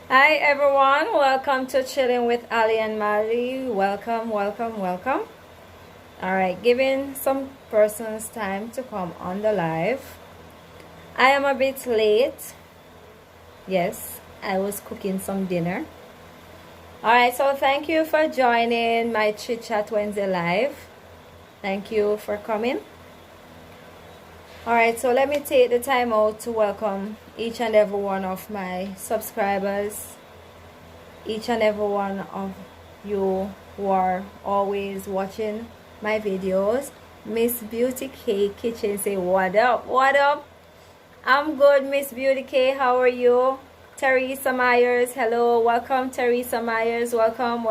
Hi everyone, welcome to Chilling with Ali and Mali. Welcome. Alright, giving some persons time to come on the live. I am a bit late. Yes, I was cooking some dinner. Alright, so thank you for joining my Chit Chat Wednesday live. Thank you for coming. Alright, so let me take the time out to welcome each and every one of my subscribers, each and every one of you who are always watching my videos. Miss Beauty K Kitchen say what up. I'm good, Miss Beauty K. How are you? Teresa Myers, hello, welcome. Teresa Myers, welcome.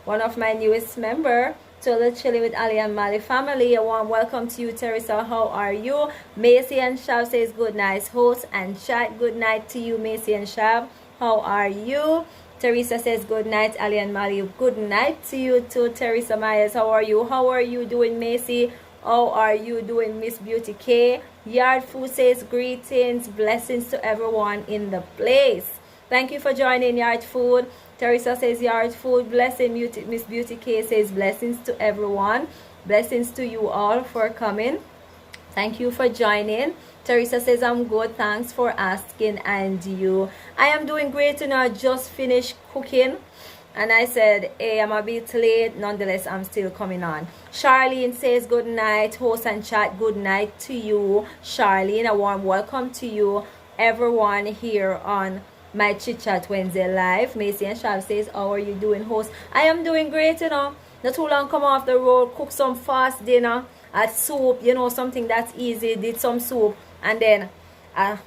One of my newest member to the Chilling with Ali and Mali family. A warm welcome to you, Teresa. How are you? Macy and Shab says good night. Host and chat, good night to you, Macy and Shab. How are you? Teresa says good night, Ali and Mali. Good night to you too, Teresa Myers. How are you? How are you doing, Macy? How are you doing, Miss Beauty K? Yard Food says greetings, blessings to everyone in the place. Thank you for joining, Yard Food. Teresa says Yard Food, blessing. Miss Beauty K says blessings to everyone. Blessings to you all for coming. Thank you for joining. Teresa says I'm good, thanks for asking. And you? I am doing great, I just finished cooking. And I said, hey, I'm a bit late. Nonetheless, I'm still coming on. Charlene says good night. Host and chat, good night to you. Charlene, a warm welcome to you. Everyone here on my Chit Chat Wednesday live. Macy and Shab says, how are you doing, host? I am doing great, Not too long come off the road. Cook some fast dinner. At soup, something that's easy. Did some soup. And then I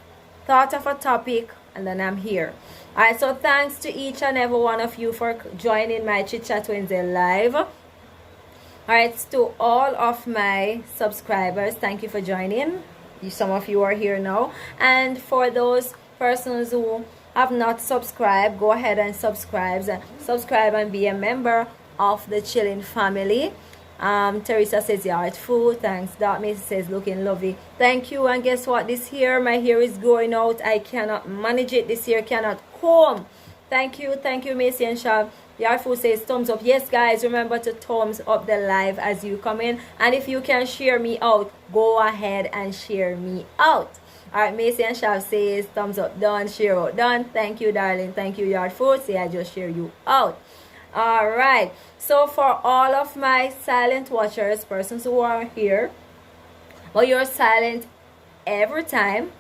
thought of a topic. And then I'm here. Alright, so thanks to each and every one of you for joining my Chit Chat Wednesday live. Alright, to all of my subscribers, thank you for joining. Some of you are here now. And for those persons who have not subscribed, go ahead and subscribe. Subscribe and be a member of the Chilling family. Teresa says Yard Food, thanks. Dot Macy says looking lovely, thank you. And guess what, this hair, my hair is growing out. I cannot manage it, this hair cannot comb. Thank you Macy and Shav. Yard Food says thumbs up. Yes guys, remember to thumbs up the live as you come in, and if you can share me out, go ahead and share me out. Alright, Macy and Shav says thumbs up done, share out done. Thank you darling, thank you Yard Food. Say I just share you out. Alright, so for all of my silent watchers, persons who are here, well, you're silent every time,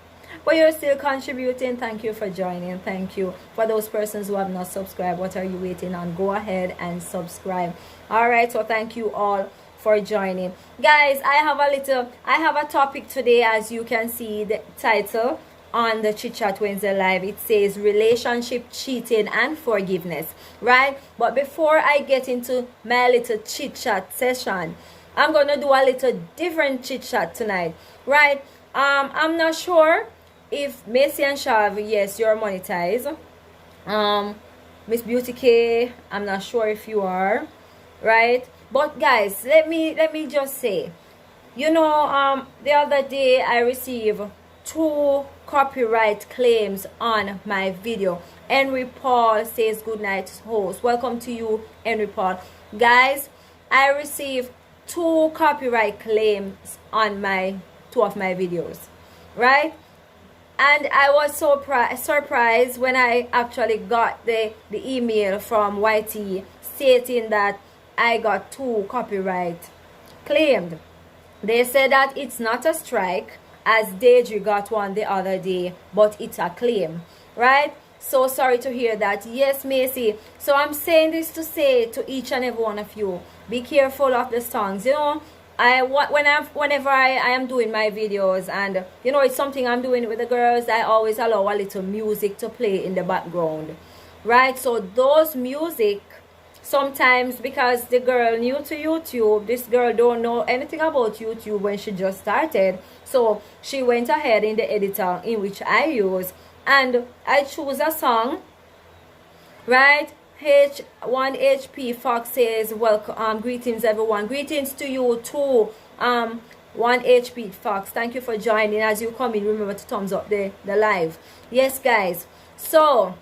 but you're still contributing, thank you for joining. Thank you. For those persons who have not subscribed, what are you waiting on? Go ahead and subscribe. Alright, so thank you all for joining. Guys, I have a topic today. As you can see the title on the Chit Chat Wednesday live, it says relationship cheating and forgiveness, right? But before I get into my little chit chat session, I'm gonna do a little different chit chat tonight, right? I'm not sure if Macy and Shav, yes, you're monetized. Miss Beauty K, I'm not sure if you are, right? But guys, let me just say, the other day I received 2 copyright claims on my video. Henry Paul says good night, host. Welcome to you, Henry Paul. Guys, I received 2 copyright claims on 2 of my videos, right? And I was so surprised when I actually got the email from YT stating that I got 2 copyright claimed. They said that it's not a strike, as Deidre got one the other day, but it's a claim, right? So sorry to hear that. Yes, Macy. So I'm saying this to say to each and every one of you, be careful of the songs. Whenever I am doing my videos, and it's something I'm doing with the girls, I always allow a little music to play in the background, right? So those music, sometimes, because the girl new to YouTube, this girl don't know anything about YouTube when she just started, so she went ahead in the editor in which I use, and I choose a song, right? H1HP Fox says welcome, greetings everyone. Greetings to you too, 1HP Fox. Thank you for joining. As you come in, remember to thumbs up the live. Yes guys, so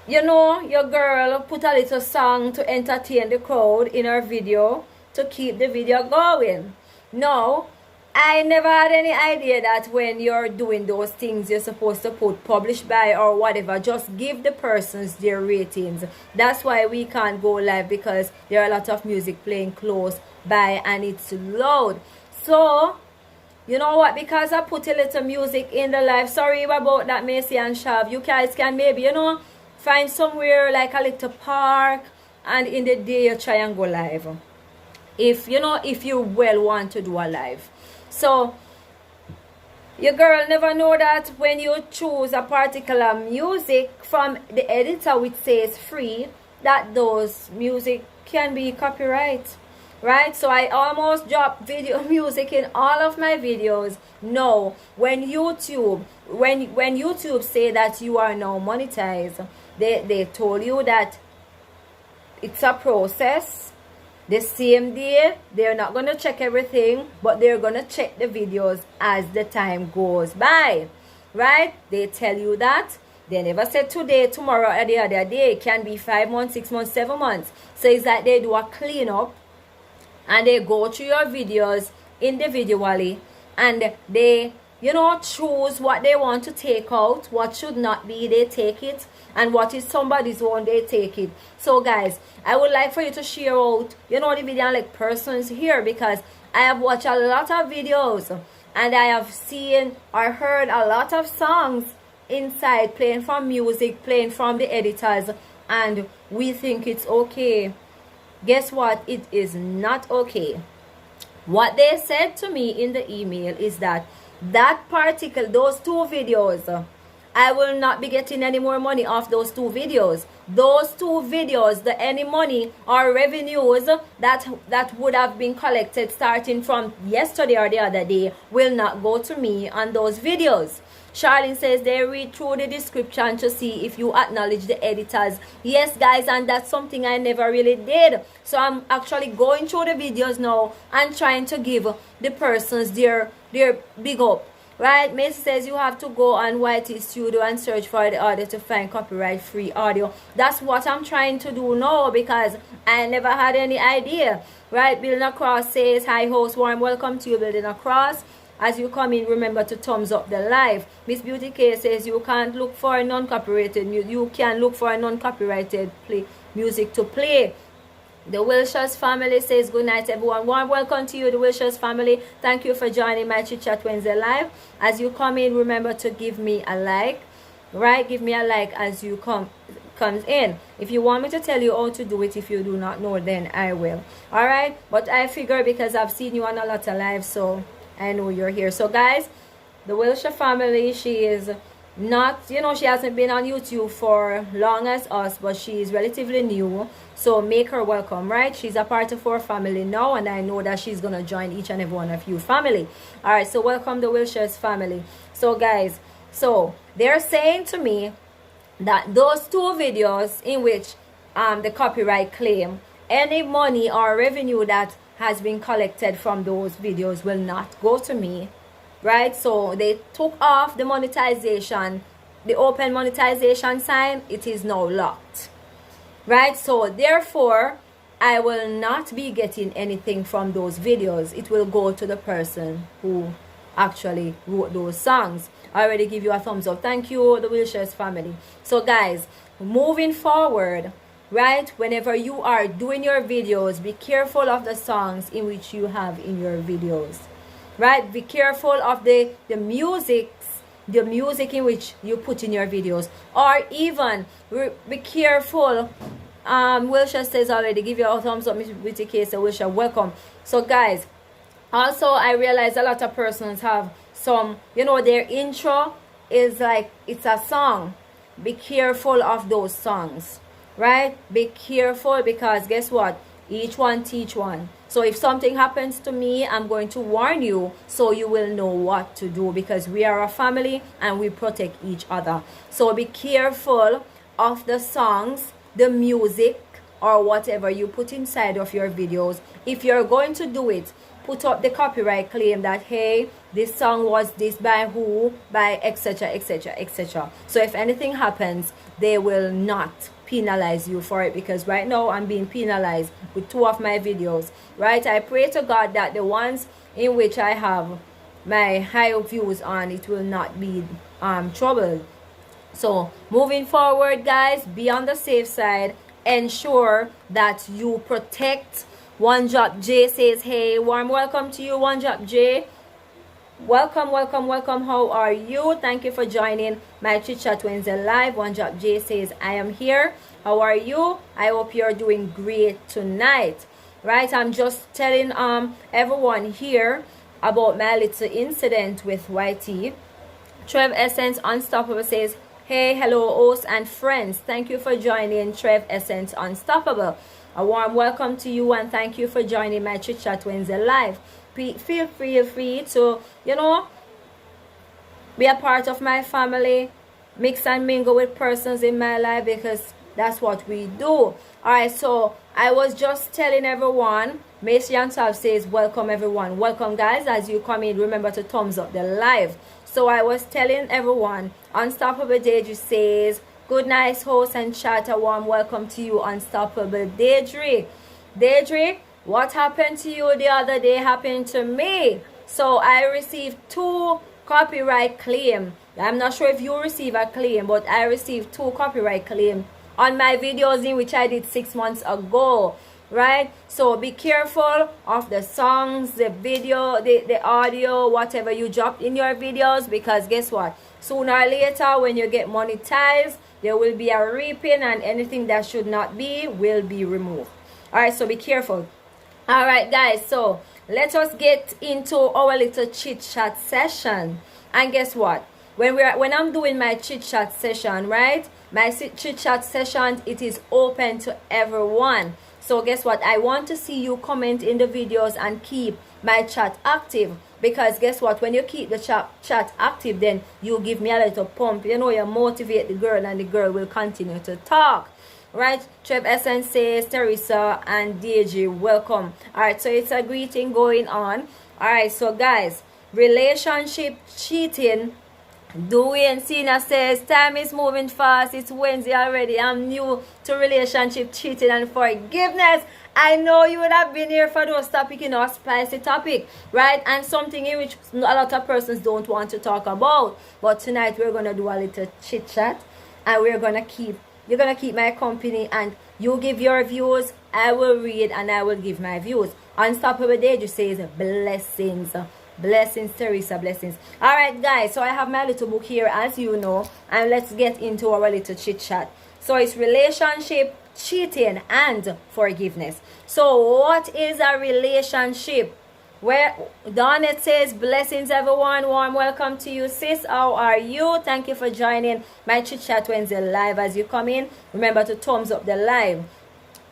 you know, your girl put a little song to entertain the crowd in her video to keep the video going. No, I never had any idea that when you're doing those things, you're supposed to put publish by or whatever. Just give the persons their ratings. That's why we can't go live, because there are a lot of music playing close by and it's loud. So, you know what? Because I put a little music in the live. Sorry about that, Macy and Shav. You guys can maybe, you know, find somewhere like a little park, and in the day you try and go live. If, you know, if you well want to do a live. So, your girl never know that when you choose a particular music from the editor which says free, that those music can be copyright. Right? So I almost drop video music in all of my videos. No, when YouTube say that you are now monetized, they told you that it's a process. The same day, they're not going to check everything, but they're going to check the videos as the time goes by. Right? They tell you that. They never said today, tomorrow, or the other day. It can be 5 months, 6 months, 7 months. So it's like they do a cleanup, and they go through your videos individually, and they, you know, choose what they want to take out, what should not be, they take it, and what is somebody's own, they take it. So guys, I would like for you to share out, you know, the video like persons here, because I have watched a lot of videos, and I have seen or heard a lot of songs inside playing from music, playing from the editors, and we think it's okay. Guess what? It is not okay. What they said to me in the email is that those 2 videos, I will not be getting any more money off those 2 videos. Those 2 videos, any money or revenues that would have been collected starting from yesterday or the other day will not go to me on those videos. Charlene says they read through the description to see if you acknowledge the editors. Yes, guys, and that's something I never really did. So I'm actually going through the videos now and trying to give the persons their big up. Right? Macy says you have to go on YT Studio and search for the audio to find copyright-free audio. That's what I'm trying to do now, because I never had any idea. Right? Building Across says, hi host, warm welcome to you, Building Across. As you come in, remember to thumbs up the live. Miss Beauty K says you can't look for non-copyrighted music. You can look for non-copyrighted music to play. The Wilshires family says good night, everyone. Warm welcome to you, the Wilshires family. Thank you for joining my Chit Chat Wednesday live. As you come in, remember to give me a like. Right? Give me a like as you comes in. If you want me to tell you how to do it, if you do not know, then I will. Alright? But I figure because I've seen you on a lot of lives, so I know you're here. So guys, the Wilshire family, she is not, you know, she hasn't been on YouTube for long as us, but she is relatively new, so make her welcome. Right? She's a part of our family now, and I know that she's gonna join each and every one of you family. All right, so welcome the Wilshire's family. So guys, so they're saying to me that those 2 videos in which the copyright claim, any money or revenue that has been collected from those videos will not go to me. Right? So they took off the monetization, the open monetization sign. It is now locked. Right? So therefore, I will not be getting anything from those videos. It will go to the person who actually wrote those songs. I already give you a thumbs up. Thank you, the Wilshire's family. So guys, moving forward, right, whenever you are doing your videos, be careful of the songs in which you have in your videos. Right? Be careful of the music in which you put in your videos. Or even be careful. Wilshire says already, give you a thumbs up with the case. Wilshire, welcome. So guys, also I realize a lot of persons have some, you know, their intro is like it's a song. Be careful of those songs. Right? Be careful, because guess what? Each one teach one. So if something happens to me, I'm going to warn you so you will know what to do, because we are a family and we protect each other. So be careful of the songs, the music, or whatever you put inside of your videos. If you're going to do it, put up the copyright claim that, hey, this song was this by who, by etc, etc, etc. So if anything happens, they will not penalize you for it, because right now I'm being penalized with 2 of my videos, right? I pray to God that the ones in which I have my high views on, it will not be troubled. So moving forward, guys, be on the safe side. Ensure that you protect. One Drop J says, hey, warm welcome to you, One Drop J. Welcome, welcome, welcome. How are you? Thank you for joining my Chit Chat Wednesday live. One Drop J says, I am here. How are you? I hope you're doing great tonight. Right? I'm just telling everyone here about my little incident with YT. Trev Essence Unstoppable says, hey, hello, hosts and friends. Thank you for joining Trev Essence Unstoppable. A warm welcome to you, and thank you for joining my Chit Chat Wednesday live. Feel free to, you know, be a part of my family, mix and mingle with persons in my life, because that's what we do. Alright, so I was just telling everyone, Macy Yantal says, welcome everyone. Welcome, guys. As you come in, remember to thumbs up the live. So I was telling everyone, Unstoppable Deidre says, good night, host and chat. A warm welcome to you, Unstoppable Deidre. Deidre, what happened to you the other day happened to me. So I received 2 copyright claims. I'm not sure if you receive a claim, but I received 2 copyright claims on my videos in which I did 6 months ago. Right? So be careful of the songs, the video, the audio, whatever you drop in your videos, because guess what? Sooner or later, when you get monetized, there will be a reaping, and anything that should not be will be removed. Alright, so be careful. Alright, guys, so let us get into our little chit chat session. And guess what? When I'm doing my chit chat session, right? My chit chat session, it is open to everyone. So guess what? I want to see you comment in the videos and keep my chat active. Because guess what? When you keep the chat active, then you give me a little pump. You know, you motivate the girl, and the girl will continue to talk. Right? Trev Essence says, Teresa and DG, welcome. Alright, so it's a greeting going on. Alright, so guys, relationship cheating. Dwayne Cena says, time is moving fast. It's Wednesday already. I'm new to relationship cheating and forgiveness. I know you would have been here for those topic, you know, a spicy topic, right? And something in which a lot of persons don't want to talk about. But tonight we're going to do a little chit chat, and we're going to keep, you're going to keep my company, and you give your views, I will read, and I will give my views. Unstoppable Day just says, blessings. Blessings, Teresa, blessings. Alright, guys, so I have my little book here, as you know, and let's get into our little chit chat. So it's relationship, cheating, and forgiveness. So what is a relationship? Where Donnet says, blessings everyone, warm welcome to you, sis. How are you? Thank you for joining my chit chat Wednesday live. As you come in, remember to thumbs up the live.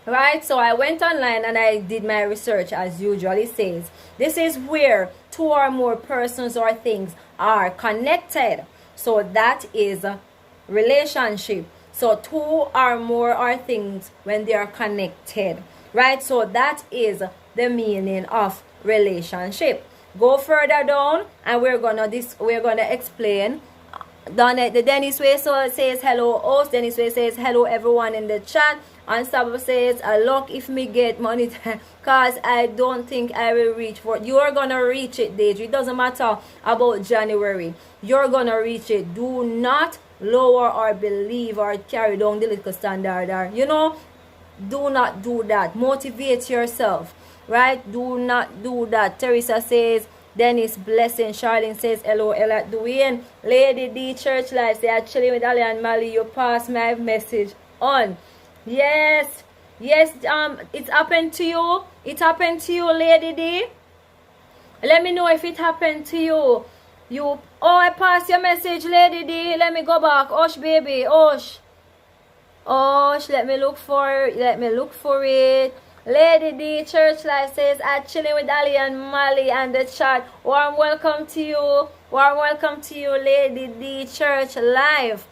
Right, so I went online and I did my research, as usually says. This is where 2 or more persons or things are connected. So that is a relationship. So 2 or more are things when they are connected. Right, so that is the meaning of relationship. Go further down, and we're gonna explain. The Dennis Way so says hello host. Dennis Way says hello everyone in the chat. Unstoppable says, look if me get money, cause I don't think I will reach for it. You are gonna reach it, Deidre. It doesn't matter about January. You're gonna reach it. Do not lower or believe or carry down the little standard, or you know, do not do that. Motivate yourself, right? Do not do that. Teresa says, Dennis, blessing. Charlene says, hello, Ella. Dwayne, Lady D, Church Life, they are chilling with Ali and Mali. You pass my message on. Yes, it happened to you. It happened to you, Lady D. Let me know if it happened to you. Oh, I passed your message, Lady D. Let me go back. Osh, baby, Osh. Osh, let me look for it. Lady D, Church Life says, I'm chilling with Ali and Mali and the chat. Warm welcome to you. Warm welcome to you, Lady D, Church Life.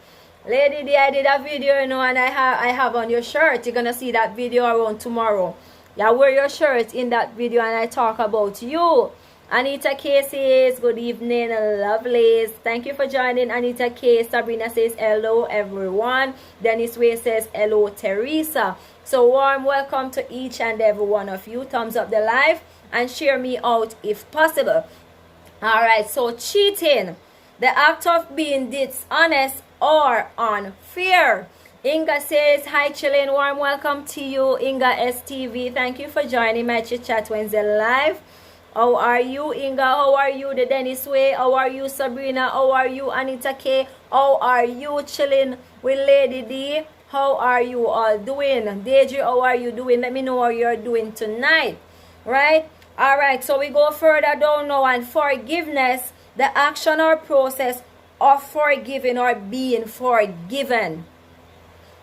Lady D, I did a video, you know, and I have on your shirt. You're gonna see that video around tomorrow. You wear your shirt in that video and I talk about you. Anita K says, good evening, lovelies. Thank you for joining. Anita K. Sabrina says, hello, everyone. Dennis Way says, hello, Teresa. So warm welcome to each and every one of you. Thumbs up the live and share me out if possible. All right, so cheating, the act of being dishonest or unfair. Inga says, hi, chillin'. Warm welcome to you, Inga STV. Thank you for joining my Chit Chat Wednesday live. How are you, Inga? How are you, the Dennis Way? How are you, Sabrina? How are you, Anita K? How are you, chilling with Lady D? How are you all doing? Deidre, how are you doing? Let me know how you're doing tonight. Right? All right, so we go further down now. And forgiveness, the action or process of forgiving or being forgiven.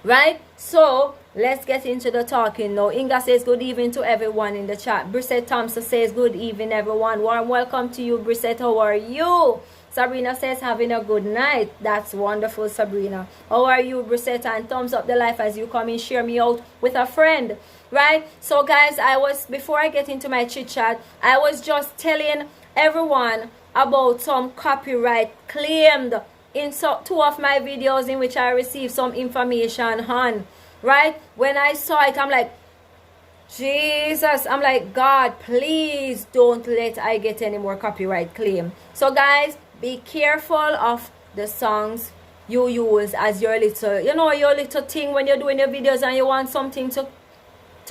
Right? So let's get into the talking now. Inga says, good evening to everyone in the chat. Brissette Thompson says, good evening, everyone. Warm welcome to you, Brissette. How are you? Sabrina says, having a good night. That's wonderful, Sabrina. How are you, Brissette? And thumbs up the life as you come in, share me out with a friend. Right? So, guys, before I get into my chit chat, I was just telling everyone about some copyright claimed in two of my videos in which I received some information on. Right? When I saw it, I'm like, Jesus, I'm like, God, please don't let I get any more copyright claim. So guys, be careful of the songs you use as your little, your little thing when you're doing your videos and you want something to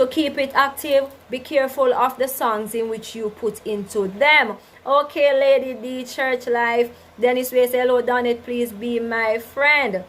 keep it active. Be careful of the songs in which you put into them. Okay, Lady D, Church Life. Dennis Way say, hello, Donette, please be my friend.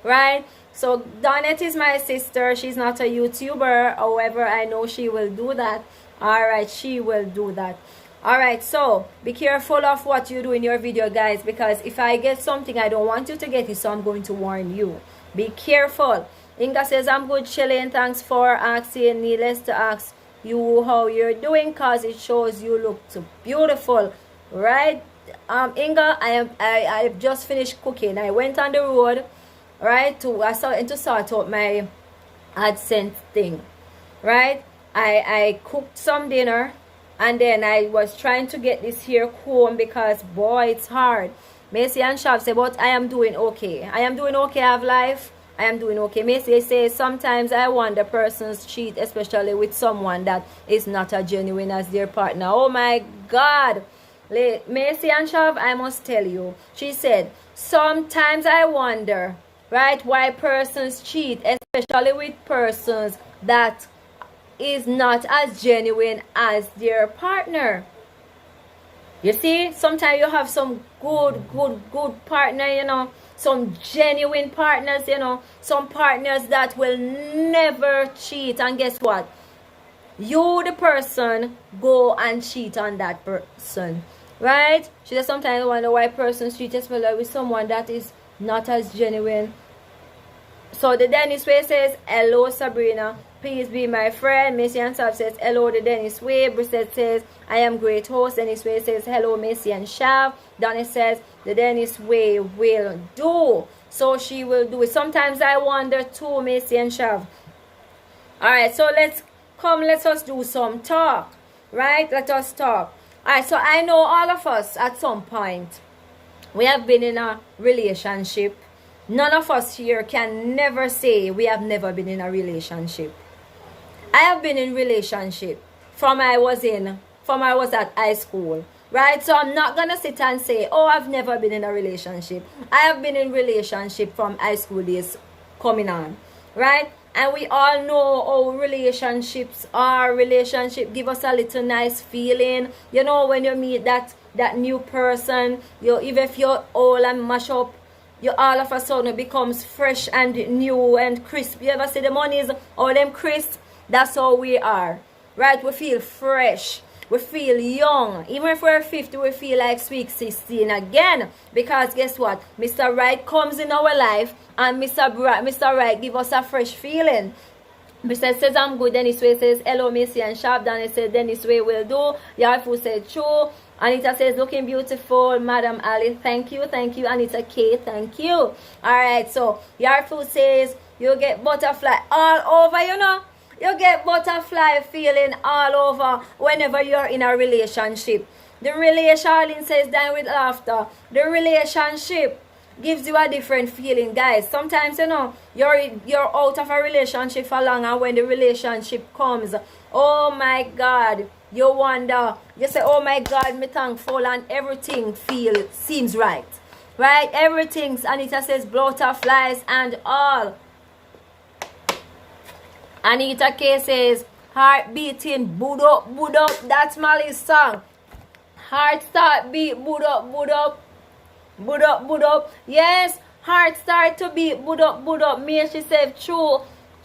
Right? So Donette is my sister. She's not a YouTuber. However, I know she will do that. Alright, she will do that. Alright, so be careful of what you do in your video, guys. Because if I get something, I don't want you to get it. So I'm going to warn you. Be careful. Inga says, I'm good, chilling. Thanks for asking. Needless to ask you how you're doing, because it shows you look so beautiful. Right? Inga, I just finished cooking. I went on the road. Right, to sort out my AdSense thing. Right, I cooked some dinner, and then I was trying to get this here comb because boy, it's hard. Macy and Shav say, but I am doing okay. I am doing okay. I have life. I am doing okay. Macy says, sometimes I wonder persons cheat, especially with someone that is not as genuine as their partner. Oh my God. Macy and Shav, I must tell you. She said, sometimes I wonder, right, why persons cheat, especially with persons that is not as genuine as their partner. You see, sometimes you have some good partner, some genuine partners, some partners that will never cheat. And guess what? You, the person, go and cheat on that person. Right? She says, sometimes I wonder why persons cheat, especially with someone that is not as genuine. So the Dennis Way says, hello, Sabrina, please be my friend. Macy and Shav says, hello, the Dennis Way. Brissette says, I am great host. Dennis Way says, hello, Macy and Shav. Donnie says, the Dennis Way will do. So she will do it. Sometimes I wonder too, Macy and Shav. Alright, so let us do some talk. Right? Let us talk. Alright, so I know all of us at some point, we have been in a relationship. None of us here can never say we have never been in a relationship. I have been in relationship from I was at high school. Right? So I'm not going to sit and say, oh, I've never been in a relationship. I have been in relationship from high school days coming on. Right? And we all know how relationships are. Relationship give us a little nice feeling. When you meet that new person, even if you're old and mash up, you all of a sudden becomes fresh and new and crisp. You ever see the monies, all them crisp? That's how we are. Right? We feel fresh. We feel young. Even if we're 50, we feel like sweet 16 again. Because guess what? Mr. Right comes in our life and Mr. Right give us a fresh feeling. Mr. says, I'm good. Dennis Way says, hello, Macy and Sharp. Danny says, Dennis Way will do. Yarfu said, true. Anita says, looking beautiful. Madam Ali, thank you. Thank you. Anita K, thank you. Alright, so Yarfu says, you get butterfly all over, You get butterfly feeling all over whenever you're in a relationship. The relationship says dine with laughter. The relationship gives you a different feeling, guys. Sometimes, you're out of a relationship for long, and when the relationship comes, oh my God, you wonder, you say, oh my God, me thankful, and everything seems right. Right? Everything, Anita says, butterflies and all. Anita K says, heart beating, boot up, boot up. That's Molly's song. Heart start beat, boot up, boot up. Boot up, boot up. Yes, heart start to beat, boot up, boot up. Me, she said, true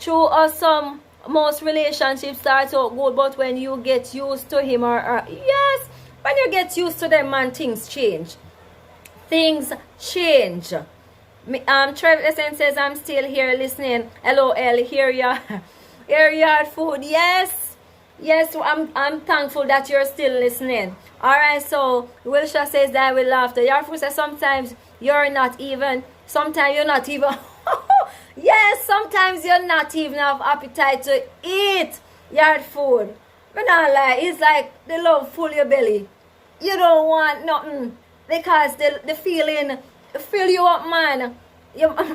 or some, most relationships start out good, but when you get used to him or her, yes, when you get used to them, man, things change. Things change. Trev says, I'm still here listening. LOL, here yard food. Yes, I'm thankful that you're still listening. Alright, so Wilshire says that with laughter. Yard food says sometimes you're not even yes, sometimes you're not even have appetite to eat yard food. But not lie, it's like the love full your belly. You don't want nothing because the feeling fill you up, man.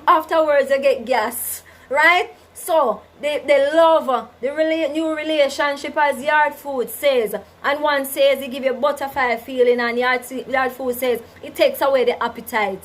Afterwards you get gas, right? So they love the new relationship, as yard food says, and one says it give you butterfly feeling, and yard food says it takes away the appetite,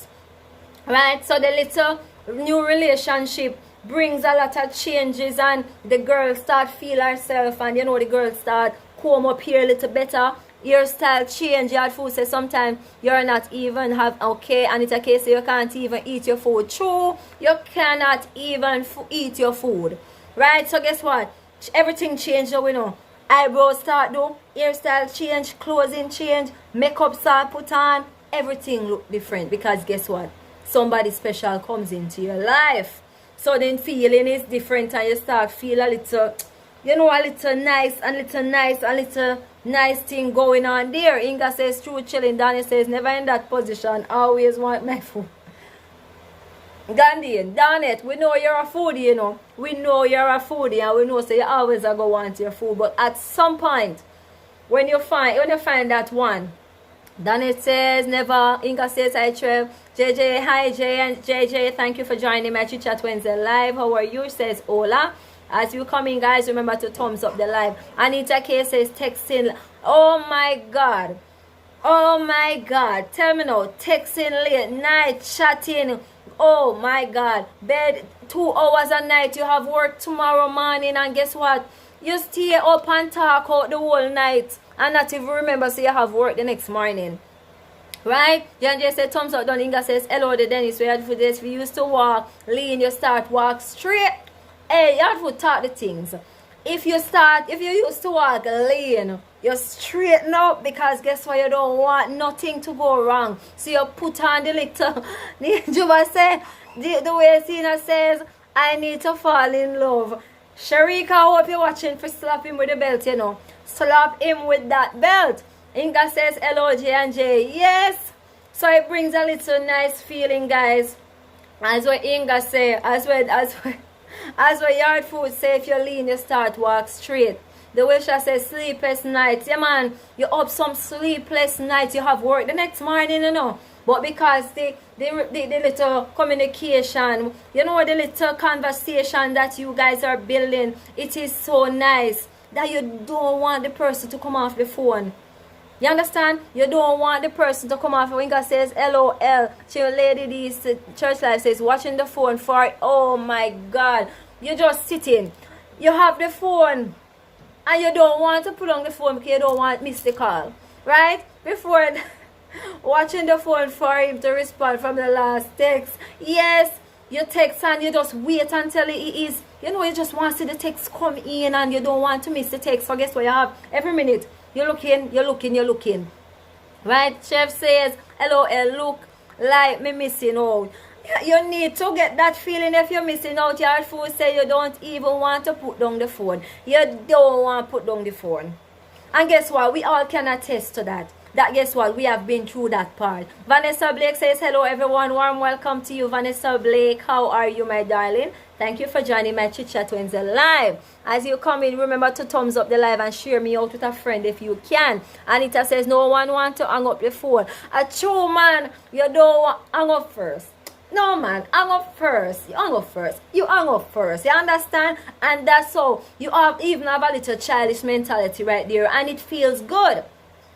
right? So the little new relationship brings a lot of changes, and the girl start feel herself, and the girl start comb up here a little better. Your style change. Yard food says sometimes you're not even have okay, and it's a case you can't even eat your food. True, you cannot even eat your food, right? So guess what? Everything changed. Eyebrows start do, hairstyle change, clothing change, makeup start put on. Everything look different because guess what? Somebody special comes into your life. So then feeling is different, and you start feel a little, a little nice, and a little nice thing going on there. Inga says, true chilling. Danny says, never in that position. Always want my food. Gandhi, darn it. We know you're a foodie, We know you're a foodie, and we know so you always are going to want your food. But at some point, when you find that one, Danny says, never. Inga says, hi, Trev. JJ, hi, Jay and JJ. Thank you for joining my Chit Chat Wednesday live. How are you? Says, hola. As you come in, guys, remember to thumbs up the live. Anita K says texting. Oh my God. Tell me now. Texting late night, chatting. Oh my God. Bed 2 hours a night. You have work tomorrow morning, and guess what? You stay up and talk out the whole night and not even remember, so you have work the next morning. Right? Jan J said thumbs up. Inga says, hello, the Dennis. We had for this. We used to walk lean, you start walk straight. Hey, you have to talk the things. If you used to walk lean, you straighten up, because guess what? You don't want nothing to go wrong. So you put on the little, the way Cena says, I need to fall in love. Sharika, I hope you're watching for slap him with the belt, Slap him with that belt. Inga says, hello, J and J. Yes. So it brings a little nice feeling, guys. As what Inga say, as what yard food say, if you're lean, you start walk straight. The Wisha says sleepless nights. Yeah, man, you up some sleepless nights. You have work the next morning, But because the little communication, the little conversation that you guys are building, it is so nice that you don't want the person to come off the phone. You understand? You don't want the person to come off. Winga says, LOL. Lady D's Church Life says, watching the phone for, oh my God. You're just sitting. You have the phone. And you don't want to put on the phone because you don't want to miss the call. Right? Before watching the phone for him to respond from the last text. Yes, you text and you just wait until it is. You just want to see the text come in and you don't want to miss the text. So guess what you have? Every minute. You're looking. Right? Chef says, LOL, look like me missing out. You need to get that feeling if you're missing out. Your food say you don't even want to put down the phone. You don't want to put down the phone. And guess what? We all can attest to that. that guess what, we have been through that part. Vanessa Blake says, hello everyone, warm welcome to you. Vanessa Blake, how are you, my darling? Thank you for joining my Chit Chat Wednesday live. As you come in, remember to thumbs up the live and share me out with a friend if you can. Anita says, no one wants to hang up the phone. A true man, you don't want hang up first. No man, hang up first. You hang up first. You hang up first. You understand? And that's how you even have a little childish mentality right there. And it feels good.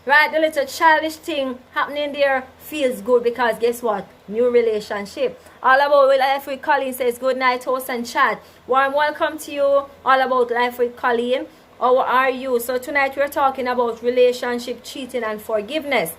Right? The little childish thing happening there feels good because guess what? New relationship. All about life with Colleen says, good night, host and chat. Warm welcome to you. All about life with Colleen. How are you? So tonight we're talking about relationship, cheating, and forgiveness.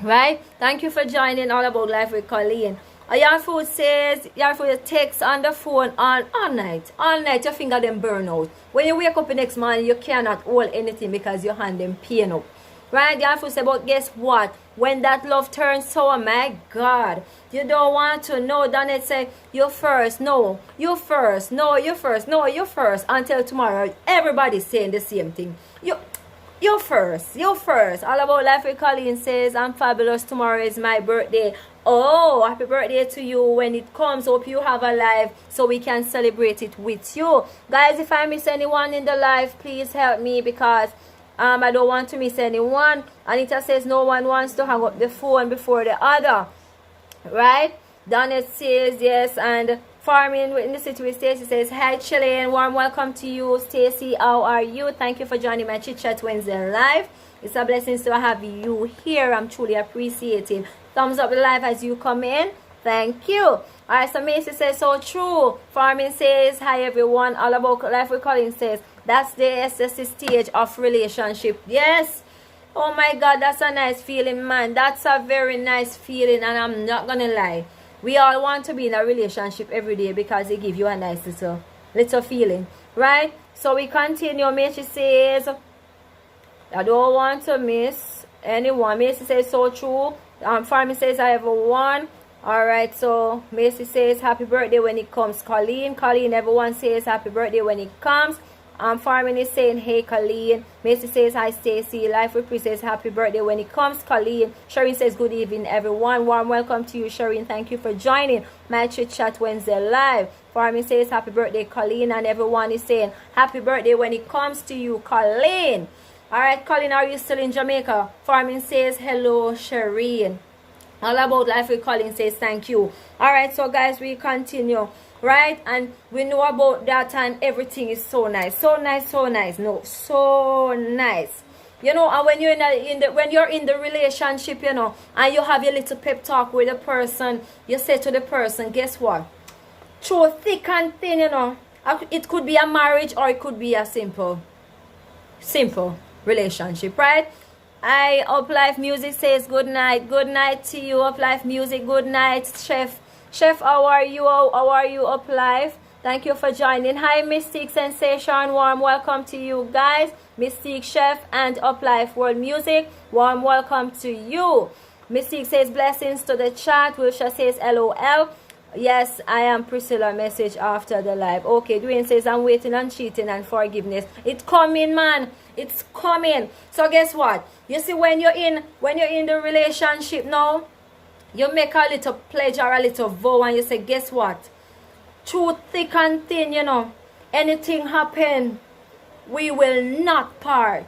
Right? Thank you for joining All About Life with Colleen. Yarfood says, Yarfood takes on the phone all night. All night, your finger them burn out. When you wake up the next morning, you cannot hold anything because your hand them pain up. Right? Yarfood says, but guess what? When that love turns sour, my God, you don't want to know. Donette say, you first, no, you first, no, you first, no, you first. Until tomorrow, everybody's saying the same thing. You first, you first. All About Life with Colleen says, I'm fabulous. Tomorrow is my birthday. Oh, happy birthday to you when it comes. Hope you have a live so we can celebrate it with you. Guys, if I miss anyone in the live, please help me because I don't want to miss anyone. Anita says no one wants to hang up the phone before the other. Right? Donette says yes. And Farming in the City with Stacy says, hi Chilean, warm welcome to you. Stacy, how are you? Thank you for joining my Chit Chat Wednesday live. It's a blessing to have you here. I'm truly appreciating. Thumbs up the live as you come in. Thank you. Alright, so Macy says, so true. Farming says, hi everyone. All About Life with Colin says, that's the SS stage of relationship. Yes. Oh my God, that's a nice feeling, man. That's a very nice feeling, and I'm not gonna lie. We all want to be in a relationship every day because they give you a nice little feeling. Right? So we continue. Macy says, I don't want to miss anyone. Macy says, so true. Farming says, I have one. Alright, so Macy says, happy birthday when it comes. Colleen, everyone says happy birthday when it comes. Farming is saying, hey Colleen. Macy says, hi Stacy. Life with Pre says, happy birthday when it comes. Colleen. Shereen says, good evening everyone. Warm welcome to you, Shereen. Thank you for joining my Chit Chat Wednesday live. Farming says, happy birthday Colleen. And everyone is saying, happy birthday when it comes to you, Colleen. Alright, Colleen, are you still in Jamaica? Farming says, hello, Shereen. All About Life with Colleen says, thank you. Alright, so guys, we continue. Right? And we know about that and everything is so nice. So nice, so nice. No, so nice. You know, and when you're in the relationship, you know, and you have your little pep talk with the person, you say to the person, guess what? Through thick and thin, you know, it could be a marriage or it could be a simple relationship, right? Up Life Music says good night to you. Up Life Music, good night. Chef, how are you? How are you, Up Life? Thank you for joining. Hi Mystique Sensation, warm welcome to you guys. Mystique, Chef, and Up Life World Music, warm welcome to you. Mystique says blessings to the chat. Wilshire says LOL. Yes, I am Priscilla. Message after the live. Okay, Dwayne says I'm waiting on cheating and forgiveness. It's coming, man. It's coming. So guess what? You see, when you're in the relationship now, you make a little pledge or a little vow and you say, guess what? Through thick and thin, you know, anything happen, we will not part.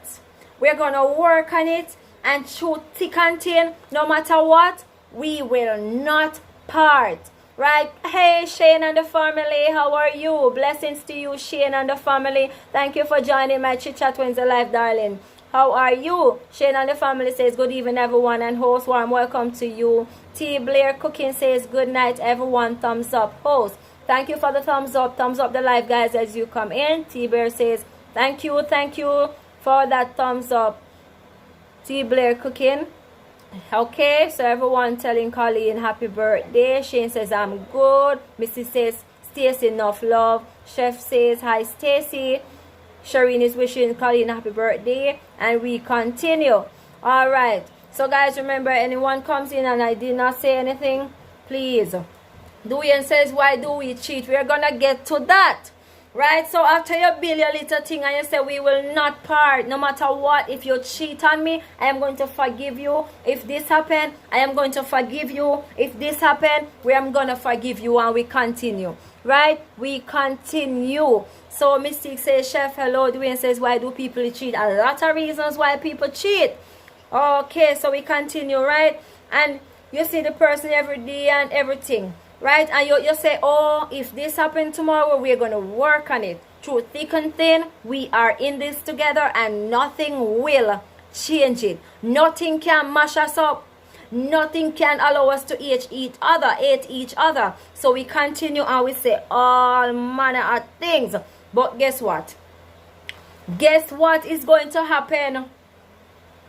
We're gonna work on it, and through thick and thin, no matter what, we will not part. Right? Hey Shane and the family, how are you? Blessings to you, Shane and the family. Thank you for joining my Chit Chat Wednesday live, darling. How are you? Shane and the family says good evening everyone, and host, warm welcome to you. T Blair Cooking says good night everyone. Thumbs up, host. Thank you for the thumbs up the live, guys, as you come in. T Blair says thank you for that thumbs up. T Blair Cooking. Okay, so everyone telling Colleen happy birthday. Shane says I'm good. Missy says Stacy enough love. Chef says hi Stacy. Shereen is wishing Colleen happy birthday, and we continue. All right, so guys, remember, anyone comes in and I did not say anything, please. Duyan says, why do we cheat? We're gonna get to that. Right? So after you build your little thing and you say, we will not part, no matter what. If you cheat on me, I am going to forgive you. If this happened, I am going to forgive you. If this happened, we am going to forgive you, and we continue. Right? We continue. So Mystique says, Chef, hello. Dwayne says, why do people cheat? A lot of reasons why people cheat. Okay, so we continue, right? And you see the person every day and everything. Right? And you say, oh, if this happened tomorrow, we're going to work on it. Through thick and thin, we are in this together, and nothing will change it. Nothing can mash us up. Nothing can allow us to hate each other. So we continue and we say all manner of things. But guess what? Guess what is going to happen?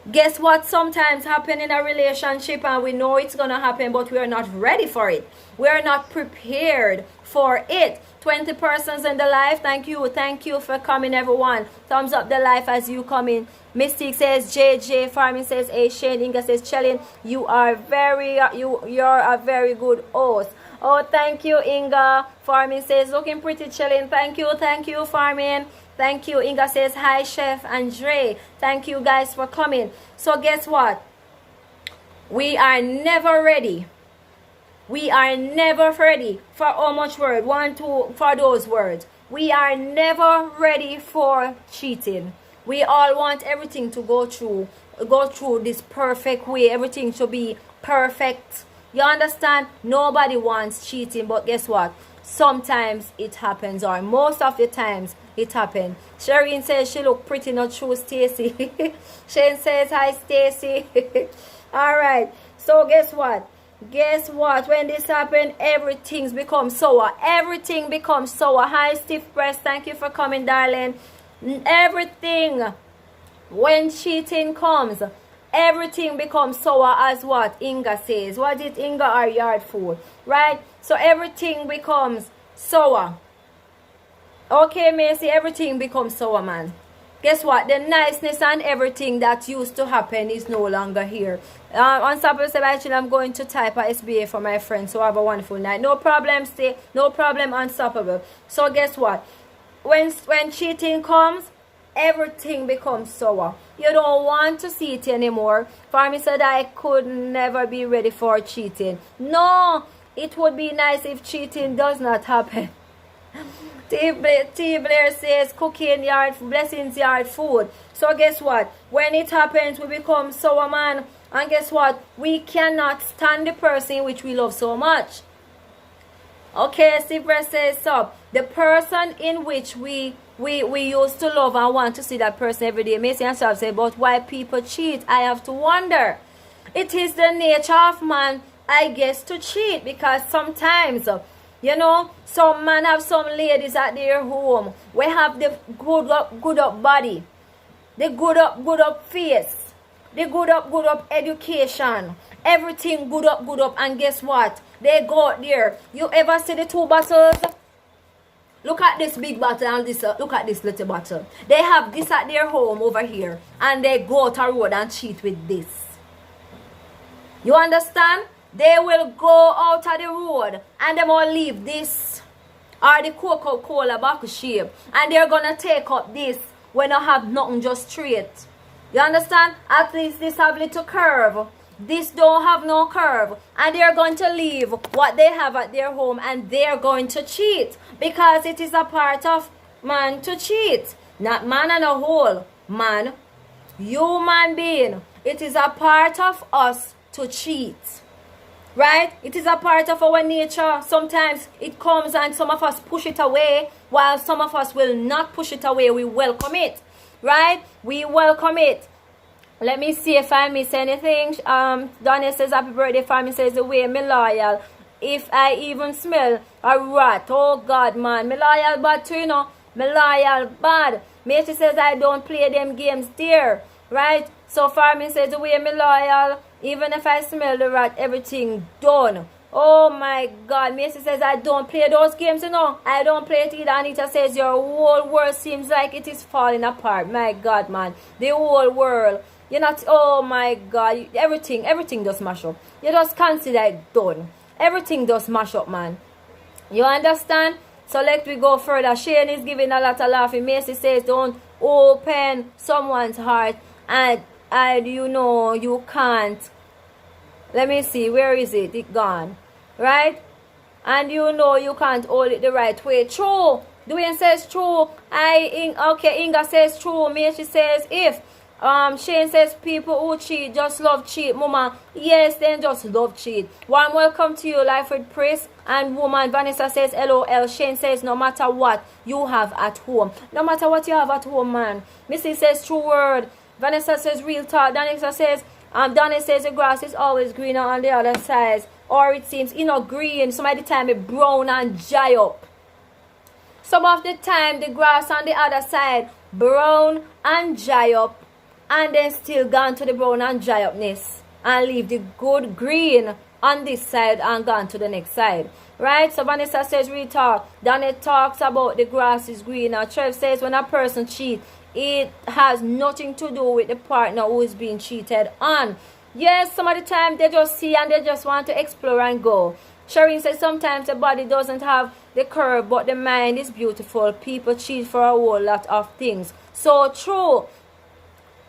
Guess what sometimes happen in a relationship, and we know it's going to happen, but we are not ready for it. We are not prepared for it. 20 persons in the life. Thank you for coming, everyone. Thumbs up the life as you come in. Mystique says, JJ. Farming says, hey, Shane. Inga says, Chelin, you're a very good host. Oh, thank you, Inga. Farming says, looking pretty, Chelin. Thank you, Farming. Thank you. Inga says, hi, Chef Andre. Thank you guys for coming. So guess what? We are never ready. We are never ready for how much word? 1, 2, for those words. We are never ready for cheating. We all want everything to go through this perfect way. Everything to be perfect. You understand? Nobody wants cheating, but guess what? Sometimes it happens, or most of the times it happens. Shireen says she look pretty, not true, Stacy. Shane says, hi, Stacy. All right. So guess what? Guess what? When this happens, everything becomes sour. Everything becomes sour. Hi, Stiff Breast. Thank you for coming, darling. Everything, when cheating comes, everything becomes sour, as what Inga says. What did Inga or yard food? Right? So everything becomes sour. Okay, Macy, everything becomes sour, man. Guess what? The niceness and everything that used to happen is no longer here. Unstoppable said, actually, I'm going to type a SBA for my friend. So have a wonderful night. No problem, stay. No problem, Unstoppable. So guess what? When cheating comes, everything becomes sour. You don't want to see it anymore. For me said, I could never be ready for cheating. No, it would be nice if cheating does not happen. T. Blair says, cooking yard, blessings yard food. So guess what? When it happens, we become sour, man. And guess what? We cannot stand the person which we love so much. Okay, Steve Blair says, so the person in which we used to love and want to see that person every day. Macy and Shab say, but why people cheat? I have to wonder. It is the nature of man, I guess, to cheat, because sometimes, you know, some man have some ladies at their home. We have the good up body, the good up face, the good up education, everything good up, and guess what? They go out there. You ever see the 2 bottles? Look at this big bottle and this. Look at this little bottle. They have this at their home over here, and they go out a road and cheat with this. You understand? They will go out of the road and they will leave this or the Coca-Cola bottle shape, and they're gonna take up this when I have nothing, just straight. You understand? At least this have little curve. This don't have no curve, and they're going to leave what they have at their home, and they're going to cheat, because it is a part of man to cheat. Not man and a whole man, human being. It is a part of us to cheat. Right? It is a part of our nature. Sometimes it comes and some of us push it away, while some of us will not push it away. We welcome it. Right? We welcome it. Let me see if I miss anything. Donna says, happy birthday. Family says, the way me loyal. If I even smell a rat. Oh God, man. Me loyal bad too, you know. Me loyal bad. Matey says, I don't play them games there. Right? So Farming says, the way me loyal. Even if I smell the rat, everything done. Oh my God. Macy says, I don't play those games, you know. I don't play it either. Anita says, your whole world seems like it is falling apart. My God, man. The whole world. You're not, oh my God. Everything does mash up. You just consider it done. Everything does mash up, man. You understand? So let we go further. Shane is giving a lot of laughing. Macy says, don't open someone's heart and you know you can't. Let me see, where is it? It gone. Right? And you know you can't hold it the right way. True. Dwayne says true. Okay, Inga says true. Macy says if. Shane says people who cheat just love cheat. Mama, yes, they just love cheat. Warm welcome to you, Life with Praise and Woman. Vanessa says LOL. Shane says no matter what you have at home. No matter what you have at home, man. Missy says true word. Vanessa says real talk. Danica says Donnie says the grass is always greener on the other side. Or it seems, green. Some of the time it brown and dry up. Some of the time the grass on the other side brown and dry up. And then still gone to the brown and dry upness. And leave the good green on this side and gone to the next side. Right? So Vanessa says real talk. Donnie talks about the grass is greener. Trev says when a person cheats, it has nothing to do with the partner who is being cheated on. Yes, some of the time they just see and they just want to explore and go. Shireen says sometimes the body doesn't have the curve, but the mind is beautiful. People cheat for a whole lot of things. So true.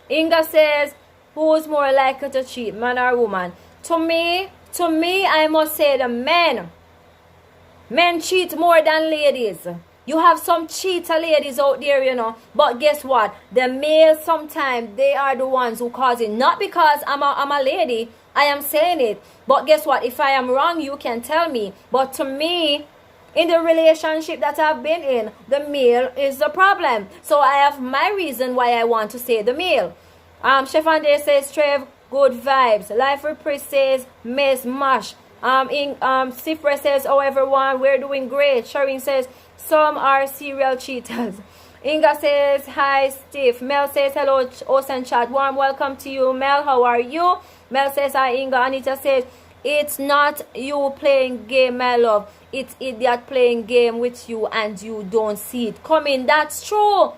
Inga says, who's more likely to cheat, man or woman? To me, I must say the men. Men cheat more than ladies. You have some cheater ladies out there, But guess what? The males sometimes, they are the ones who cause it. Not because I'm a lady, I am saying it. But guess what? If I am wrong, you can tell me. But to me, in the relationship that I've been in, the male is the problem. So I have my reason why I want to say the male. Chefande says, Trev, good vibes. Life Reprise says, Miss Mash. Sifra says, oh everyone, we're doing great. Shireen says, some are serial cheaters. Inga says, hi Steve. Mel says, hello Ocean Chat. Warm welcome to you, Mel. How are you? Mel says, hi Inga. Anita says, it's not you playing game, my love. It's idiot playing game with you and you don't see it coming. That's true.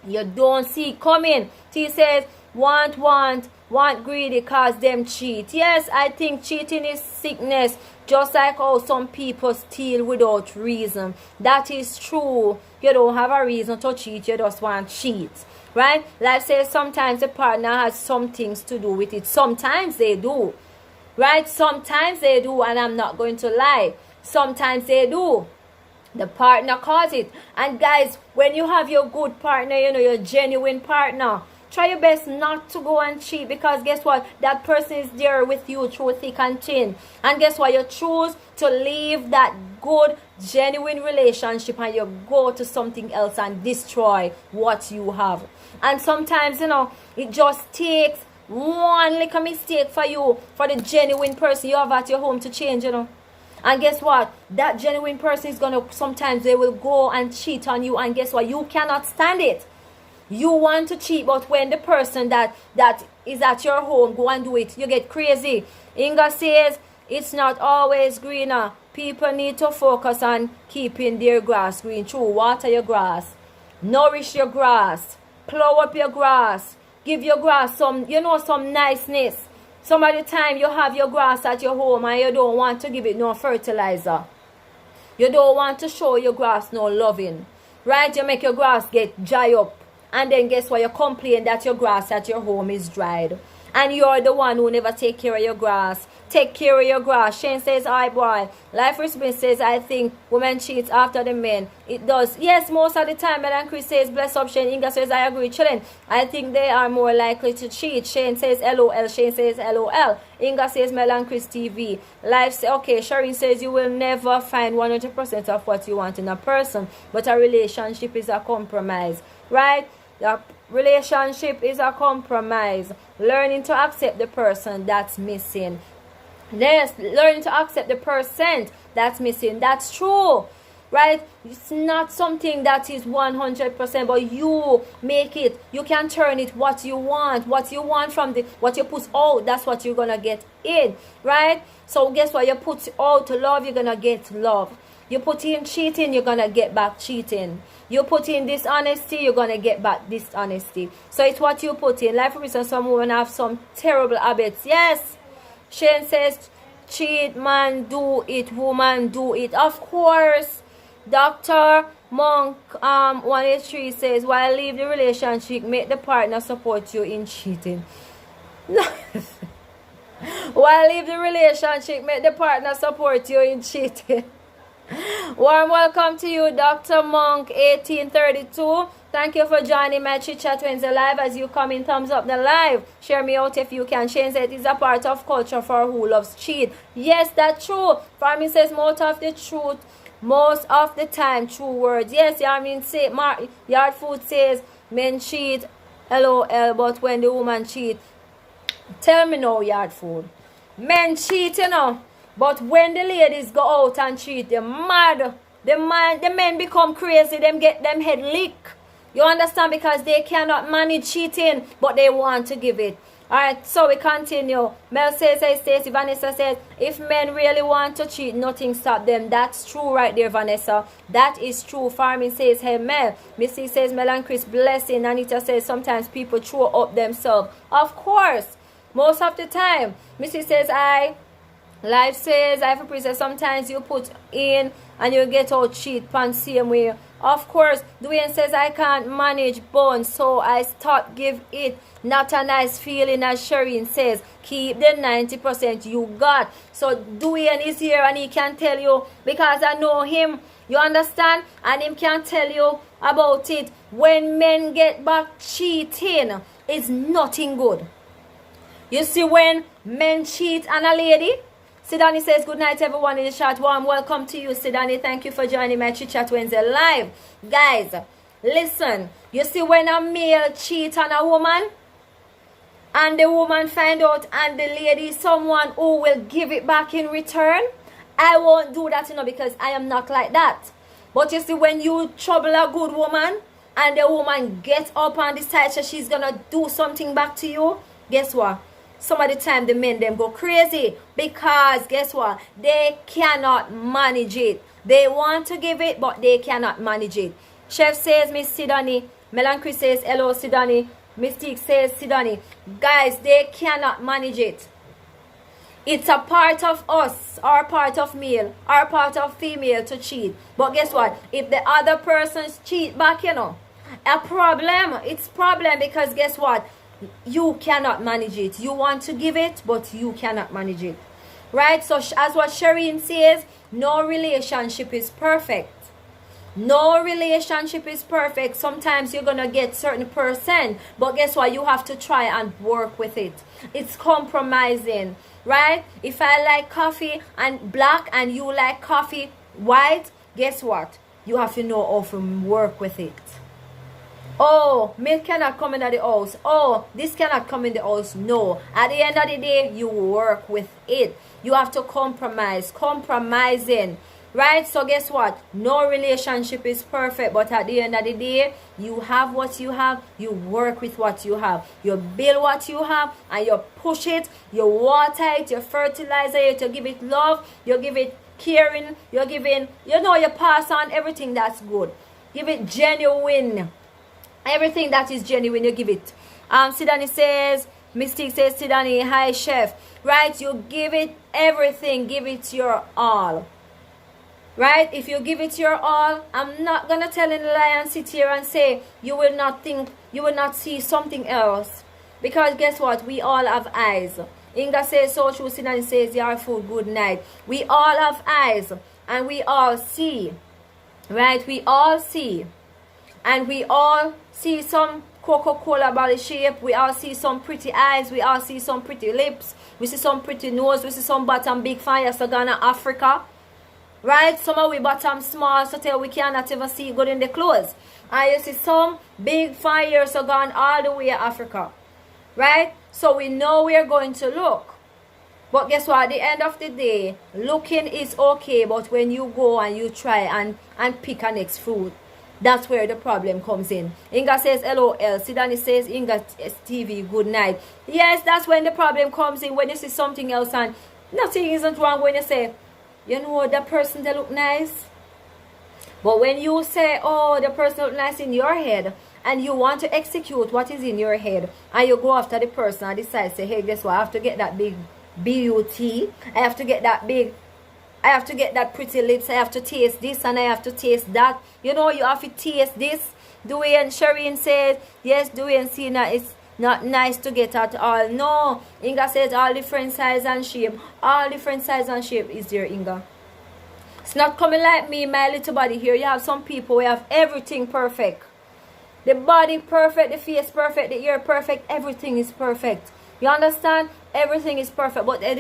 You don't see it coming. T says, want greedy cause them cheat. Yes, I think cheating is sickness. Just like how some people steal without reason. That is true. You don't have a reason to cheat. You just want to cheat. Right? Life says sometimes the partner has some things to do with it. Sometimes they do. Right? Sometimes they do, and I'm not going to lie. Sometimes they do. The partner caused it. And guys, when you have your good partner, your genuine partner, try your best not to go and cheat, because guess what? That person is there with you through thick and thin. And guess what? You choose to leave that good, genuine relationship and you go to something else and destroy what you have. And sometimes, it just takes one little mistake for you, for the genuine person you have at your home to change, And guess what? That genuine person is sometimes they will go and cheat on you. And guess what? You cannot stand it. You want to cheat, but when the person that is at your home go and do it, you get crazy. Inga says, it's not always greener. People need to focus on keeping their grass green. True, water your grass. Nourish your grass. Plow up your grass. Give your grass some niceness. Some of the time you have your grass at your home and you don't want to give it no fertilizer. You don't want to show your grass no loving. Right? You make your grass get dry up. And then guess what? You complain that your grass at your home is dried. And you're the one who never take care of your grass. Take care of your grass. Shane says, hi boy. Life Respect says, I think women cheat after the men. It does. Yes, most of the time. And Chris says, bless up Shane. Inga says, I agree. Children, I think they are more likely to cheat. Shane says, LOL. Shane says, LOL. Inga says, Mel and Chris TV. Life says, okay. Shireen says, you will never find 100% of what you want in a person. But a relationship is a compromise. Right? The relationship is a compromise. Learning to accept the person that's missing. Yes, learning to accept the percent that's missing. That's true. Right? It's not something that is 100%, but you make it. You can turn it what you want. What you want from what you put out, that's what you're going to get in. Right? So guess what? You put out love, you're going to get love. You put in cheating, you're going to get back cheating. You put in dishonesty, you're going to get back dishonesty. So it's what you put in. Like for instance, some women have some terrible habits. Yes. Shane says, cheat, man, do it, woman, do it. Of course. Dr. Monk 183 says, while leave the relationship, make the partner support you in cheating. No. While leave the relationship, make the partner support you in cheating. Warm welcome to you, Dr. Monk 1832. Thank you for joining my Chit Chat Wednesday live. As you come in, thumbs up the live. Share me out if you can. Change it is a part of culture for who loves cheat. Yes, that's true. Farming says most of the time, true words. Yes, I mean, say, Yard Food says men cheat, LOL, but when the woman cheat, tell me no, Yard Food. Men cheat, you know. But when the ladies go out and cheat, they're mad. The men become crazy. Them get them head leak. You understand? Because they cannot manage cheating, but they want to give it. Alright, so we continue. Mel says, hey, Stacey. Vanessa says, if men really want to cheat, nothing stop them. That's true right there, Vanessa. That is true. Farming says, hey, Mel. Missy says, Mel and Chris, blessing. Anita says, sometimes people throw up themselves. Of course. Most of the time. Missy says, Life says, I have a princess, sometimes you put in and you get out cheat pan same way. Of course, Dwayne says, I can't manage bones, so I stop give it. Not a nice feeling, as Shireen says. Keep the 90% you got. So Dwayne is here and he can tell you, because I know him, you understand? And him can tell you about it. When men get back cheating, it's nothing good. You see, when men cheat on a lady, Sidani says, good night everyone in the chat. Warm welcome to you, Sidani. Thank you for joining my Chit Chat Wednesday live. Guys, listen. You see, when a male cheat on a woman, and the woman find out, and the lady is someone who will give it back in return, I won't do that, you know, because I am not like that. But you see, when you trouble a good woman, and the woman gets up and decides that she's going to do something back to you, guess what? Some of the time the men them go crazy, because guess what? They cannot manage it. They want to give it, but they cannot manage it. Chef says, Miss Sidani. Melan Chris says, hello Sidani. Mystique says, Sidani. Guys, they cannot manage it. It's a part of us, or part of male, or part of female to cheat. But guess what? If the other person's cheat back, you know, a problem. It's problem, because guess what? You cannot manage it. You want to give it, but you cannot manage it. Right? So as what Shireen says, no relationship is perfect. No relationship is perfect. Sometimes you're going to get certain percent, but guess what? You have to try and work with it. It's compromising. Right? If I like coffee and black and you like coffee white, guess what? You have to know how to work with it. Oh, milk cannot come in the house. Oh, this cannot come in the house. No. At the end of the day, you work with it. You have to compromise. Compromising. Right? So guess what? No relationship is perfect. But at the end of the day, you have what you have. You work with what you have. You build what you have. And you push it. You water it. You fertilize it. You give it love. You give it caring. You're giving, you know, you pass on everything that's good. Give it genuine. Everything that is genuine, you give it. Sidani says, Mystique says, Sidani, hi chef. Right? You give it everything. Give it your all. Right? If you give it your all, I'm not going to tell any lie and sit here and say, you will not think, you will not see something else. Because guess what? We all have eyes. Inga says, so true. Sidani says, Yard Food, good night. We all have eyes. And we all see. Right? We all see. And we all see some Coca-Cola body shape. We all see some pretty eyes. We all see some pretty lips. We see some pretty nose. We see some bottom big fire. So Ghana, Africa. Right? Some of we bottom small. So tell we cannot even see good in the clothes. And you see some big fire. So gone all the way to Africa. Right? So we know we are going to look. But guess what? At the end of the day, looking is okay. But when you go and you try and pick a next fruit, that's where the problem comes in. Inga says, LOL. Sidani says, Inga TV, good night. Yes, that's when the problem comes in. When you see something else and nothing isn't wrong. When you say, you know, that person, they look nice. But when you say, oh, the person look nice in your head, and you want to execute what is in your head, and you go after the person and decide, say, hey, guess what? I have to get that big BUT. I have to get that big I have to get that pretty lips. I have to taste this and I have to taste that. You know, you have to taste this. Dewey and Shireen said, yes, Dewey and Sina, it's not nice to get at all. No, Inga says all different size and shape. All different size and shape is there, Inga. It's not coming like me, my little body here. You have some people who have everything perfect. The body perfect, the face perfect, the ear perfect, everything is perfect. You understand? Everything is perfect. But at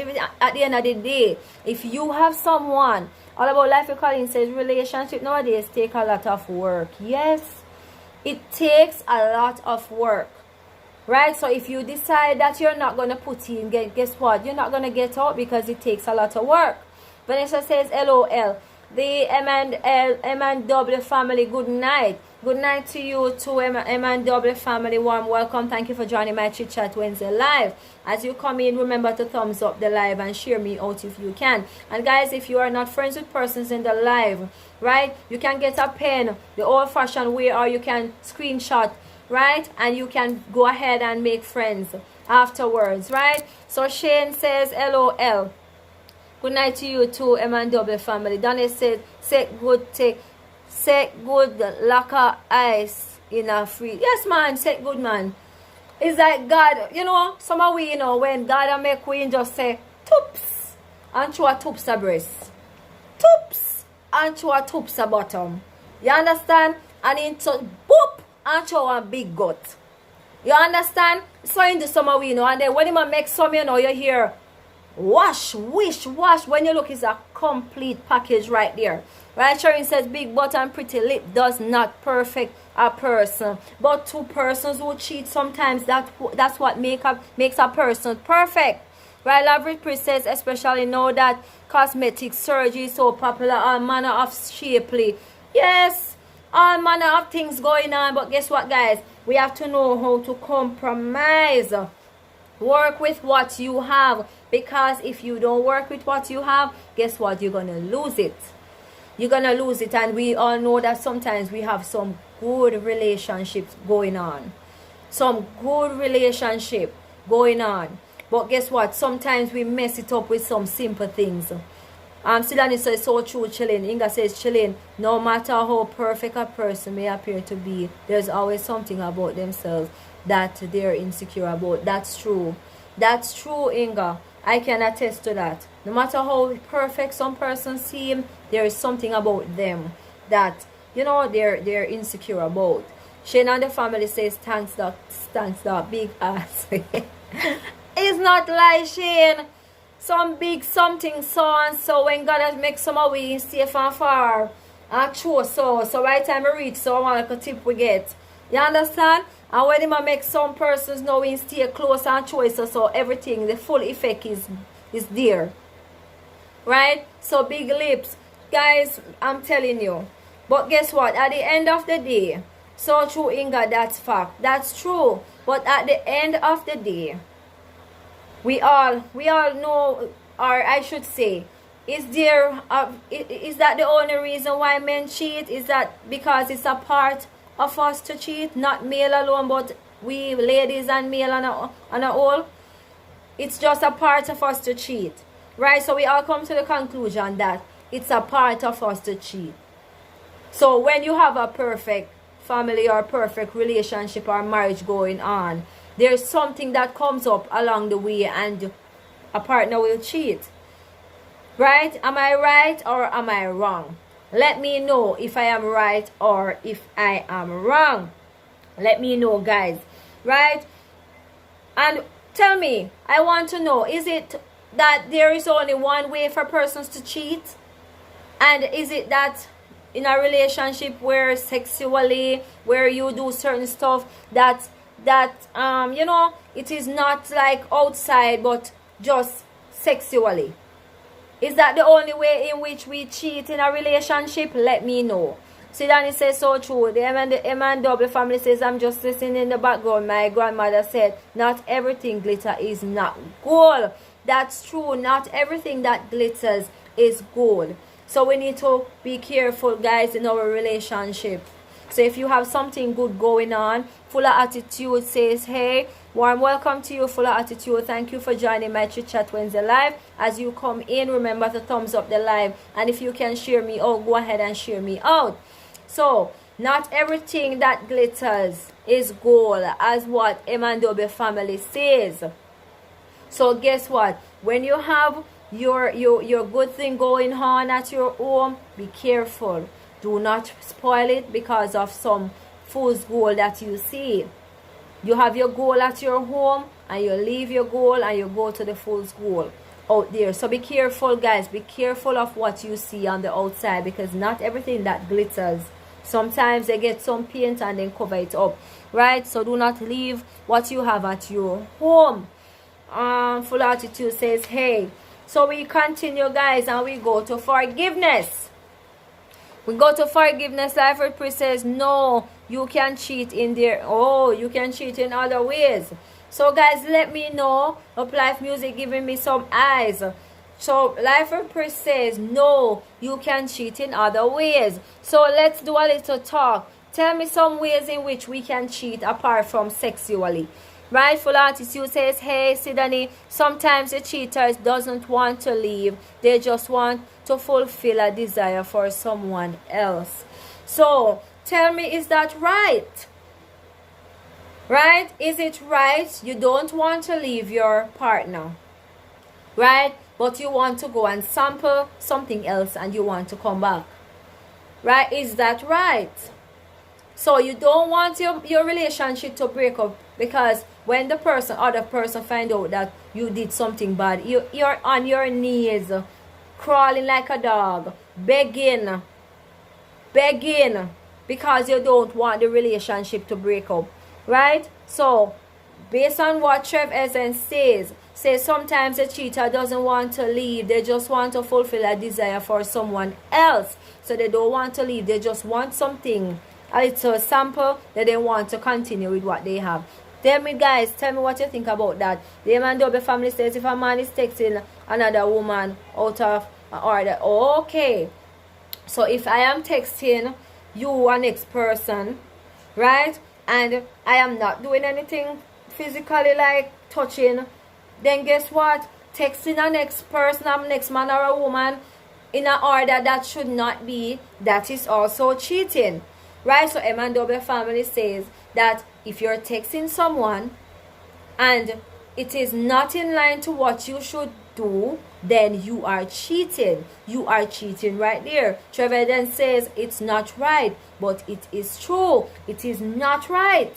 the end of the day, if you have someone, all about life, Colleen says relationship nowadays take a lot of work. Yes, it takes a lot of work. Right? So if you decide that you're not going to put in, guess what? You're not going to get out because it takes a lot of work. Vanessa says, LOL. The M and W family, good night. Good night to you too, M and W family. Warm welcome. Thank you for joining my Chit Chat Wednesday live. As you come in, remember to thumbs up the live and share me out if you can. And guys, if you are not friends with persons in the live, right, you can get a pen the old-fashioned way, or you can screenshot, right, and you can go ahead and make friends afterwards, right? So Shane says, LOL. Good night to you too, M and W family. Donnie said, set good lacquer ice in a free. Yes, man, set good, man. It's like God, you know, some of we, you know, when God make queen just say, toops, and show a toops a breast. Toops, and show a toops a bottom. You understand? And into boop, and show a big gut. You understand? So in the summer we, you know, and then when you make some, you know, you hear, wash, wish, wash. When you look, it's a complete package right there. Right? Sharon says big butt and pretty lip does not perfect a person, but two persons who cheat sometimes, that's what makes a person perfect. Right? Lavery Priest says, especially now that cosmetic surgery is so popular, all manner of shapely. Yes, all manner of things going on, but guess what, guys? We have to know how to compromise. Work with what you have, because if you don't work with what you have, guess what? You're gonna lose it. You're gonna lose it. And we all know that sometimes we have some good relationships going on, some good relationship going on, but guess what? Sometimes we mess it up with some simple things. Silani says, so true, chilling. Inga says, chilling, no matter how perfect a person may appear to be, there's always something about themselves that they're insecure about. That's true. That's true, Inga. I can attest to that. No matter how perfect some persons seem, there is something about them that, you know, they're insecure about. Shane and the family says, thanks, doc, big ass. It's not like Shane. Some big something so and so, when God has make some away safe and far. And true, so right time we reach, so I want like a tip we get. You understand? And when him make some persons know we stay close and choice, so everything, the full effect is there. Right? So big lips. Guys, I'm telling you. But guess what? At the end of the day, so true, Inga, that's fact. That's true. But at the end of the day, we all know, or I should say, is that the only reason why men cheat? Is that because it's a part of us to cheat, not male alone, but we ladies and male on a whole? It's just a part of us to cheat, right? So we all come to the conclusion that it's a part of us to cheat. So when you have a perfect family or perfect relationship or marriage going on, there's something that comes up along the way and a partner will cheat. Right? Am I right or am I wrong? Let me know if I am right or if I am wrong. Let me know, guys. Right? And tell me, I want to know, is it that there is only one way for persons to cheat? And is it that in a relationship where sexually, where you do certain stuff that you know, it is not like outside but just sexually? Is that the only way in which we cheat in a relationship? Let me know. See, Danny says, so true. The M and W family says, I'm just listening in the background. My grandmother said, not everything glitter is not gold. That's true. Not everything that glitters is gold. So we need to be careful, guys, in our relationship. So if you have something good going on, full of attitude, says, hey, Warm welcome to you, full of attitude. Thank you for joining my Chit Chat Wednesday live. As you come in, remember to thumbs up the live. And if you can share me out, go ahead and share me out. So, not everything that glitters is gold, as what Emandobe family says. So guess what? When you have your good thing going on at your home, be careful. Do not spoil it because of some fool's gold that you see. You have your goal at your home and you leave your goal and you go to the fool's goal out there. So be careful, guys. Be careful of what you see on the outside, because not everything that glitters. Sometimes they get some paint and then cover it up, right? So do not leave what you have at your home. Full Attitude says, hey. So we continue, guys, and we go to forgiveness. We go to forgiveness. Life with Priest says, no, you can cheat in there. Oh, you can cheat in other ways. So, guys, let me know. Up Life Music giving me some eyes. So, Life with Priest says, no, you can cheat in other ways. So, let's do a little talk. Tell me some ways in which we can cheat apart from sexually. Rightful Attitude says, hey, Sidani, sometimes the cheater doesn't want to leave. They just want to fulfill a desire for someone else. So, tell me, is that right? Right? Is it right? You don't want to leave your partner. Right? But you want to go and sample something else and you want to come back. Right? Is that right? So you don't want your relationship to break up, because when the other person find out that you did something bad, you're on your knees, crawling like a dog, begging, because you don't want the relationship to break up, right? So, based on what Trev Essence says sometimes a cheater doesn't want to leave. They just want to fulfill a desire for someone else. So they don't want to leave. They just want something, a little sample, that they want to continue with what they have. Tell me, guys, tell me what you think about that. The Emandobe family says, if a man is texting another woman out of order, okay. So if I am texting you, an next person, right, and I am not doing anything physically like touching, then guess what? Texting a next person, a next man or a woman in an order that should not be, that is also cheating. Right? So Emandobe family says that if you're texting someone and it is not in line to what you should do, then you are cheating. You are cheating right there. Trevor then says it's not right, but it is true. It is not right.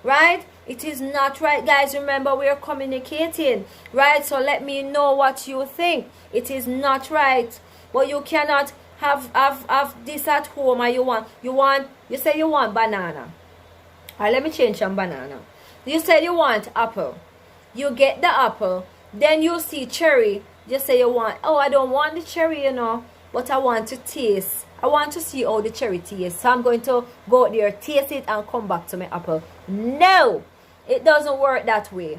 Right? It is not right, guys. Remember, we are communicating, right? So let me know what you think. It is not right. But you cannot have this at home, and you say you want banana. Alright, let me change some banana. You said you want apple. You get the apple. Then you see cherry. You say you want, oh, I don't want the cherry, but I want to taste. I want to see how the cherry tastes. So I'm going to go out there, taste it, and come back to my apple. No, it doesn't work that way.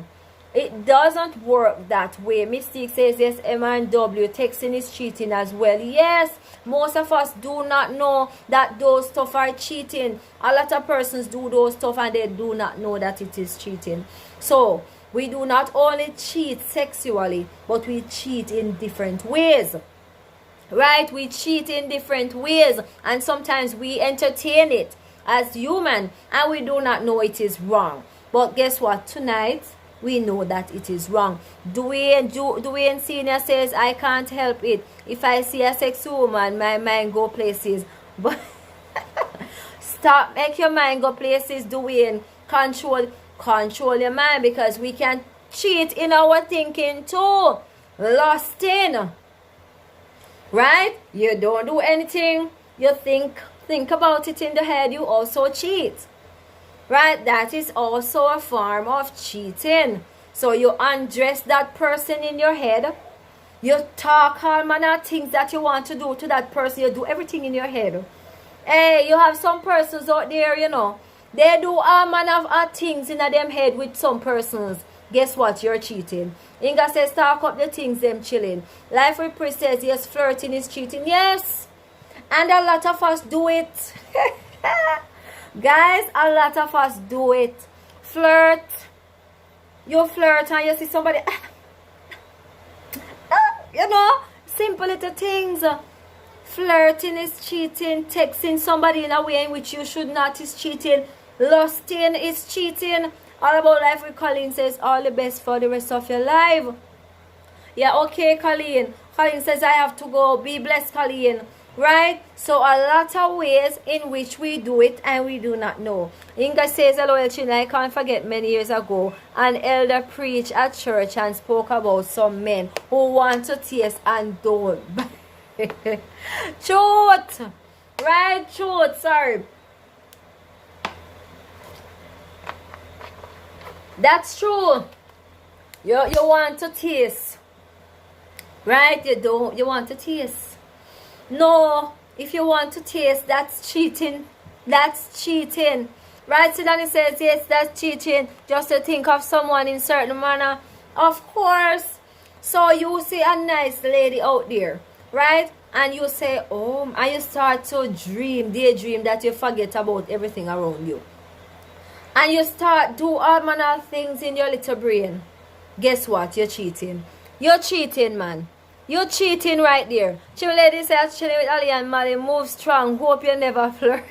It doesn't work that way. Mystique says, yes, M and W, texting is cheating as well. Yes, most of us do not know that those stuff are cheating. A lot of persons do those stuff and they do not know that it is cheating. So, we do not only cheat sexually, but we cheat in different ways. Right? We cheat in different ways, and sometimes we entertain it as human, and we do not know it is wrong. But guess what? Tonight, we know that it is wrong. Dwayne Senior says, I can't help it. If I see a sexy woman, my mind go places. But stop, make your mind go places, Dwayne. Control your mind, because we can cheat in our thinking too. Lusting. Right? You don't do anything. You think about it in the head. You also cheat. Right? That is also a form of cheating. So you undress that person in your head. You talk all manner of things that you want to do to that person. You do everything in your head. Hey, you have some persons out there, they do all manner of things in them head with some persons. Guess what? You're cheating. Inga says, talk up the things them chilling. Life with Priest says, yes, flirting is cheating. Yes. And a lot of us do it. Guys, a lot of us do it. Flirt. You flirt and you see somebody, you know, simple little things. Flirting is cheating. Texting somebody in a way in which you should not is cheating. Lusting is cheating. All About Life with Colleen says, all the best for the rest of your life. Yeah, okay, Colleen. Colleen says, I have to go. Be blessed, Colleen. Right? So a lot of ways in which we do it and we do not know. Inga says, hello, Elchin. I can't forget many years ago, an elder preached at church and spoke about some men who want to taste and don't. Truth. Right? Truth. Sorry. That's true. You want to taste. Right? You want to taste. No, if you want to taste, that's cheating. That's cheating. Right? So Danny says, yes, that's cheating. Just to think of someone in certain manner. Of course. So you see a nice lady out there, right? And you say, oh, and you start to daydream that you forget about everything around you. And you start do all manner of things in your little brain. Guess what? You're cheating. You're cheating, man. You're cheating right there. Chill lady says, chilling with Ali and Molly. Move strong. Hope you never flirt.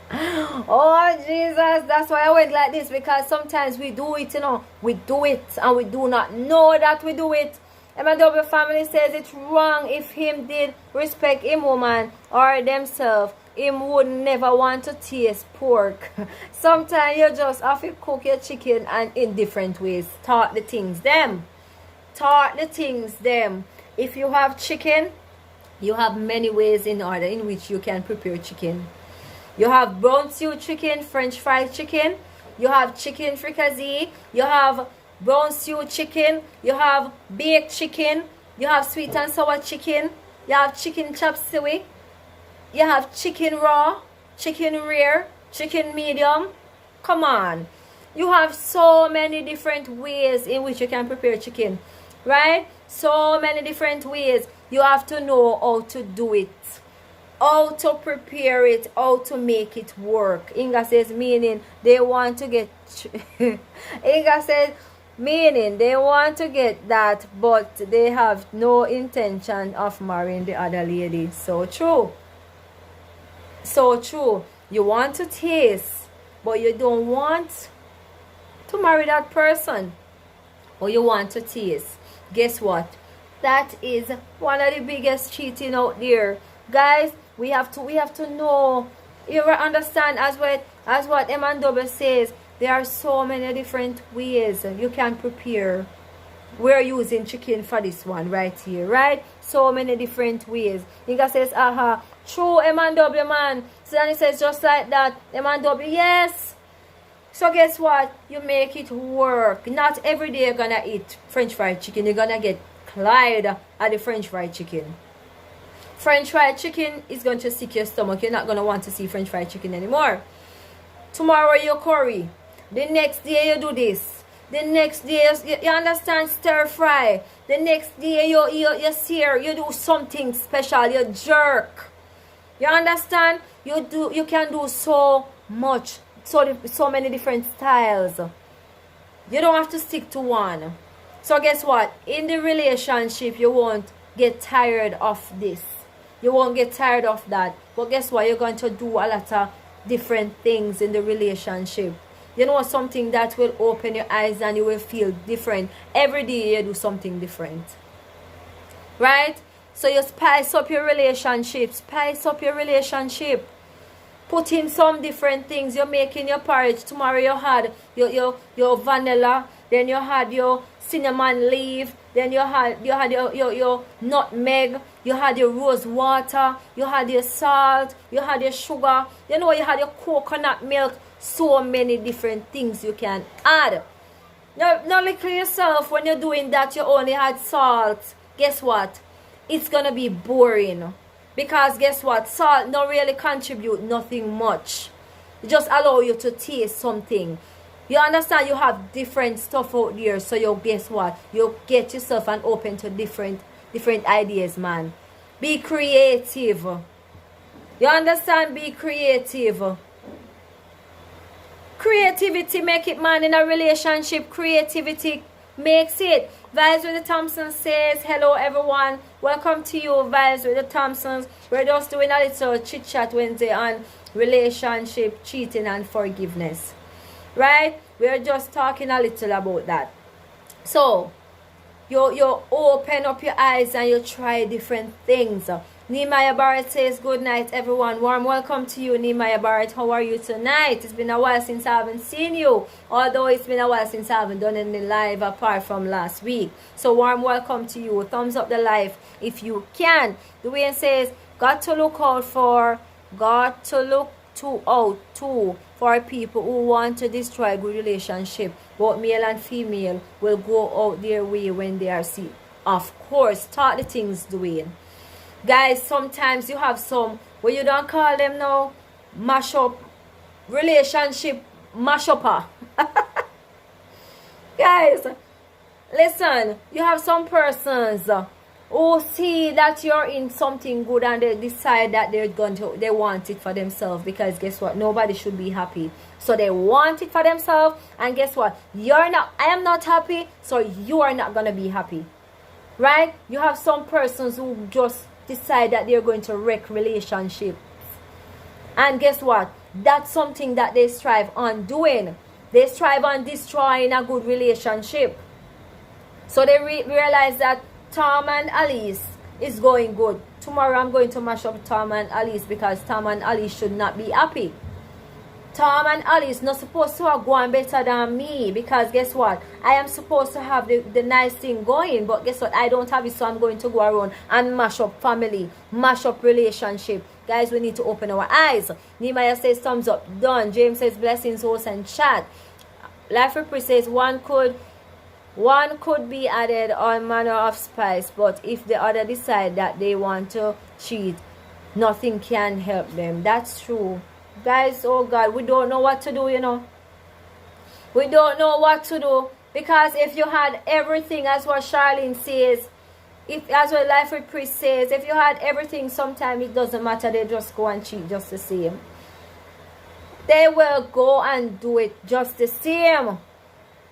Oh, Jesus. That's why I went like this. Because sometimes we do it, you know. We do it. And we do not know that we do it. MW family says it's wrong. If him did respect him woman or themselves, him would never want to taste pork. Sometimes you just have to cook your chicken and in different ways. Taught the things them. Taught the things them. If you have chicken, you have many ways in order in which you can prepare chicken. You have brown stew chicken, French fried chicken. You have chicken fricassee. You have brown stew chicken. You have baked chicken. You have sweet and sour chicken. You have chicken chop suey. You have chicken raw, chicken rare, chicken medium. Come on. You have so many different ways in which you can prepare chicken. Right? So many different ways. You have to know how to do it. How to prepare it. How to make it work. Inga says, meaning they want to get... Inga says, meaning they want to get that, but they have no intention of marrying the other lady. So true. So true. You want to taste, but you don't want to marry that person. Or you want to taste. Guess what? That is one of the biggest cheating out there. Guys, we have to know. You understand as what Emma says, there are so many different ways you can prepare. We're using chicken for this one right here, right? So many different ways. Inga says, aha, true, M&W, man. So then he says, just like that, M&W, yes. So guess what? You make it work. Not every day you're gonna eat French fried chicken. You're gonna get Clyde at the French fried chicken. French fried chicken is going to sick your stomach. You're not gonna want to see French fried chicken anymore. Tomorrow you curry. The next day you do this. The next day you understand, stir fry. The next day you sear. You do something special. You jerk. You understand? You can do so much. So many different styles. You don't have to stick to one. So guess what? In the relationship, you won't get tired of this. You won't get tired of that. But guess what? You're going to do a lot of different things in the relationship. You know, something that will open your eyes and you will feel different. Every day you do something different. Right? So you spice up your relationship. Spice up your relationship. Put in some different things. You're making your porridge. Tomorrow you had your vanilla. Then you had your cinnamon leaf. Then you had your nutmeg. You had your rose water. You had your salt. You had your sugar. You know, you had your coconut milk. So many different things you can add. Now look at yourself. When you're doing that, you only had salt. Guess what? It's gonna be boring. Because guess what? Salt don't really contribute nothing much. It just allow you to taste something. You understand? You have different stuff out there. So you guess what? You get yourself and open to different ideas, man. Be creative. You understand? Be creative. Creativity make it, man. In a relationship, creativity makes it. Vibes with the Thompsons says, hello everyone. Welcome to you, Vibes with the Thompsons. We're just doing a little chit chat Wednesday on relationship, cheating and forgiveness. Right? We're just talking a little about that. So, you open up your eyes and you try different things. Nehemiah Barrett says, good night everyone. Warm welcome to you, Nehemiah Barrett. How are you tonight? It's been a while since I haven't seen you. Although it's been a while since I haven't done any live apart from last week. So warm welcome to you. Thumbs up the live if you can. Dwayne says, got to look out for people who want to destroy good relationship. Both male and female will go out their way when they are seen. Of course, talk the things, Dwayne. Guys, sometimes you have some, what you don't call them now, mash up, relationship mash upper. Guys, listen, you have some persons who see that you're in something good and they decide that they want it for themselves, because guess what, nobody should be happy. So they want it for themselves, and guess what, I am not happy, so you are not gonna be happy. Right? You have some persons who just decide that they're going to wreck relationships, and guess what, that's something that they strive on doing. They strive on destroying a good relationship. So they realize that Tom and Alice is going good. Tomorrow I'm going to mash up Tom and Alice, because Tom and Alice should not be happy. Tom and Alice not supposed to have gone better than me, because guess what, I am supposed to have the nice thing going, but guess what, I don't have it, so I'm going to go around and mash up family, mash up relationship. Guys, we need to open our eyes. Nehemiah says thumbs up, done. James says blessings, host and chat. Life Repre says one could be added all manner of spice, but if the other decide that they want to cheat, nothing can help them. That's true. Guys, oh God, we don't know what to do, you know. We don't know what to do, because if you had everything, as what Charlene says, as what Life Repre says, if you had everything, sometimes it doesn't matter, they just go and cheat just the same. They will go and do it just the same.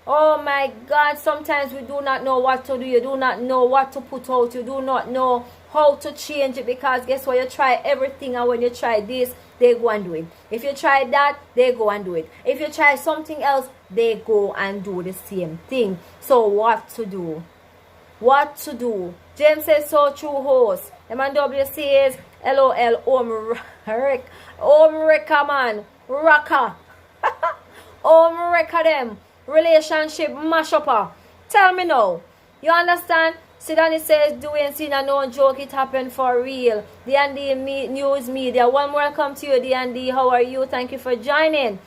Oh my God, sometimes we do not know what to do. You do not know what to put out. You do not know how to change it, because guess what, you try everything, and when you try this, they go and do it. If you try that, they go and do it. If you try something else, they go and do the same thing. So what to do? What to do? James says so true, host. MW says LOL, Omreka man, Raka. Omreka them. Relationship mash upper. Tell me now. You understand? Sidani says, doing seen a no joke, it happened for real. D&D News Media. One welcome to you, D&D. How are you? Thank you for joining.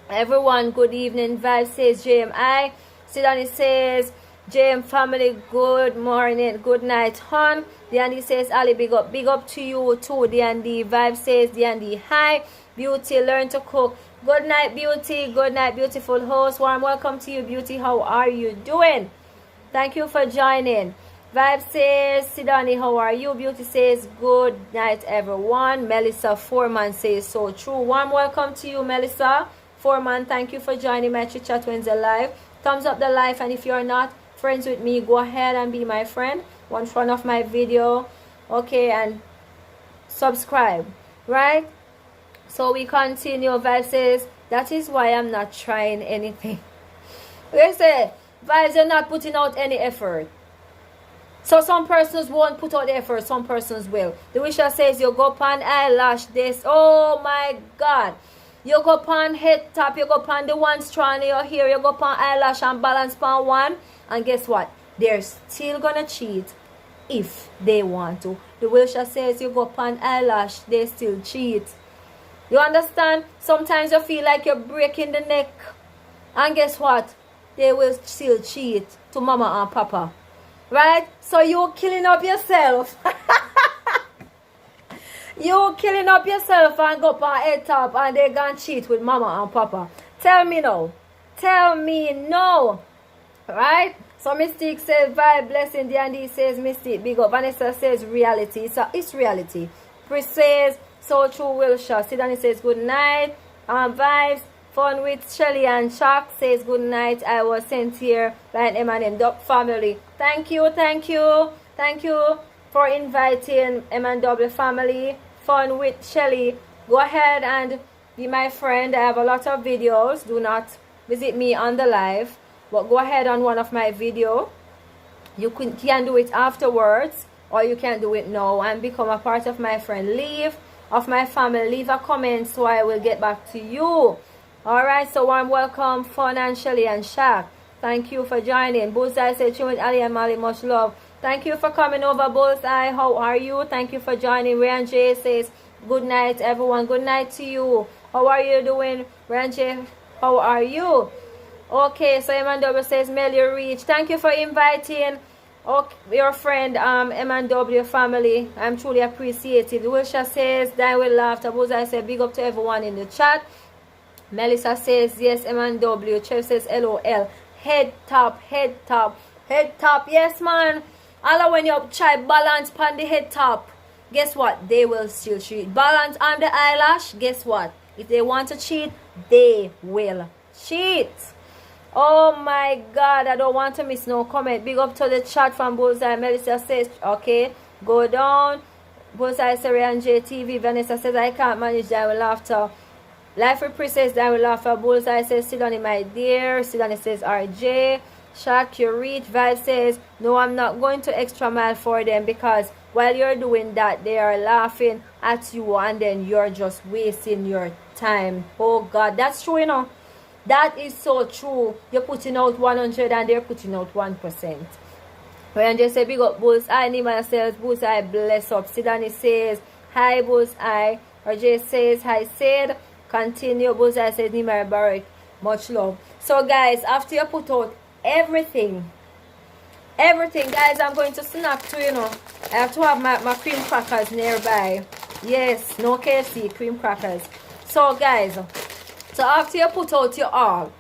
Everyone, good evening. Vibe says JMI. Sidani says, JM family, good morning, good night, hon. D&D says, Ali, big up to you too, D&D. Vibe says, D&D, hi. Beauty, learn to cook. Good night, Beauty. Good night, beautiful host. Warm welcome to you, Beauty. How are you doing? Thank you for joining. Vibe says, Sidani, how are you? Beauty says, good night, everyone. Melissa Foreman says, so true. Warm welcome to you, Melissa Foreman. Thank you for joining my Chit Chat Wednesday live. Thumbs up the live, and if you're not friends with me, go ahead and be my friend. One front of my video, okay, and subscribe, right? So we continue. Vibe says, that is why I'm not trying anything. Listen, Vibes, you're not putting out any effort. So some persons won't put out the effort, some persons will. The Wisher says, you go pan eyelash this. Oh my God. You go pan head top, you go pan the one strand in your hair, you go pan eyelash and balance pan one. And guess what? They're still gonna cheat if they want to. The Wisher says, you go pan eyelash, they still cheat. You understand? Sometimes you feel like you're breaking the neck. And guess what? They will still cheat to mama and papa. Right? So you're killing up yourself. You're killing up yourself and go up on head top and they gonna cheat with mama and papa. Tell me no. Tell me no. Right? So Mystique says, vibe, blessing. D&D says, Mystique, big up. Vanessa says, reality. So it's reality. Chris says, so true, Wilshire. Sidani says, good night. Vibes. Fun with Shelly and Shark says good night. I was sent here by an M&M family. Thank you for inviting M&W family. Fun with Shelly. Go ahead and be my friend. I have a lot of videos. Do not visit me on the live, but go ahead on one of my video. You can do it afterwards, or you can do it now and become a part of my friend. Leave of my family. Leave a comment so I will get back to you. Alright, so warm welcome, Fun and Shelly and Shaq. Thank you for joining. Bullseye said, Chumit Ali and Mali, much love. Thank you for coming over, Bullseye. How are you? Thank you for joining. Ryan J says, good night, everyone. Good night to you. How are you doing? Ryan J, how are you? Okay, so M&W says, Melly Reach. Thank you for inviting your friend, M&W family. I'm truly appreciated. Wilsha says, die with laughter. Bullseye said, big up to everyone in the chat. Melissa says, yes, M&W. Chef says, LOL. Head top. Yes, man. All when you try balance on the head top, guess what? They will still cheat. Balance on the eyelash, guess what? If they want to cheat, they will cheat. Oh my God, I don't want to miss no comment. Big up to the chat from Bullseye. Melissa says, okay, go down. Bullseye, Sari and JTV. Vanessa says, I can't manage that with laughter. Life with Princess, that will laugh. Bullseye says, sit on it, my dear. Sidani says, RJ. Shaq, you reach. Vibe says, no, I'm not going to extra mile for them, because while you're doing that, they are laughing at you and then you're just wasting your time. Oh God, that's true, you know. That is so true. You're putting out 100 and they're putting out 1%. When just say, big up Bullseye, Nima says, Bullseye, bless up. Sidani says, hi Bullseye. RJ says, hi Sid. Continue. Bullseye says, Nima Barak, much love. So guys, after you put out everything, guys, I'm going to snap to, you know, I have to have my cream crackers nearby. Yes, no KFC, cream crackers. So guys, so after you put out your all,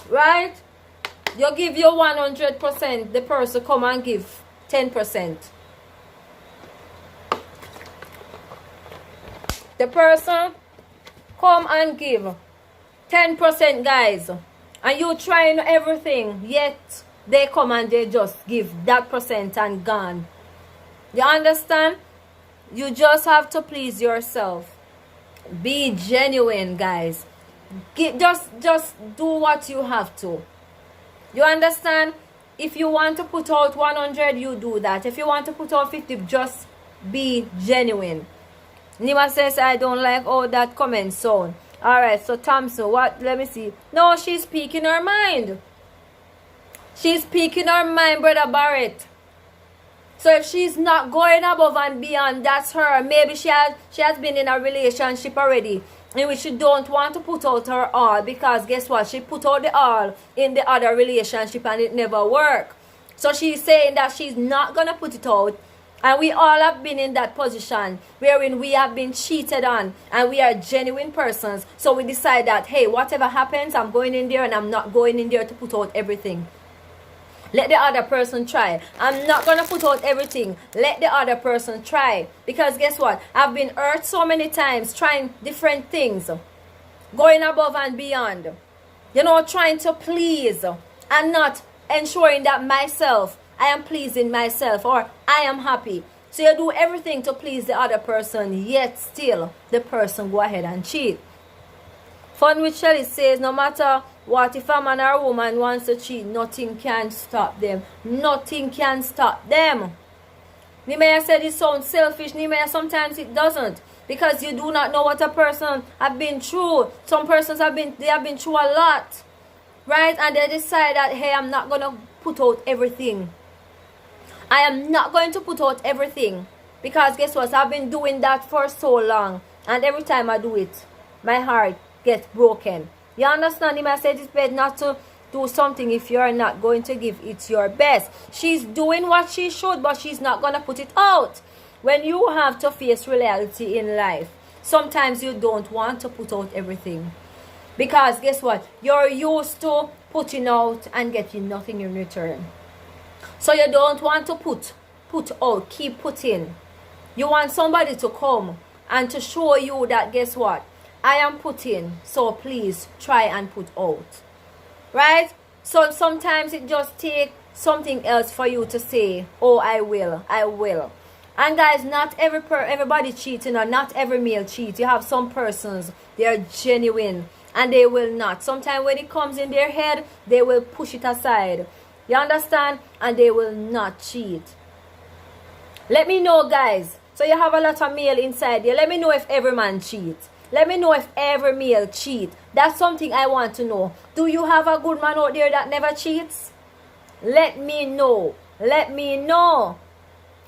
right, you give your 100%, the person come and give 10%. The person come and give 10%, guys, and you trying everything, yet they come and they just give that percent and gone. You understand? You just have to please yourself. Be genuine, guys. Just do what you have to. You understand? If you want to put out 100, you do that. If you want to put out 50, just be genuine. Nima says, I don't like all that comment sound. Alright, so Thompson, what? Let me see. No, she's speaking her mind. She's speaking her mind, Brother Barrett. So if she's not going above and beyond, that's her. Maybe she has been in a relationship already in which she don't want to put out her all, because guess what? She put out the all in the other relationship and it never worked. So she's saying that she's not going to put it out. And we all have been in that position wherein we have been cheated on and we are genuine persons. So we decide that, hey, whatever happens, I'm going in there and I'm not going in there to put out everything. Let the other person try. I'm not going to put out everything. Let the other person try. Because guess what? I've been hurt so many times trying different things. Going above and beyond. You know, trying to please and not ensuring that myself, I am pleasing myself or I am happy. So you do everything to please the other person, yet still the person go ahead and cheat. Fun with Shelly says, no matter what, if a man or a woman wants to cheat, nothing can stop them. Nothing can stop them. Nimea said it sounds selfish. Nimea, sometimes it doesn't. Because you do not know what a person have been through. Some persons have been through a lot. Right? And they decide that, hey, I'm not going to put out everything. I am not going to put out everything. Because guess what? I've been doing that for so long. And every time I do it, my heart gets broken. You understand him? I said it's better not to do something if you're not going to give it your best. She's doing what she should, but she's not going to put it out. When you have to face reality in life, sometimes you don't want to put out everything. Because guess what? You're used to putting out and getting nothing in return. So you don't want to put out, keep putting. You want somebody to come and to show you that, guess what? I am putting, so please try and put out. Right? So sometimes it just takes something else for you to say, oh, I will. And guys, not everybody cheating, or not every male cheats. You have some persons, they are genuine and they will not. Sometimes when it comes in their head, they will push it aside. You understand? And they will not cheat. Let me know, guys. So you have a lot of male inside there. Let me know if every man cheats. Let me know if every male cheat. That's something I want to know. Do you have a good man out there that never cheats? Let me know. Let me know.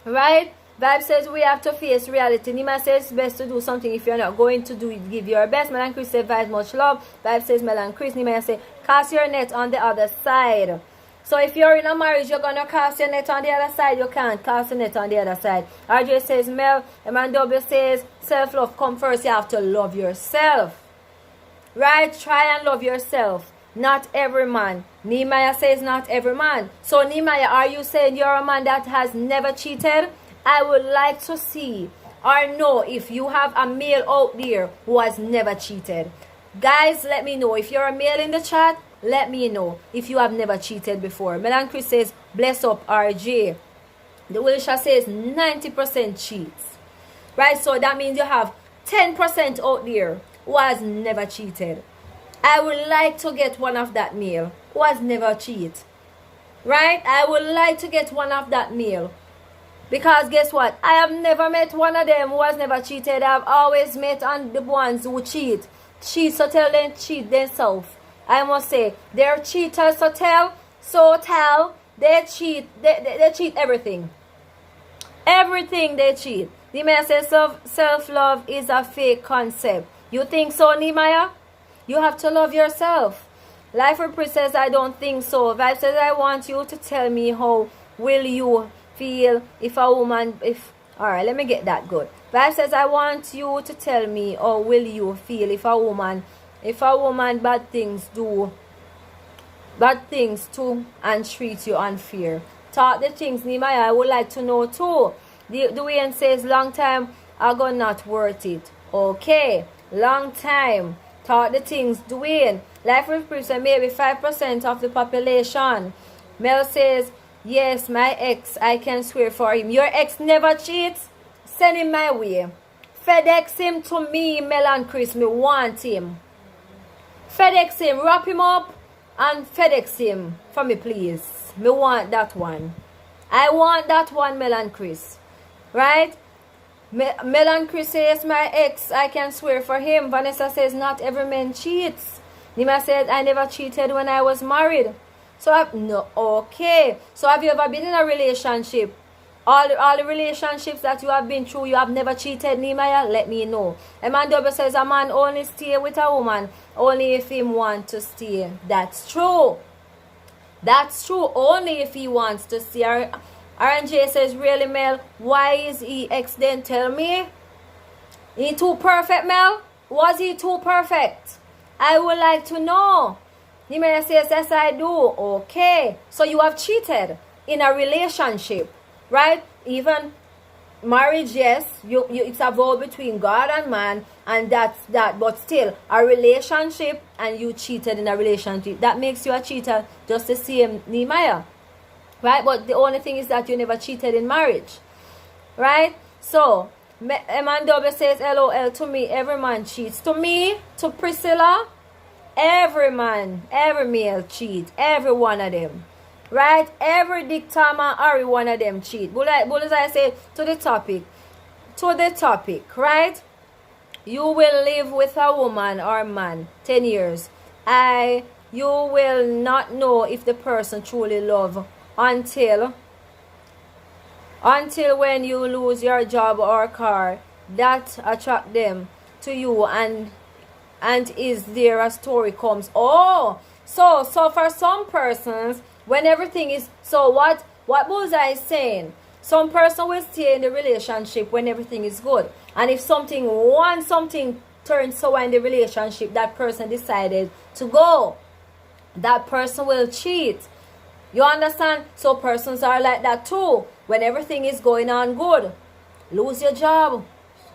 Right? Vibe says we have to face reality. Nima says it's best to do something if you're not going to do it. Give your best. Mel and Chris says Vibe much love. Vibe says Mel and Chris. Nima says cast your net on the other side. So if you're in a marriage, you're going to cast your net on the other side. You can't cast your net on the other side. RJ says Mel. MW says self-love come first. You have to love yourself. Right? Try and love yourself. Not every man. Nehemiah says not every man. So Nehemiah, are you saying you're a man that has never cheated? I would like to see or know if you have a male out there who has never cheated. Guys, let me know. If you're a male in the chat, let me know if you have never cheated before. Melan Chris says, bless up RJ. The Wilshire says 90% cheats. Right? So that means you have 10% out there who has never cheated. I would like to get one of that male who has never cheated. Right? I would like to get one of that male. Because guess what? I have never met one of them who has never cheated. I've always met on the ones who cheat. Cheat, so tell them cheat themselves. I must say, they're cheaters, so tell. They cheat. They cheat everything. Everything they cheat. Nehemiah says self-love is a fake concept. You think so, Nehemiah? You have to love yourself. Life Reprise says, I don't think so. Vibe says, I want you to tell me how will you feel if a woman, alright, let me get that good. Vibe says, I want you to tell me how will you feel if a woman bad things too and treat you unfair. Talk the things, Nehemiah, I would like to know too. Dwayne says, long time ago not worth it. Okay, long time. Talk the things, Dwayne. Life represents maybe 5% of the population. Mel says, yes, my ex, I can swear for him. Your ex never cheats? Send him my way. FedEx him to me, Mel and Chris. Me want him. FedEx him, wrap him up and FedEx him for me, please. Me want that one. I want that one, Mel and Chris. Right? Mel and Chris says, my ex, I can swear for him. Vanessa says, not every man cheats. Nima said, I never cheated when I was married. So, okay. So, have you ever been in a relationship? All the relationships that you have been through, you have never cheated, Nehemiah? Let me know. Emmanuel says, a man only stay with a woman only if he wants to stay. That's true. That's true. Only if he wants to stay. RNJ says, really, Mel, why is he ex then? Tell me. He too perfect, Mel? Was he too perfect? I would like to know. Nehemiah says, yes, I do. Okay. So you have cheated in a relationship, right? Even marriage, yes, it's a vow between God and man, and that's that. But still, a relationship, and you cheated in a relationship, that makes you a cheater, just the same, Nehemiah. Right? But the only thing is that you never cheated in marriage. Right? So, Emmanuel says, LOL, to me, every man cheats. To me, to Priscilla, every man, every male cheat. Every one of them. Right? Every Dick, Tom, and Harry, one of them cheat. But as I say, to the topic, right? You will live with a woman or man 10 years. You will not know if the person truly loves until when you lose your job or car that attract them to you, and is there a story comes. Oh, so for some persons, when everything is, so what Bullseye is saying, some person will stay in the relationship when everything is good, and if something turns sour in the relationship, that person decided to go, that person will cheat. You understand? So persons are like that too. When everything is going on good, lose your job,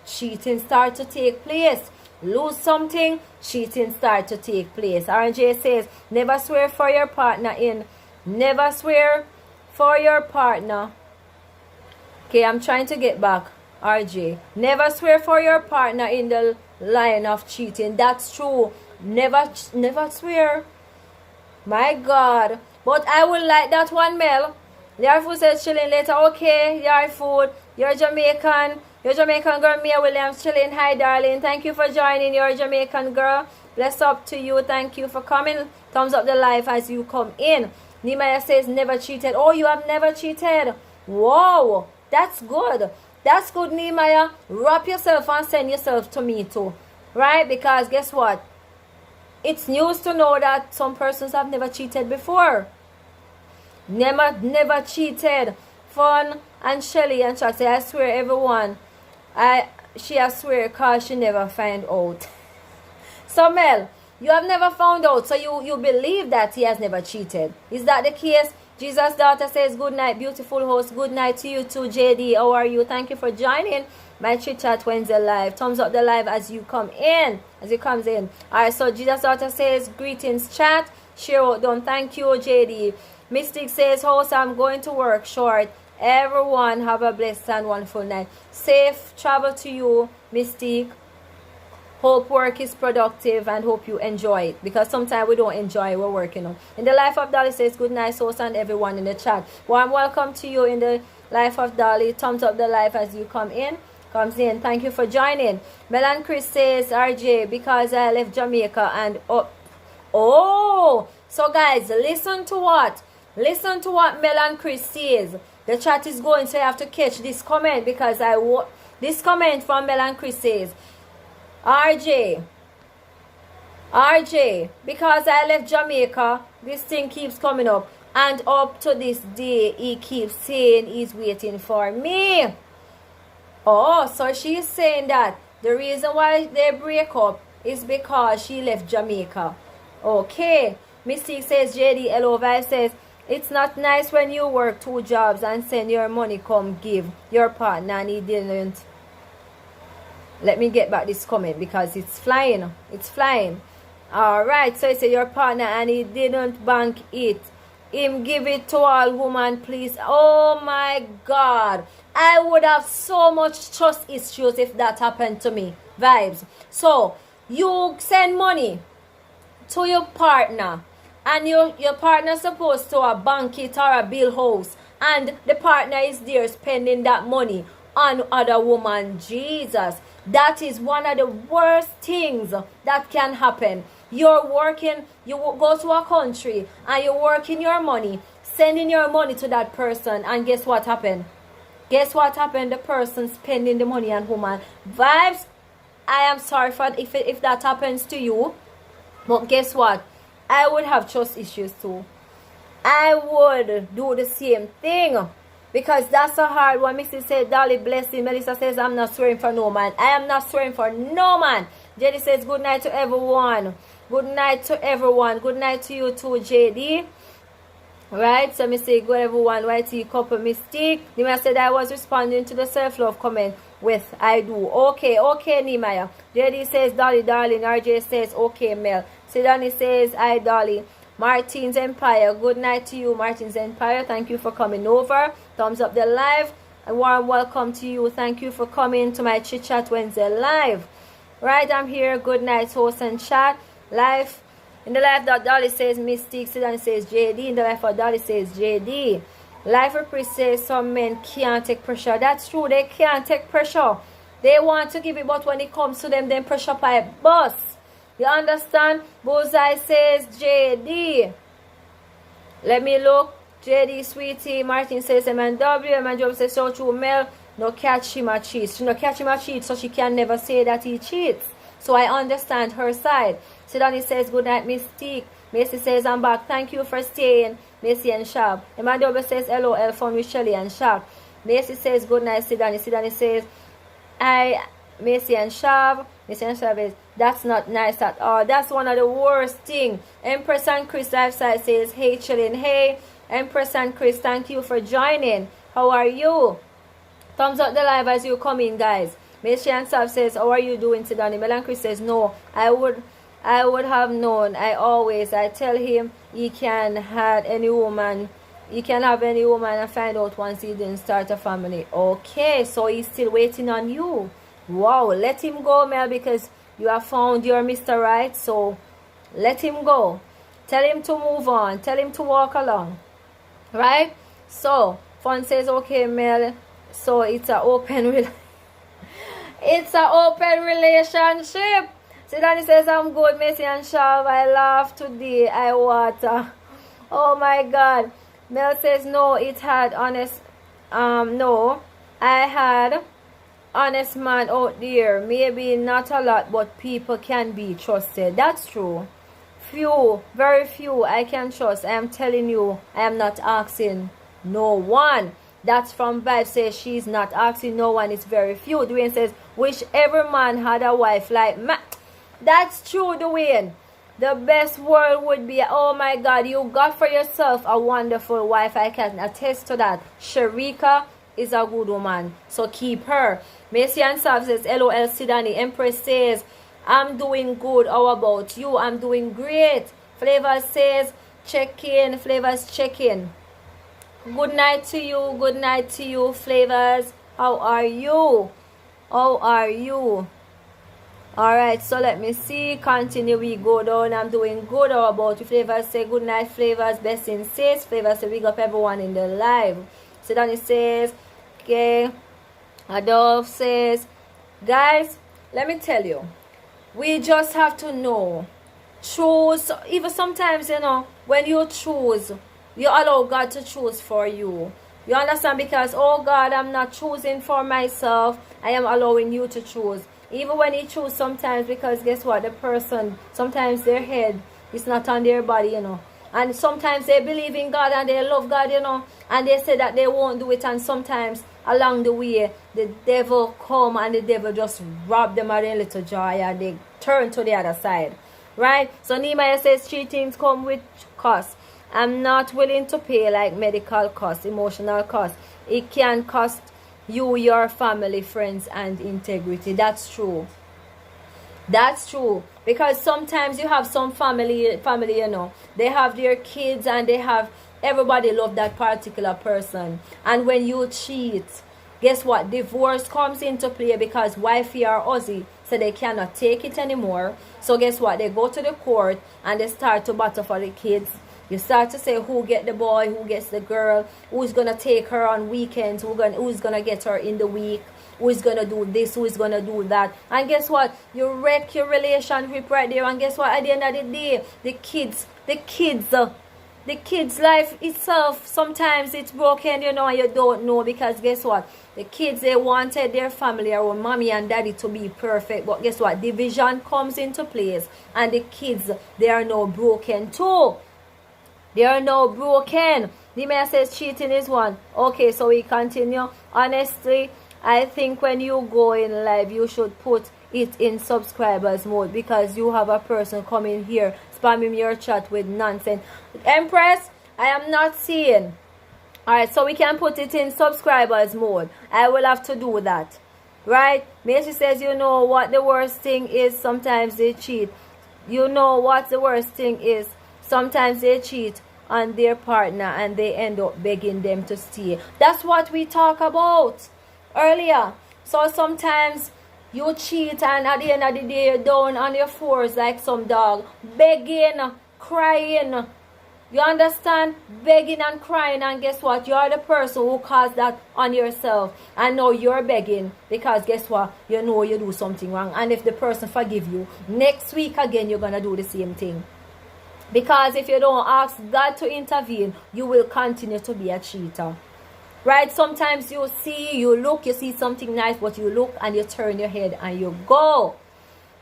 cheating start to take place. Lose something, cheating start to take place. RJ says, never swear for your partner in. Never swear for your partner. Okay, I'm trying to get back. RJ, never swear for your partner in the line of cheating. That's true. Never swear. My God. But I would like that one, Mel. Your food says chilling later. Okay, your food. You're Jamaican. You're Jamaican girl, Mia Williams chilling. Hi, darling. Thank you for joining. You're Jamaican girl. Bless up to you. Thank you for coming. Thumbs up the live as you come in. Nehemiah says never cheated. Oh, you have never cheated. Wow. That's good. That's good, Nehemiah. Wrap yourself and send yourself to me too. Right? Because guess what? It's news to know that some persons have never cheated before. Never cheated. Fun and Shelly and Chat say, I swear everyone. She has swear because she never find out. So Mel, you have never found out. So you believe that he has never cheated. Is that the case? Jesus' daughter says, good night, beautiful host. Good night to you too, JD. How are you? Thank you for joining my Chit Chat Wednesday live. Thumbs up the live as you come in. As it comes in. Alright, so Jesus' daughter says, greetings, chat. Share out done. Thank you, JD. Mystic says, host, I'm going to work short. Everyone have a blessed and wonderful night. Safe travel to you, Mystic. Hope work is productive and hope you enjoy it. Because sometimes we don't enjoy what we're working on. In the life of Dolly says, good night, host, and everyone in the chat. Warm welcome to you in the life of Dolly. Thumbs up the live as you come in. Comes in. Thank you for joining. Melan Chris says, RJ, because I left Jamaica and oh, so guys, listen to what Melan Chris says. The chat is going, so I have to catch this comment because this comment from Melan Chris says, RJ, because I left Jamaica, this thing keeps coming up, and up to this day he keeps saying he's waiting for me. Oh, so she's saying that the reason why they break up is because she left Jamaica. Okay. Mystique says, JD, hello, Vibe says, it's not nice when you work 2 jobs and send your money come give your partner and he didn't. Let me get back this comment because it's flying. It's flying. Alright, so he said your partner and he didn't bank it. Him give it to all woman, please. Oh my God. I would have so much trust issues if that happened to me. Vibes. So, you send money to your partner and your partner supposed to bank it or a bill house and the partner is there spending that money on other woman. Jesus. That is one of the worst things that can happen. You're working, you go to a country and you're working your money, sending your money to that person, and guess what happened? Guess what happened? The person spending the money on woman. Vibes, I am sorry for if that happens to you, but guess what? I would have trust issues too. I would do the same thing. Because that's a hard one. Missy said, Dolly, blessing. Melissa says, I'm not swearing for no man. I am not swearing for no man. JD says, good night to everyone. Good night to everyone. Good night to you too, JD. Right? So, me say, good everyone. YT couple Mystique. Nehemiah said, I was responding to the self-love comment with, I do. Okay, Nehemiah. JD says, Dolly, darling. RJ says, okay, Mel. Sidani says, hi, Dolly. Martin's Empire, good night to you, Martin's Empire. Thank you for coming over. Thumbs up the live. A warm welcome to you. Thank you for coming to my Chit Chat Wednesday live. Right, I'm here. Good night, host and chat. Live. In the live that Dolly says Mystique, Sidani says JD. In the live that Dolly says JD. Live Reprise says some men can't take pressure. That's true. They can't take pressure. They want to give it, but when it comes to them, then pressure pipe bust. You understand? Bullseye says JD. Let me look. JD, sweetie. Martin says MNW. MNW says so true. Mel, no catch him a cheat. She no catch him a cheat, so she can never say that he cheats. So I understand her side. Sidani says good night, Mystique. Macy says I'm back. Thank you for staying, Macy and Shab. MNW says LOL from Michelle and Shab. Macy says good night, Sidani. Sidani says hi, Macy and Shab. Macy and Shab is that's not nice at all. That's one of the worst thing. Empress and Chris Lifestyle says, hey, chillin'. Hey, Empress and Chris, thank you for joining. How are you? Thumbs up the live as you come in, guys. Miss Shansab says, how are you doing today? Melan Chris says, no, I would have known. I tell him he can have any woman. He can have any woman and find out once he didn't start a family. Okay, so he's still waiting on you. Wow, let him go, Mel, because you have found your Mr. Right. So let him go. Tell him to move on. Tell him to walk along. Right? So Fun says, okay, Mel. So it's an open it's an open relationship. Sidani says, I'm good, Messi and Shav. I laugh today. I water. Oh my God. Mel says, no, it had honest. No, I had honest man out there. Maybe not a lot, but people can be trusted. That's true. Few, very few I can trust. I am telling you, I am not asking no one. That's from Vibe says she's not asking no one. It's very few. Dwayne says, wish every man had a wife like me. That's true, Dwayne. The best world would be, oh my God, you got for yourself a wonderful wife. I can attest to that. Sharika is a good woman, so keep her. Macy and Sav says, LOL Sidani. Empress says, I'm doing good. How about you? I'm doing great. Flavors says, check in. Flavors, check in. Good night to you. Good night to you, Flavors. How are you? How are you? Alright, so let me see. Continue, we go down. I'm doing good. How about you? Flavors say good night, Flavors. Best in says. Flavors say big up everyone in the live. Sidani says, okay. Adolf says, guys, let me tell you, we just have to know. Choose. Even sometimes, you know, when you choose, you allow God to choose for you. You understand? Because, oh God, I'm not choosing for myself. I am allowing you to choose. Even when you choose sometimes, because guess what? The person, sometimes their head is not on their body, you know. And sometimes they believe in God and they love God, you know. And they say that they won't do it. And sometimes along the way, the devil come and the devil just rob them of their little joy and they turn to the other side. Right? So Nehemiah says, three things come with cost. I'm not willing to pay like medical cost, emotional cost. It can cost you, your family, friends, and integrity. That's true. That's true. Because sometimes you have some family, you know, they have their kids and they have, everybody love that particular person. And when you cheat, guess what? Divorce comes into play because wifey or Aussie so they cannot take it anymore. So guess what? They go to the court and they start to battle for the kids. You start to say who get the boy, who gets the girl, who's going to take her on weekends, who's going to get her in the week, who's going to do this, who's going to do that. And guess what? You wreck your relationship right there. And guess what? At the end of the day, the kids' life itself, sometimes it's broken, you know, and you don't know. Because guess what? The kids, they wanted their family or mommy and daddy to be perfect. But guess what? Division comes into place. And the kids, they are now broken too. They are now broken. The man says cheating is one. Okay, so we continue. Honestly, I think when you go in live, you should put it in subscribers mode. Because you have a person coming here, spamming your chat with nonsense. Empress, I am not seeing. Alright, so we can put it in subscribers mode. I will have to do that. Right? Macy says, you know what the worst thing is? Sometimes they cheat. You know what the worst thing is? Sometimes they cheat on their partner and they end up begging them to stay. That's what we talked about earlier. So sometimes you cheat and at the end of the day you're down on your fours like some dog. Begging, crying. You understand? Begging and crying, and guess what? You're the person who caused that on yourself. And now you're begging because guess what? You know you do something wrong. And if the person forgive you, next week again you're going to do the same thing. Because if you don't ask God to intervene, you will continue to be a cheater. Right? Sometimes you see, you look, you see something nice, but you look and you turn your head and you go.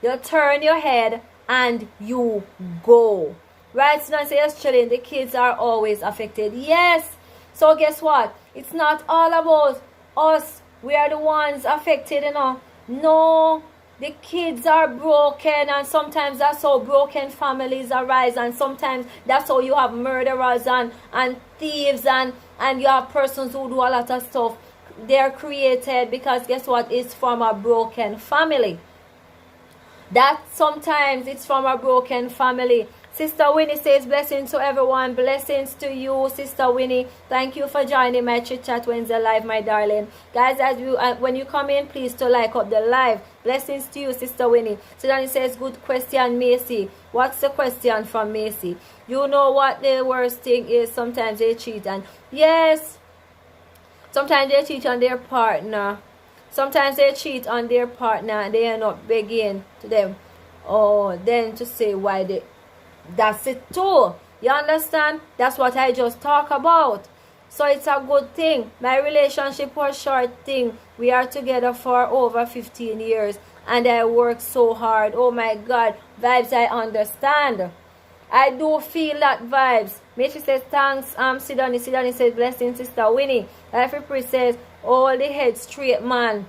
You turn your head and you go. Right? So now say, yes, children, the kids are always affected. Yes. So guess what? It's not all about us. We are the ones affected, you know. No. The kids are broken, and sometimes that's how broken families arise, and sometimes that's how you have murderers and thieves and you have persons who do a lot of stuff they're created because guess what? It's from a broken family. That sometimes it's from a broken family. Sister Winnie says, blessings to everyone. Blessings to you, Sister Winnie. Thank you for joining my Chit Chat Wednesday live, my darling. Guys, as you when you come in, please to like up the live. Blessings to you, Sister Winnie. So then it says, good question, Macy. What's the question from Macy? You know what the worst thing is? Sometimes they cheat. And yes, sometimes they cheat on their partner. Sometimes they cheat on their partner and they end up begging to them. Oh, then to say why they... That's it too. You understand? That's what I just talked about. So it's a good thing. My relationship was short thing. We are together for over 15 years. And I work so hard. Oh my God. Vibes, I understand. I do feel that vibes. Macy says, thanks, Sidoni. Sidoni says, blessing, Sister Winnie. Every priest says, all the head straight, man.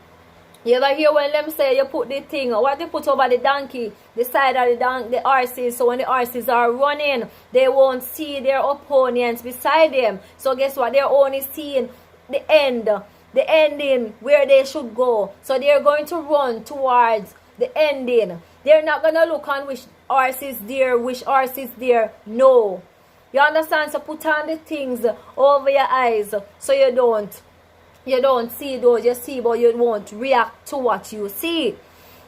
You ever hear when them say you put the thing, what they put over the donkey, the side of the horses, so when the horses are running, they won't see their opponents beside them. So guess what? They're only seeing the end, the ending, where they should go. So they're going to run towards the ending. They're not going to look on which horse is there, which horse is there. No. You understand? So put on the things over your eyes so you don't see those you see, but you won't react to what you see.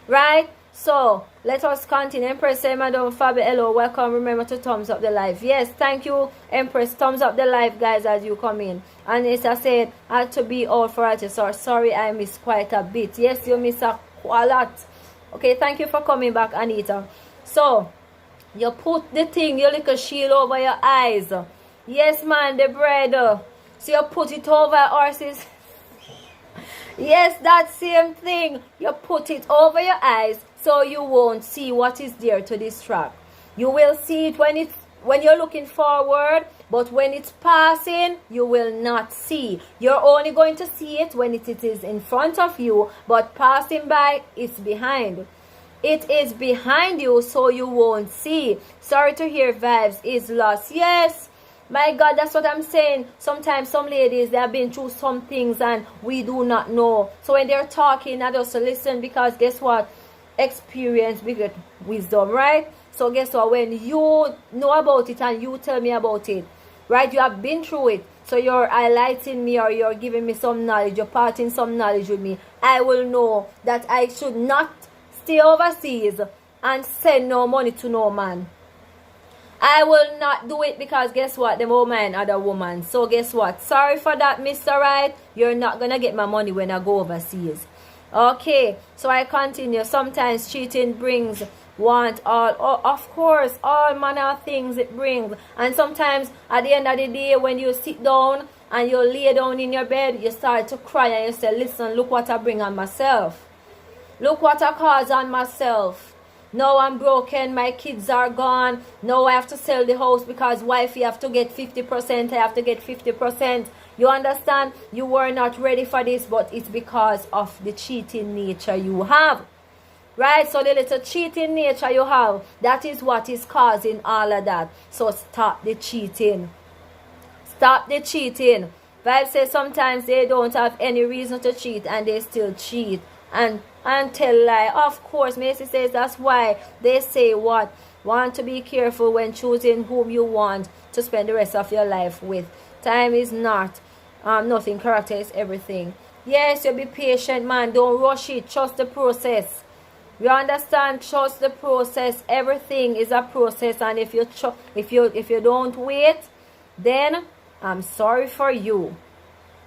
Right? So, let us continue. Empress, Madam Fabi, hello, welcome. Remember to thumbs up the live. Yes, thank you, Empress. Thumbs up the live, guys, as you come in. And as I said, I had to be all for it. So, sorry, I missed quite a bit. Yes, you missed a lot. Okay, thank you for coming back, Anita. So, you put the thing, your little shield over your eyes. Yes, man, the bread. So, you put it over horses. Yes, that same thing. You put it over your eyes so you won't see what is there to distract. You will see it when you're looking forward, but when it's passing, you will not see. You're only going to see it when it is in front of you, but passing by, it's behind. It is behind you, so you won't see. Sorry to hear vibes is lost. Yes. My God, that's what I'm saying. Sometimes some ladies, they have been through some things and we do not know. So when they're talking, I just listen because guess what? Experience beget wisdom, right? So guess what? When you know about it and you tell me about it, right? You have been through it. So you're highlighting me or you're giving me some knowledge. You're parting some knowledge with me. I will know that I should not stay overseas and send no money to no man. I will not do it because guess what? The woman are the woman. So guess what? Sorry for that, Mr. Right. You're not going to get my money when I go overseas. Okay. So I continue. Sometimes cheating brings want all. Oh, of course, all manner of things it brings. And sometimes at the end of the day, when you sit down and you lay down in your bed, you start to cry and you say, listen, look what I bring on myself. Look what I cause on myself. Now I'm broken, my kids are gone. Now I have to sell the house because wife, you have to get 50%, I have to get 50%. You understand? You were not ready for this, but it's because of the cheating nature you have. Right? So the little cheating nature you have, that is what is causing all of that. So stop the cheating. Stop the cheating. Vibe says sometimes they don't have any reason to cheat and they still cheat. And tell lie. Of course, Macy says that's why they say what? Want to be careful when choosing whom you want to spend the rest of your life with. Time is not nothing. Character is everything. Yes, you be patient, man. Don't rush it. Trust the process. You understand? Trust the process. Everything is a process, and if you don't wait, then I'm sorry for you.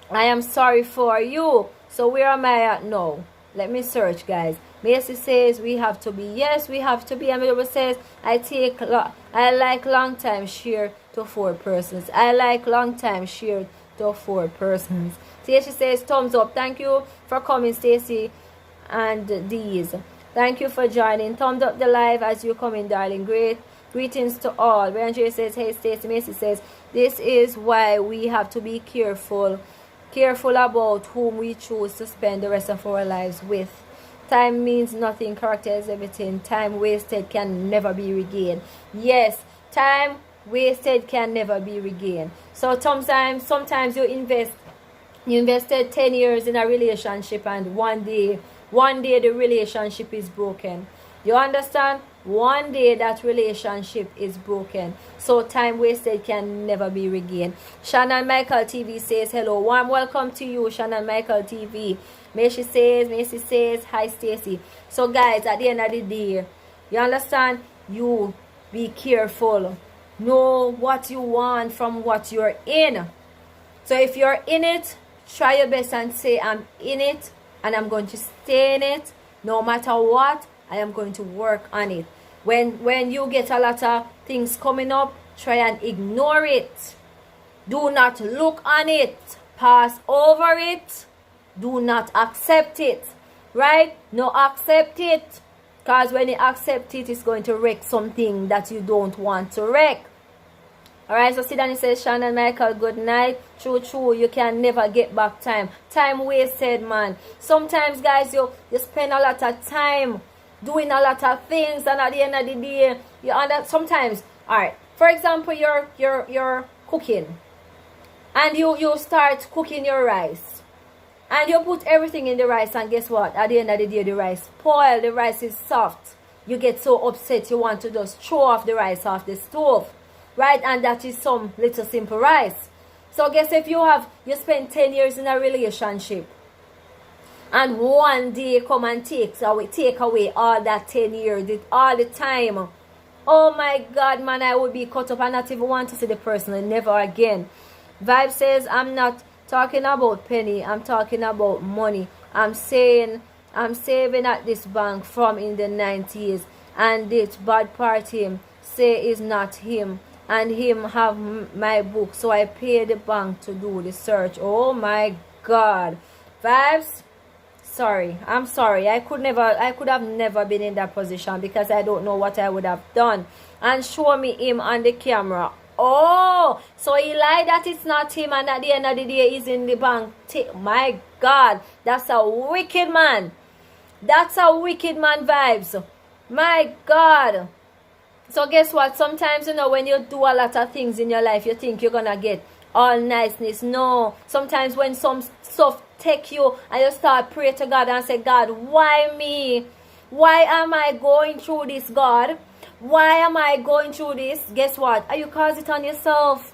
I am sorry for you. So where am I at now? Let me search, guys. Macy says we have to be. Yes, we have to be. Amidaba says I like long time share to 4 persons. I like long time share to 4 persons. Stacey says thumbs up. Thank you for coming, Stacey and Dees. Thank you for joining. Thumbs up the live as you come in, darling. Great greetings to all. Andrea says, hey, Stacey. Macy says this is why we have to be careful about whom we choose to spend the rest of our lives with. Time means nothing. Character is everything. Time wasted can never be regained. Yes, time wasted can never be regained. So sometimes you invest You invested 10 years in a relationship, and one day the relationship is broken. You understand? One day that relationship is broken. So time wasted can never be regained. Shannon Michael TV says hello. Warm welcome to you, Shannon Michael TV. Macy says hi, Stacy. So guys, at the end of the day, you understand? You be careful. Know what you want from what you're in. So if you're in it, try your best and say, I'm in it and I'm going to stay in it. No matter what, I am going to work on it. When you get a lot of things coming up, try and ignore it. Do not look on it. Pass over it. Do not accept it. Right? No, accept it. Because when you accept it, it's going to wreck something that you don't want to wreck. Alright, so Sidani says, Shannon Michael, good night. True, you can never get back time. Time wasted, man. Sometimes, guys, you spend a lot of time doing a lot of things, and at the end of the day, sometimes, alright, for example, you're cooking, and you start cooking your rice, and you put everything in the rice, and guess what? At the end of the day, the rice spoiled, the rice is soft. You get so upset, you want to just throw off the rice off the stove. Right, and that is some little simple rice. So guess if you spend 10 years in a relationship, and one day come and take away all that 10 years, all the time. Oh my God, man, I would be caught up and not even want to see the person, never again. Vibe says, I'm not talking about penny, I'm talking about money. I'm saving at this bank from in the 90s, and this bad part him say is not him. And him have my book, so I pay the bank to do the search. Oh my God. Vibes, I'm sorry. I could have never been in that position, because I don't know what I would have done. And show me him on the camera. Oh, so he lied that it's not him, and at the end of the day he's in the bank. My God, that's a wicked man. That's a wicked man, Vibes. My God. So guess what? Sometimes, when you do a lot of things in your life, you think you're gonna get all niceness. No. Sometimes when some stuff take you and you start pray to God and say, God, why me? Why am I going through this, God? Why am I going through this? Guess what? You cause it on yourself.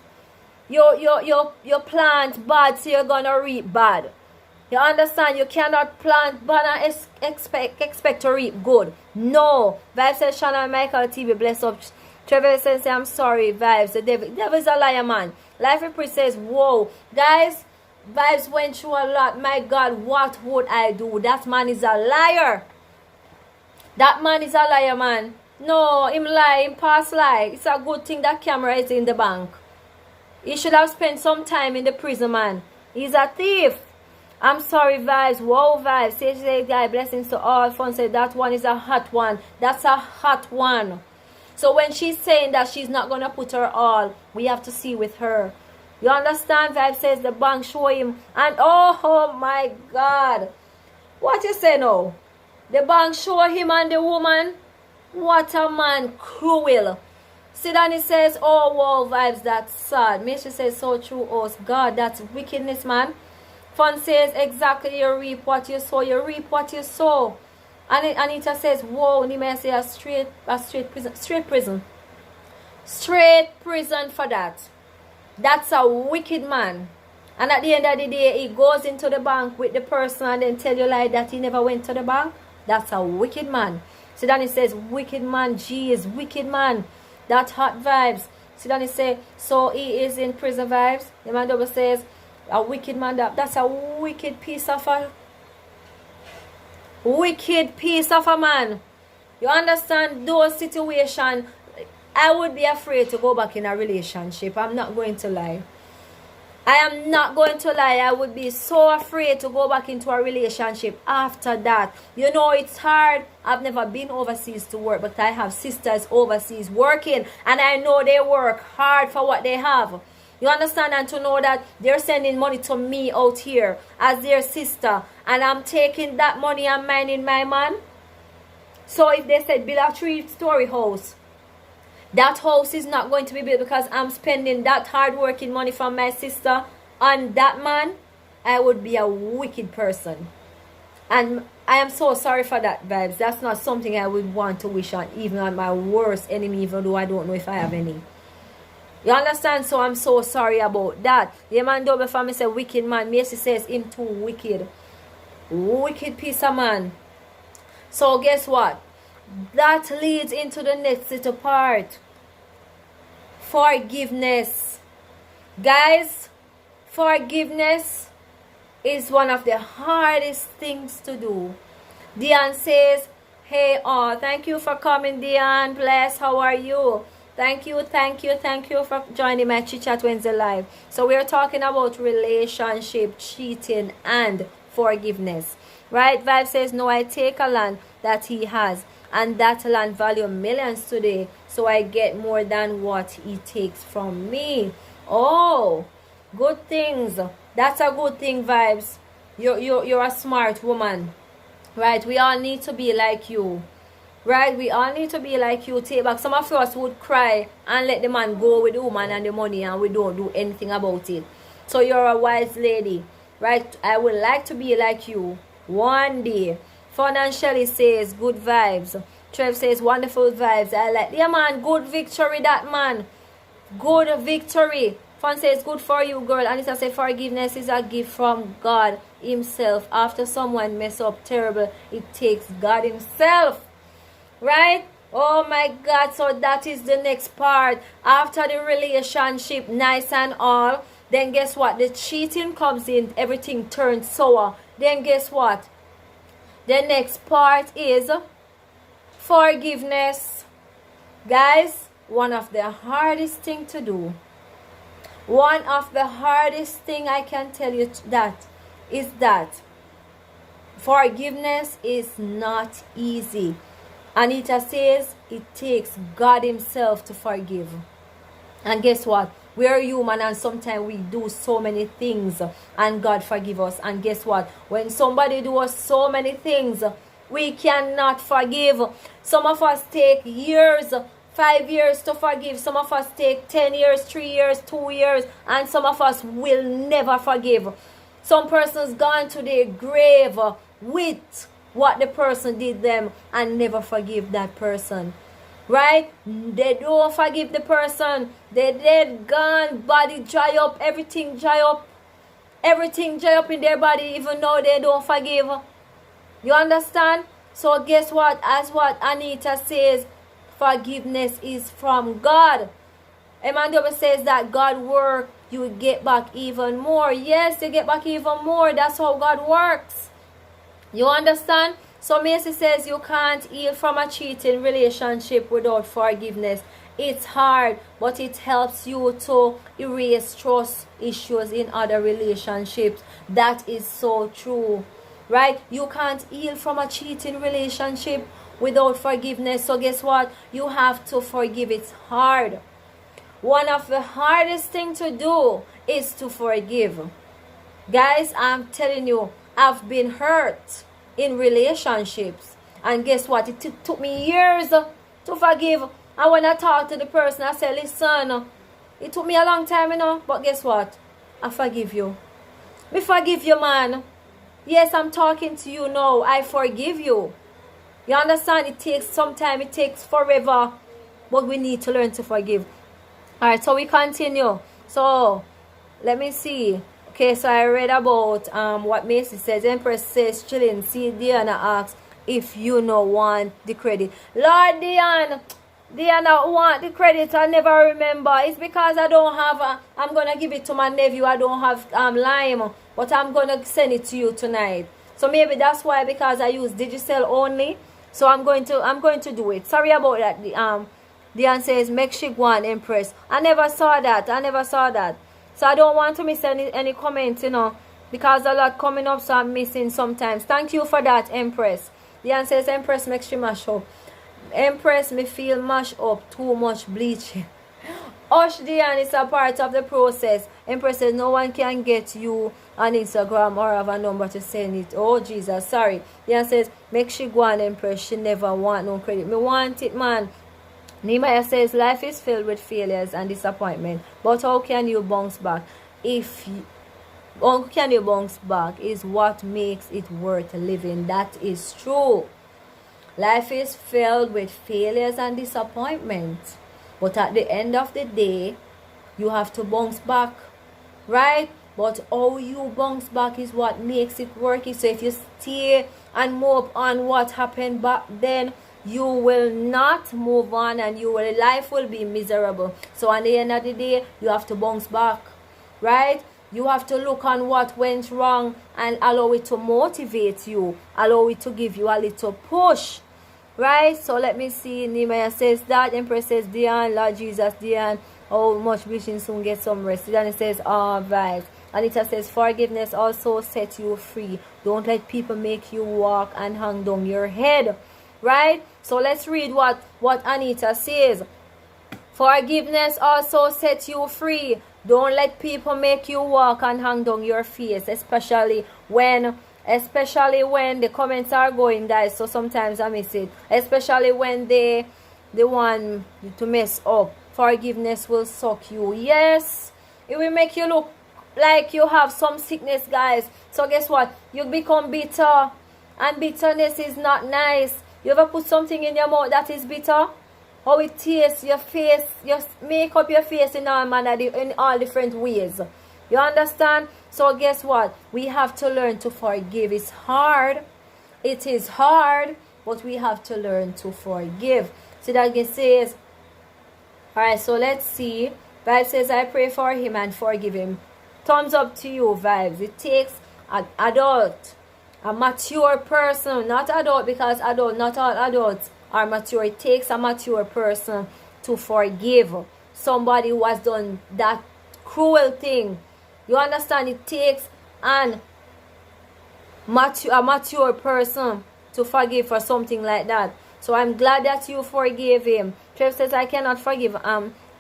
You plant bad, so you're gonna reap bad. You understand? You cannot plant bad and expect to reap good. No. Vibes says, Shannon Michael TV, bless up. Trevor says, I'm sorry, Vibes. The devil's a liar, man. Life Reprise says, whoa. Guys, Vibes went through a lot. My God, what would I do? That man is a liar. That man is a liar, man. No, him lie, him past lie. It's a good thing that camera is in the bank. He should have spent some time in the prison, man. He's a thief. I'm sorry, Vibes. Whoa, Vibes. Say, guy, blessings to all. Fun said that one is a hot one. That's a hot one. So when she's saying that she's not going to put her all, we have to see with her. You understand? Vibes says the bank show him. And oh my God. What you say now? The bank show him and the woman? What a man. Cruel. Sidani says, oh, wow, Vibes, that's sad. Misha says, so true, oh, God, that's wickedness, man. Fun says, exactly, you reap what you sow. You reap what you sow. And Anita says, whoa, you may say a straight prison. Straight prison for that. That's a wicked man. And at the end of the day, he goes into the bank with the person and then tell you like that he never went to the bank. That's a wicked man. Sidani says, wicked man, geez, wicked man. That hot Vibes. Sidani say, so he is in prison, Vibes. The man double says, a wicked man, that's a wicked piece of a man. You understand? Those situations, I would be afraid to go back in a relationship. I'm not going to lie. I am not going to lie. I would be so afraid to go back into a relationship after that. It's hard. I've never been overseas to work, but I have sisters overseas working, and I know they work hard for what they have. You understand? And to know that they're sending money to me out here as their sister, and I'm taking that money and minding my man. So if they said build a 3-story house, that house is not going to be built because I'm spending that hard working money from my sister on that man. I would be a wicked person. And I am so sorry for that, Vibes. That's not something I would want to wish on, even on my worst enemy, even though I don't know if I have any. You understand? So I'm so sorry about that. The man double for me say wicked man. Macy says him too wicked. Wicked piece of man. So guess what? That leads into the next little part. Forgiveness. Guys, forgiveness is one of the hardest things to do. Dion says, hey, thank you for coming, Dion. Bless, how are you? Thank you for joining my Chit Chat Wednesday live. So we're talking about relationship, cheating, and forgiveness. Right? Vibe says, no, I take a land that he has, and that land value millions today, so I get more than what he takes from me. Oh, good things. That's a good thing, Vibes. You're a smart woman. Right? We all need to be like you. Right? We all need to be like you. Take back. Some of us would cry and let the man go with the woman and the money, and we don't do anything about it. So you're a wise lady. Right? I would like to be like you one day. Financially says good vibes. Trev says wonderful vibes. I like, yeah man, good victory that man. Good victory. Fun says good for you, girl. Anita says forgiveness is a gift from God himself. After someone mess up terrible, it takes God himself. Right? Oh my God. So that is the next part. After the relationship, nice and all, then guess what? The cheating comes in. Everything turns sour. Then guess what? The next part is forgiveness. Guys, one of the hardest thing to do. One of the hardest thing I can tell you that is that forgiveness is not easy. Anita says it takes God himself to forgive. And guess what? We are human, and sometimes we do so many things and God forgive us. And guess what? When somebody do us so many things, we cannot forgive. Some of us take years, 5 years to forgive. Some of us take 10 years, 3 years, 2 years. And some of us will never forgive. Some persons gone to their grave with what the person did them and never forgive that person. Right? They don't forgive the person. They dead, gone, body dry up, everything dry up. Everything dry up in their body, even though they don't forgive. You understand? So guess what? As what Anita says, forgiveness is from God. Emmanuel says that God work, you get back even more. Yes, you get back even more. That's how God works. You understand? So Macy says you can't heal from a cheating relationship without forgiveness. It's hard, but it helps you to erase trust issues in other relationships. That is so true. Right? You can't heal from a cheating relationship without forgiveness. So guess what? You have to forgive. It's hard. One of the hardest things to do is to forgive. Guys, I'm telling you, I've been hurt in relationships, and guess what? It took me years to forgive. And when I talk to the person, I say, listen, it took me a long time, but guess what? I forgive you. Me forgive you, man. Yes, I'm talking to you now. I forgive you. You understand? It takes some time. It takes forever, but we need to learn to forgive. All right, so we continue. So let me see. Okay, so I read about what Macy says. Empress says chilling. See, Diana asks if you know want the credit. Lord Diana want the credit. I never remember. It's because I don't have. I'm gonna give it to my nephew. I don't have Lime, but I'm gonna send it to you tonight. So maybe that's why, because I use Digicel only. So I'm going to do it. Sorry about that. Diane says make she go on, Empress. I never saw that. So I don't want to miss any comments, because a lot coming up, so I'm missing sometimes. Thank you for that, Empress. Diane says, Empress makes she mash up. Empress, me feel mash up, too much bleaching. Hush, Diane, it's a part of the process. Empress says, no one can get you on Instagram or have a number to send it. Oh, Jesus, sorry. Diane says, make she go on, Empress. She never want no credit. Me want it, man. Nehemiah says, life is filled with failures and disappointment, but how can you bounce back if can you bounce back is what makes it worth living. That is true. Life is filled with failures and disappointments. But at the end of the day, you have to bounce back, right? But how you bounce back is what makes it work. So if you stay and move on what happened back then, you will not move on, and life will be miserable. So at the end of the day, you have to bounce back, right? You have to look on what went wrong and allow it to motivate you, allow it to give you a little push, right? So let me see. Nehemiah says that. Empress says, Dion, Lord Jesus, Dion, how much wishing soon get some rest. Then it says, all right. Anita says, forgiveness also sets you free. Don't let people make you walk and hang down your head, right? So let's read what Anita says. Forgiveness also sets you free. Don't let people make you walk and hang down your face, especially when the comments are going, guys. So sometimes I miss it, especially when they want to mess up. Forgiveness will suck you. Yes, it will make you look like you have some sickness, guys. So guess what? You become bitter, and bitterness is not nice. You ever put something in your mouth that is bitter? How it tastes, your face, you make up your face in all manner, in all different ways. You understand? So guess what? We have to learn to forgive. It's hard. It is hard, but we have to learn to forgive. So that again says, alright, so let's see. Vibes says, I pray for him and forgive him. Thumbs up to you, Vibes. It takes an adult, a mature person, not adult, because not all adults are mature. It takes a mature person to forgive somebody who has done that cruel thing. You understand? It takes a mature person to forgive for something like that. So I'm glad that you forgave him. Trev says, I cannot forgive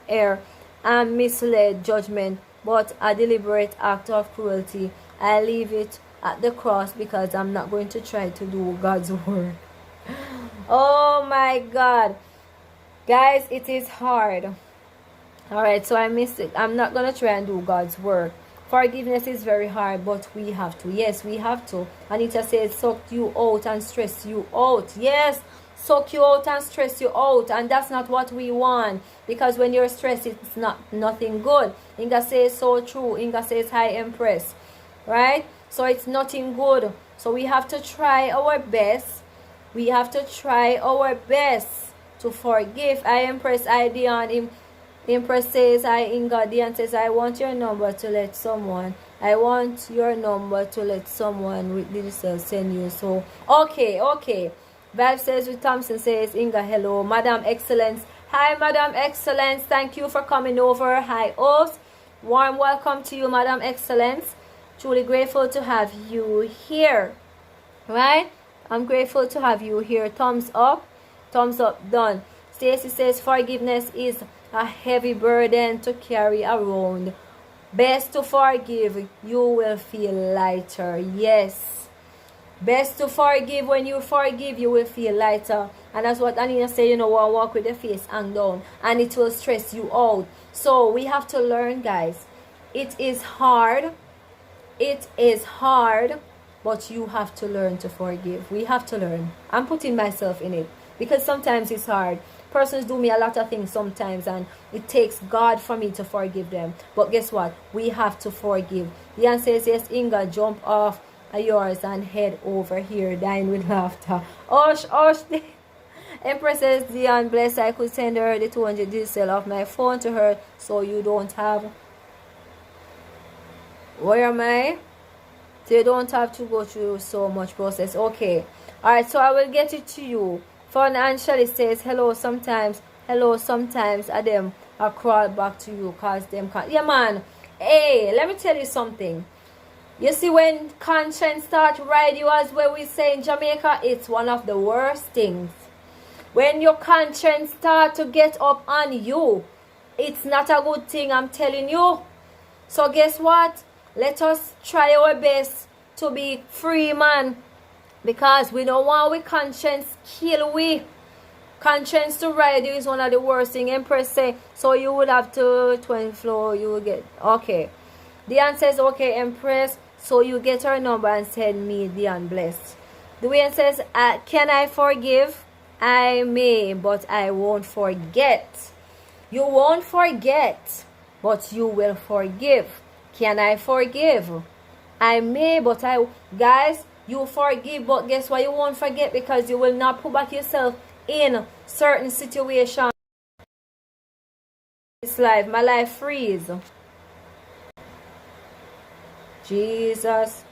error and misled judgment, but a deliberate act of cruelty. I leave it at the cross because I'm not going to try to do God's work. Oh my God, guys, it is hard. Alright, so I missed it. I'm not gonna try and do God's work. Forgiveness is very hard, but we have to. Yes, we have to. Anita says, suck you out and stress you out. Yes, suck you out and stress you out, and that's not what we want, because when you're stressed, it's nothing good. Inga says, so true. Inga says, hi Empress, right? So it's nothing good. So we have to try our best. We have to try our best to forgive. I Empress, I Dion. Empress says, I Inga. Dion says, I want your number to let someone. I want your number to let someone with digital send you. So okay. Vibe says, with Thompson says, Inga, hello. Madam Excellence. Hi, Madam Excellence. Thank you for coming over. Hi, Oz. Warm welcome to you, Madam Excellence. Truly grateful to have you here. Right? I'm grateful to have you here. Thumbs up. Thumbs up. Done. Stacy says, forgiveness is a heavy burden to carry around. Best to forgive. You will feel lighter. Yes. Best to forgive. When you forgive, you will feel lighter. And that's what Anina said, you know, walk with the face hang down. And it will stress you out. So we have to learn, guys. It is hard. It is hard. But you have to learn to forgive. We have to learn. I'm putting myself in it. Because sometimes it's hard. Persons do me a lot of things sometimes. And it takes God for me to forgive them. But guess what? We have to forgive. Diane says, yes, Inga, jump off yours and head over here. Dying with laughter. Osh. Empress says, Diane, bless. I could send her the 200 digital off my phone to her. So you don't have... Where am I? So you don't have to go through so much process. Okay. Alright, so I will get it to you. Financially says, hello sometimes. And them I crawl back to you because them can't. Yeah, man. Hey, let me tell you something. You see, when conscience starts ride you, as where we say in Jamaica, it's one of the worst things. When your conscience start to get up on you, it's not a good thing, I'm telling you. So guess what? Let us try our best to be free, man. Because we don't want we conscience kill we. Conscience to ride you is one of the worst things. Empress say, so you would have to 20 floor, you will get. Okay. Dion says, okay, Empress. So you get her number and send me Dion blessed. Dwayne says, can I forgive? I may, but I won't forget. You won't forget, but you will forgive. Can I forgive? I may, but guys, you forgive, but guess what? You won't forget, because you will not put back yourself in certain situations. This life, my life freeze. Jesus.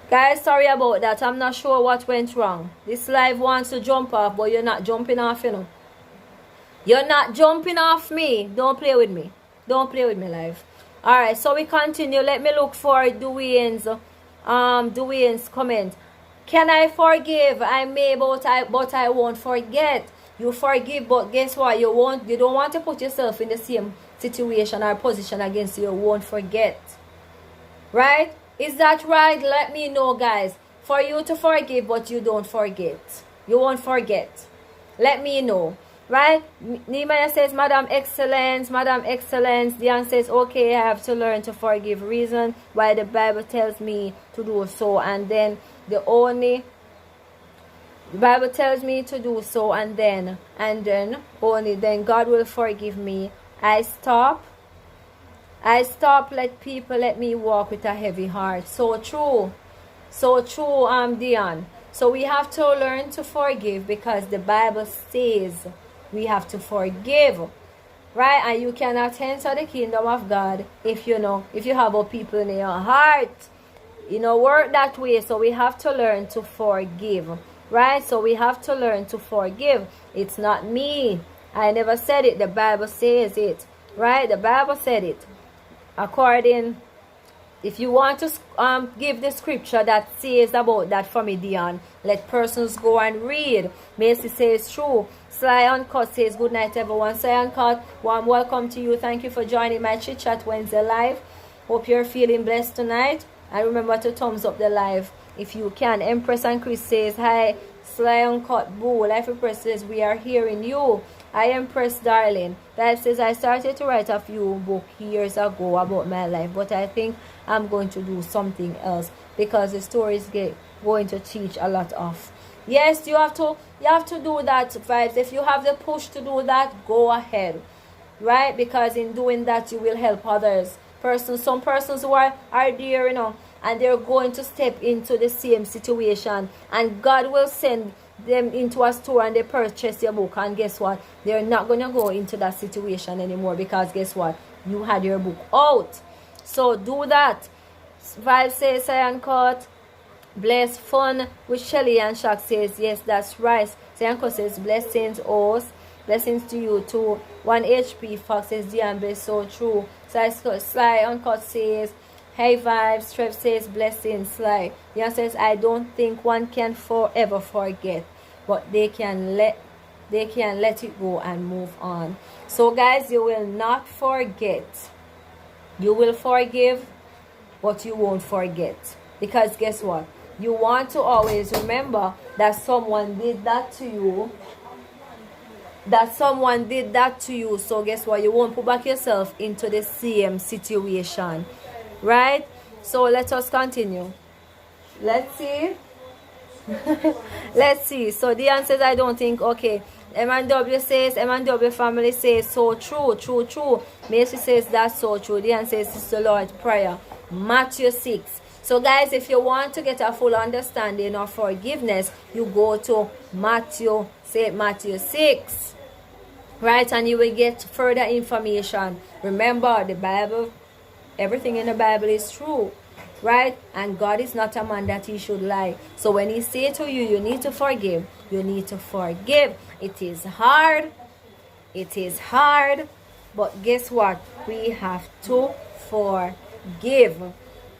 Guys, sorry about that. I'm not sure what went wrong. This live wants to jump off, but you're not jumping off, you know. You're not jumping off me. Don't play with me. Don't play with me, live. Alright, so we continue. Let me look for Dwayne's comment. Can I forgive? I may, but I won't forget. You forgive, but guess what? You don't want to put yourself in the same situation or position against you. You won't forget. Right? Is that right? Let me know, guys. For you to forgive, but you don't forget. You won't forget. Let me know. Right? Nehemiah says, Madam Excellence, Madam Excellence. Dion says, okay, I have to learn to forgive. Reason why the Bible tells me to do so. And then the Bible tells me to do so. And then only then God will forgive me. I stop, let people let me walk with a heavy heart. So true, Dion. So we have to learn to forgive, because the Bible says we have to forgive, right? And you cannot enter the kingdom of God if you have a people in your heart. Work that way. So we have to learn to forgive, right? So we have to learn to forgive. It's not me. I never said it. The Bible says it, right? The Bible said it. According, if you want to give the scripture that says about that for me, Dion, let persons go and read. Macy says true. Sly Uncut says good night, everyone. Sly Uncut, warm welcome to you. Thank you for joining my Chit Chat Wednesday live. Hope you're feeling blessed tonight. And remember to thumbs up the live if you can. Empress and Chris says hi. Sly Uncut, boo. Life Empress says we are hearing you. I am Press Darling. Life says, I started to write a few books years ago about my life, but I think I'm going to do something else, because the stories going to teach a lot of. Yes, you have to do that, Vibes. If you have the push to do that, go ahead, right? Because in doing that, you will help others. Some persons who are there, and they're going to step into the same situation, and God will send them into a store and they purchase your book, and guess what? They're not going to go into that situation anymore, because guess what? You had your book out. So do that. Vibe says, Cyan Court, bless fun with Shelly, and Shaq says, yes, that's right. Cyan Court says, blessings, host. Blessings to you too. 1 HP. Fox says, Diambe, so true. Sly Uncut says, hey Vibes. Trev says, blessings, Sly. Dion says, I don't think one can forever forget, but they can let it go and move on. So guys, you will not forget. You will forgive, but you won't forget. Because guess what? You want to always remember that someone did that to you. So guess what? You won't put back yourself into the same situation. Right? So let us continue. Let's see. Let's see. So Dion says, I don't think, okay. M&W says, M&W family says, so true. Macy says, that's so true. Dion says, it's the Lord's Prayer. Matthew 6. So guys, if you want to get a full understanding of forgiveness, you go to Matthew 6. Right? And you will get further information. Remember, the Bible, everything in the Bible is true. Right? And God is not a man that he should lie. So when he say to you, you need to forgive. You need to forgive. It is hard. But guess what? We have to forgive.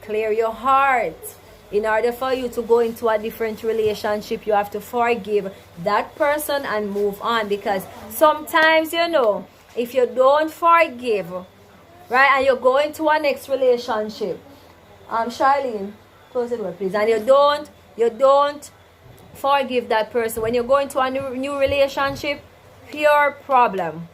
Clear your heart. In order for you to go into a different relationship, you have to forgive that person and move on. Because sometimes, if you don't forgive, right, and you go into a next relationship, Charlene, close the door please, and you don't forgive that person, when you go into a new relationship, pure problem.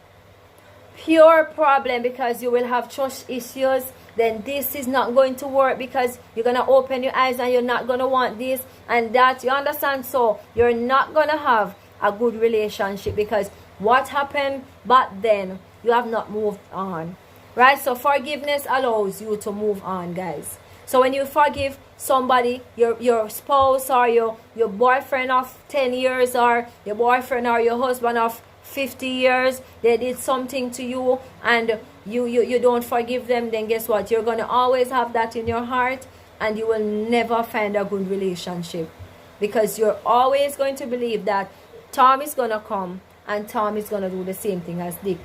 pure problem because you will have trust issues, then this is not going to work because you're going to open your eyes and you're not going to want this and that. You understand? So you're not going to have a good relationship because what happened back then, you have not moved on. Right? So forgiveness allows you to move on, guys. So when you forgive somebody, your spouse or your boyfriend of 10 years or your boyfriend or your husband of 50 years, they did something to you and you don't forgive them, then guess what? You're going to always have that in your heart and you will never find a good relationship because you're always going to believe that Tom is going to come and Tom is going to do the same thing as Dick.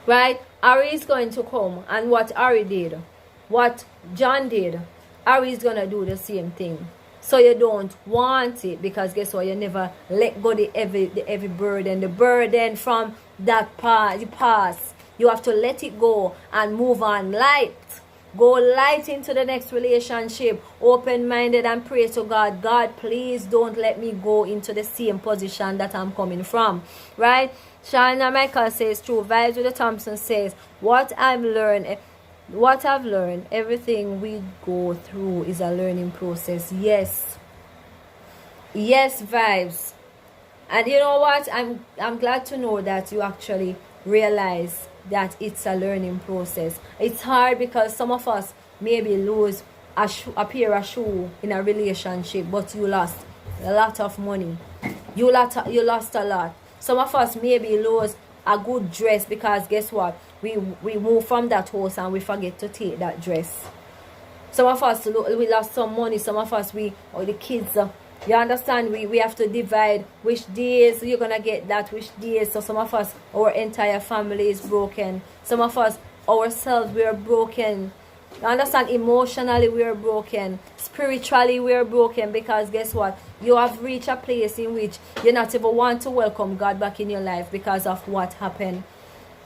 Right? Ari is going to come and what Ari did, what John did, Ari is going to do the same thing. So you don't want it because guess what? You never let go the every burden. The burden from that past. You have to let it go and move on light. Go light into the next relationship. Open-minded and pray to God. God, please don't let me go into the same position that I'm coming from. Right? Shana Michael says, true. Vibes with the Thompson says, what I've learned, everything we go through is a learning process. Yes. Yes, Vibes. And you know what? I'm glad to know that you actually realize that it's a learning process. It's hard because some of us maybe lose a pair of shoes in a relationship, but you lost a lot of money. You lost a lot. Some of us maybe lose a good dress because guess what? We move from that house and we forget to take that dress. Some of us, we lost some money. Some of us, or the kids, you understand, we have to divide which days you're going to get that, which days. So some of us, our entire family is broken. Some of us, ourselves, we are broken. You understand, emotionally we are broken. Spiritually we are broken because guess what? You have reached a place in which you not even want to welcome God back in your life because of what happened.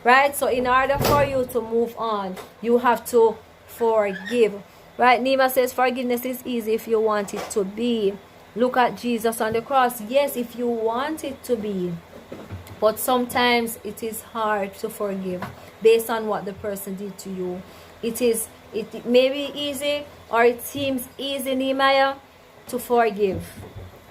Right? So in order for you to move on, you have to forgive. Right? Nima says forgiveness is easy if you want it to be. Look at Jesus on the cross. Yes, if you want it to be. But sometimes it is hard to forgive based on what the person did to you. It may be easy or it seems easy, Nehemiah, to forgive.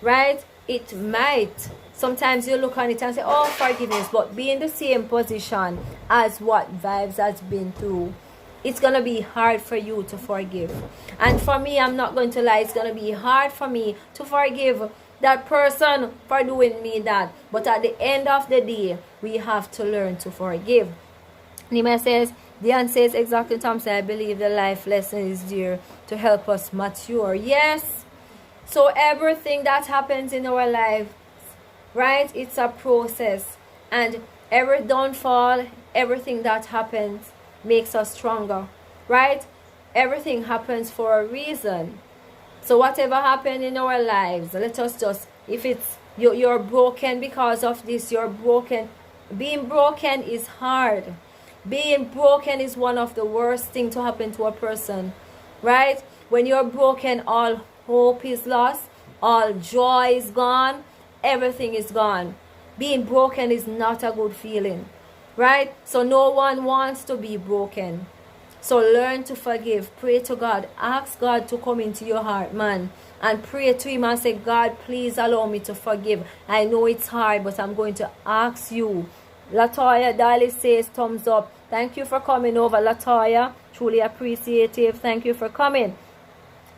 Right? It might. Sometimes you look on it and say, oh, forgiveness. But be in the same position as what Vibes has been through. It's going to be hard for you to forgive. And for me, I'm not going to lie, it's going to be hard for me to forgive that person for doing me that. But at the end of the day, we have to learn to forgive. Nima says, Diane says, exactly, Thompson, I believe the life lesson is there to help us mature. Yes. So everything that happens in our life, right, it's a process. And every downfall, everything that happens makes us stronger. Right? Everything happens for a reason. So whatever happened in our lives, let us just, if it's you're broken because of this, you're broken. Being broken is hard. Being broken is one of the worst things to happen to a person. Right? When you're broken, all hope is lost, all joy is gone, everything is gone. Being broken is not a good feeling. Right? So no one wants to be broken. So learn to forgive. Pray to God. Ask God to come into your heart, man. And pray to Him and say, God, please allow me to forgive. I know it's hard, but I'm going to ask you. Latoya Daly says, thumbs up. Thank you for coming over, Latoya. Truly appreciative. Thank you for coming.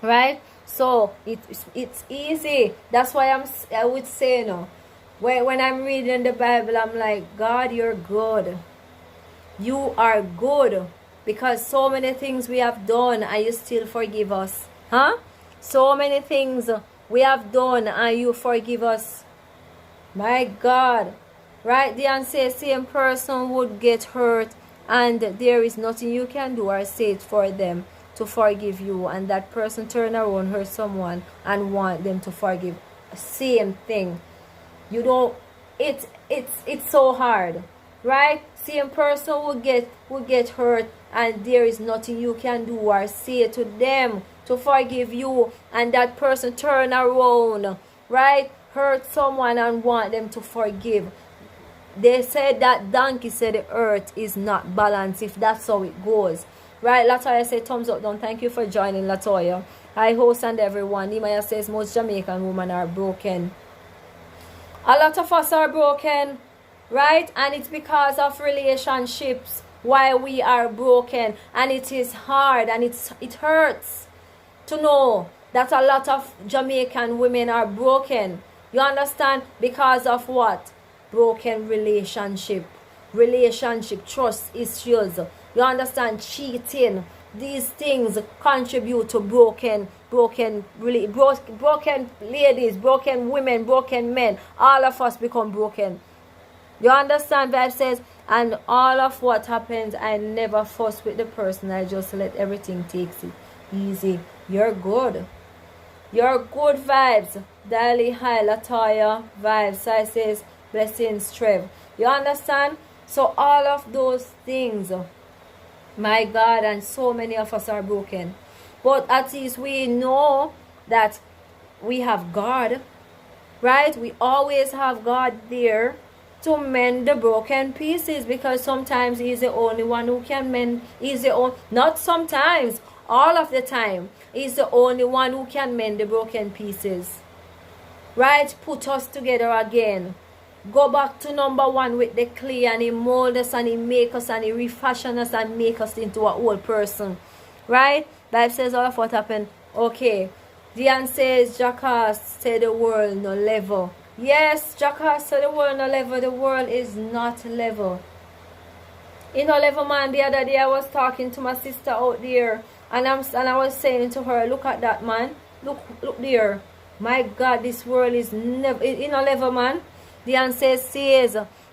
Right? So it's easy. That's why I would say, when I'm reading the Bible, I'm like, God, you're good. You are good. Because so many things we have done and you still forgive us. Huh? So many things we have done and you forgive us. My God. Right? Diane says, same person would get hurt and there is nothing you can do or say for them to forgive you. And that person turn around, hurt someone and want them to forgive. Same thing. You don't, it's so hard. Right? Same person will get hurt and there is nothing you can do or say to them to forgive you, and that person turn around, right, hurt someone and want them to forgive. They said that donkey said the earth is not balanced if that's how it goes. Right, Latoya said thumbs up down. Thank you for joining, Latoya. Hi, host and everyone. Nimaya says most Jamaican women are broken. A lot of us are broken, right? And it's because of relationships why we are broken. And it is hard and it hurts to know that a lot of Jamaican women are broken. You understand? Because of what? Broken relationship, trust issues. You understand? Cheating. These things contribute to broken ladies, broken women, broken men. All of us become broken. You understand? Vibe says, and all of what happens, I never fuss with the person. I just let everything take it easy. You're good. You're good, Vibes. Dali, hi, Latoya, Vibes. So I says, blessings, Trev. You understand? So all of those things, my God, and so many of us are broken. But at least we know that we have God, right? We always have God there to mend the broken pieces, because sometimes He's the only one who can mend. He's the only, not sometimes, all of the time. He's the only one who can mend the broken pieces, right? Put us together again. Go back to number one with the clay, and He mold us and He make us and He refashion us and make us into a whole person, right? Bible says all of what happened. Okay. Diane says Jackass said the world no level. Yes, Jackass said the world no level. The world is not level. You know, level, man. The other day I was talking to my sister out there, and I was saying to her, look at that, man. Look there. My God, this world is never, you know, level, man. Diane says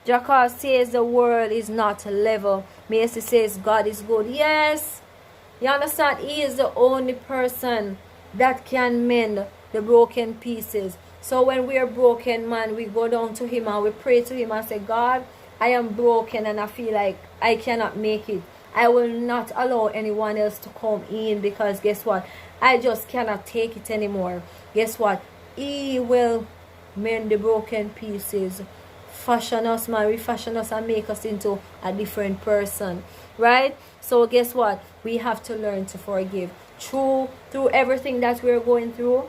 Jackass says the world is not level. Macy says God is good. Yes. You understand? He is the only person that can mend the broken pieces. So when we are broken, man, we go down to Him and we pray to Him and say, God, I am broken and I feel like I cannot make it. I will not allow anyone else to come in, because guess what? I just cannot take it anymore. Guess what? He will mend the broken pieces, fashion us, man, refashion us and make us into a different person, right? So guess what? We have to learn to forgive. Through everything that we're going through,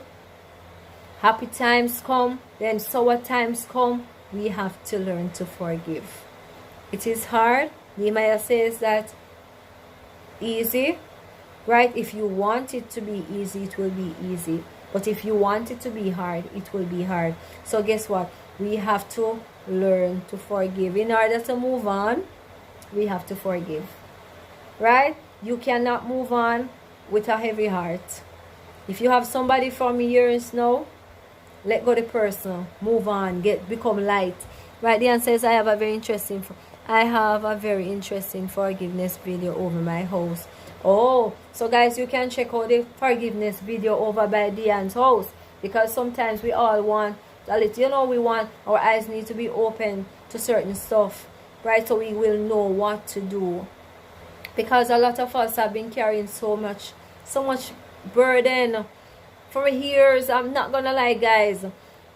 happy times come, then sour times come, we have to learn to forgive. It is hard. Nehemiah says that easy, right? If you want it to be easy, it will be easy. But if you want it to be hard, it will be hard. So guess what? We have to learn to forgive. In order to move on, we have to forgive. Right? You cannot move on with a heavy heart. If you have somebody from years now, let go the person. Move on. Become light. Right? The answer says I have a very interesting forgiveness video over my house. Oh, so guys, you can check out the forgiveness video over by Diane's house, because sometimes we all want a little, you know, we want our eyes need to be open to certain stuff, right? So we will know what to do, because a lot of us have been carrying so much burden for years. I'm not gonna lie, guys.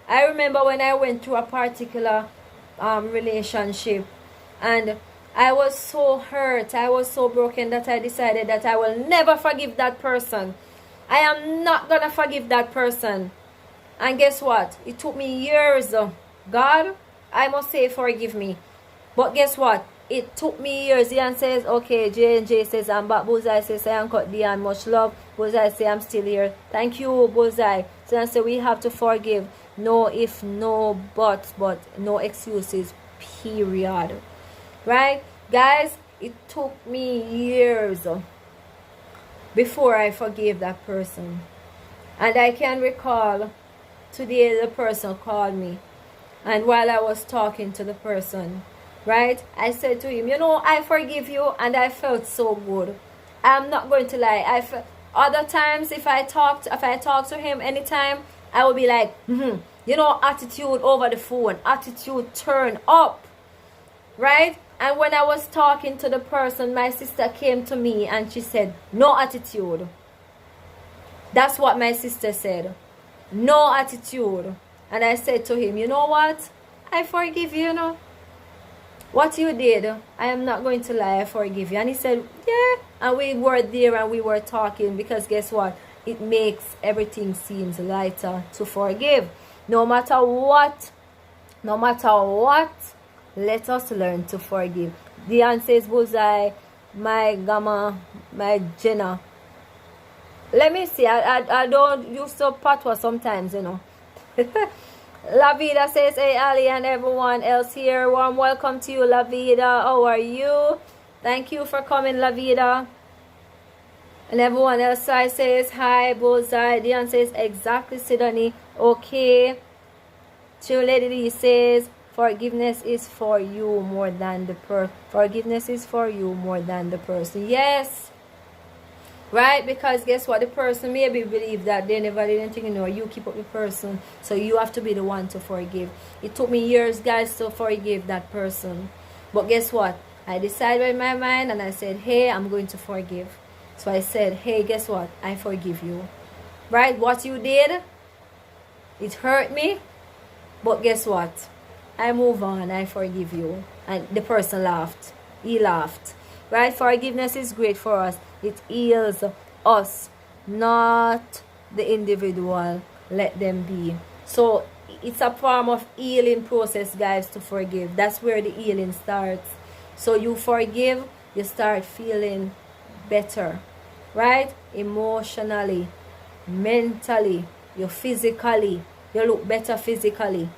I remember when I went through a particular relationship, and I was so hurt, I was so broken, that I decided that I will never forgive that person. I am not gonna forgive that person. And guess what? It took me years. God, I must say forgive me. But guess what? It took me years. Ian says, okay, J&J says, I'm back. Bullseye says, I am cut Diane, much love. Bullseye says, I'm still here. Thank you, Bullseye. So I say, we have to forgive. No if, no buts, but no excuses, period. Right? Guys, it took me years before I forgave that person. And I can recall today the person called me, and while I was talking to the person, right, I said to him, you know, I forgive you, and I felt so good. I'm not going to lie. Other times if I talk to him anytime, I will be like, you know, attitude over the phone, attitude turn up, right? And when I was talking to the person, my sister came to me and she said, no attitude. That's what my sister said. No attitude. And I said to him, you know what? I forgive you, you know. what you did, I am not going to lie, I forgive you. And he said, yeah. And we were there and we were talking, because guess what? It makes everything seems lighter to forgive. No matter what, let us learn to forgive. Dion says, Bullseye, my Gamma, my Jenna. Let me see, I don't use to patwa sometimes, you know. La Vida says, hey Ali and everyone else here, warm welcome to you, La Vida. How are you? Thank you for coming, La Vida. And everyone else says, hi, Bullseye. Dion says, exactly, Sidonie. Okay. Chill Lady says, forgiveness is for you more than the forgiveness is for you more than the person. Yes. Right? Because guess what? The person maybe believe that they never did anything, you know, you keep up the person. So you have to be the one to forgive. It took me years, guys, to forgive that person. But guess what? I decided in my mind and I said, hey, I'm going to forgive. So I said, hey, guess what? I forgive you. Right? What you did, it hurt me. But guess what? I move on. I forgive you. And the person laughed. He laughed. Right? Forgiveness is great for us. It heals us, not the individual. Let them be. So it's a form of healing process, guys, to forgive. That's where the healing starts. So you forgive, you start feeling better, right? Emotionally, mentally, you physically, you look better physically.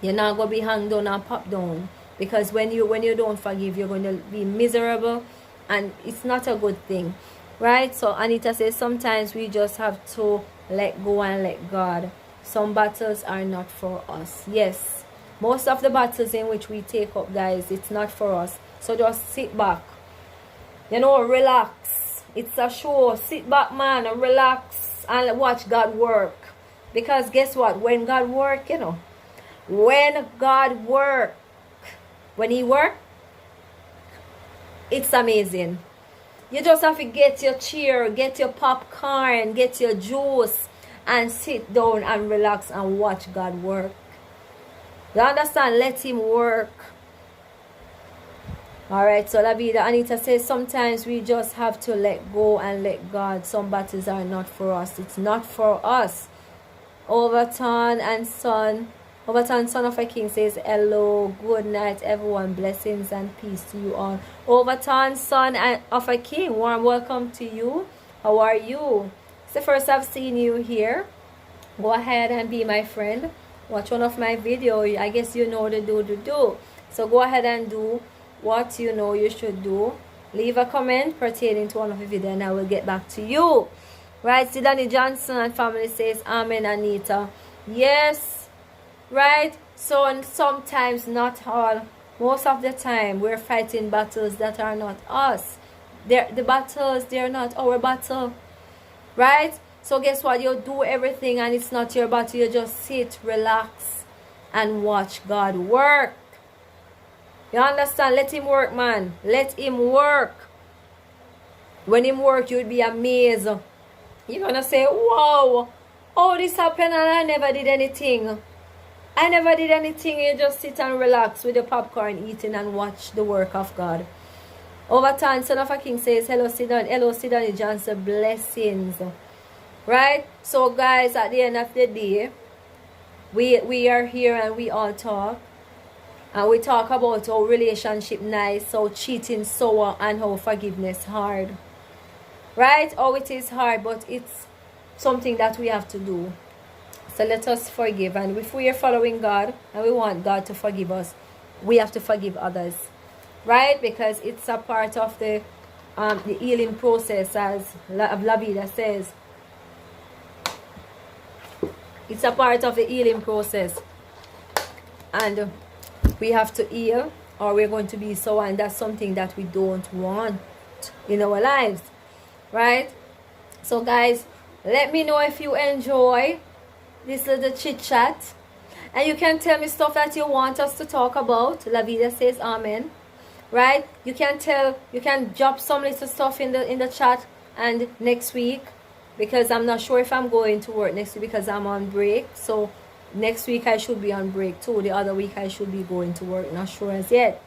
You're not going to be hung down and pop down, because when you don't forgive, you're going to be miserable, and it's not a good thing, right? So Anita says, sometimes we just have to let go and let God. Some battles are not for us. Yes, most of the battles in which we take up, guys, it's not for us. So just sit back, you know, relax. It's a show. Sit back, man, and relax and watch God work. Because guess what? When God work, you know, when God work, when he work, it's amazing. You just have to get your chair, get your popcorn, get your juice, and sit down and relax and watch God work. You understand? Let him work. Alright, so La Vida, Anita says, sometimes we just have to let go and let God. Some battles are not for us. It's not for us. Overton son of a king says, hello, good night everyone, blessings and peace to you all. Overton son of a king, warm welcome to you. How are you? It's the first I've seen you here. Go ahead and be my friend. Watch one of my videos. I guess you know the do. So go ahead and do what you know you should do. Leave a comment pertaining to one of the videos and I will get back to you. Right, Sidani Johnson and family says, amen, Anita. Yes. Right? So sometimes, not all, most of the time, we're fighting battles that are not us. The battles, they're not our battle. Right? So guess what? You do everything and it's not your battle. You just sit, relax, and watch God work. You understand? Let him work, man. Let him work. When him work, you'll be amazed. You're going to say, wow, oh, this happened and I never did anything. I never did anything. You just sit and relax with the popcorn eating and watch the work of God. Overton, son of a king says, hello, Sidon. Hello, Sidon Johnson. Blessings. Right? So, guys, at the end of the day, we are here and we all talk. And we talk about how relationship nice, how cheating sour, and how forgiveness hard. Right? Oh, it is hard, but it's something that we have to do. So let us forgive. And if we are following God and we want God to forgive us, we have to forgive others. Right? Because it's a part of the healing process, as La Vida says. It's a part of the healing process. And we have to heal or we're going to be sour, and that's something that we don't want in our lives. Right? So guys, let me know if you enjoy this little chit chat, and you can tell me stuff that you want us to talk about. La Vida says amen. Right? You can drop some little stuff in the chat. And next week, because I'm not sure if I'm going to work next week because I'm on break, so next week I should be on break too. The other week I should be going to work, not sure as yet.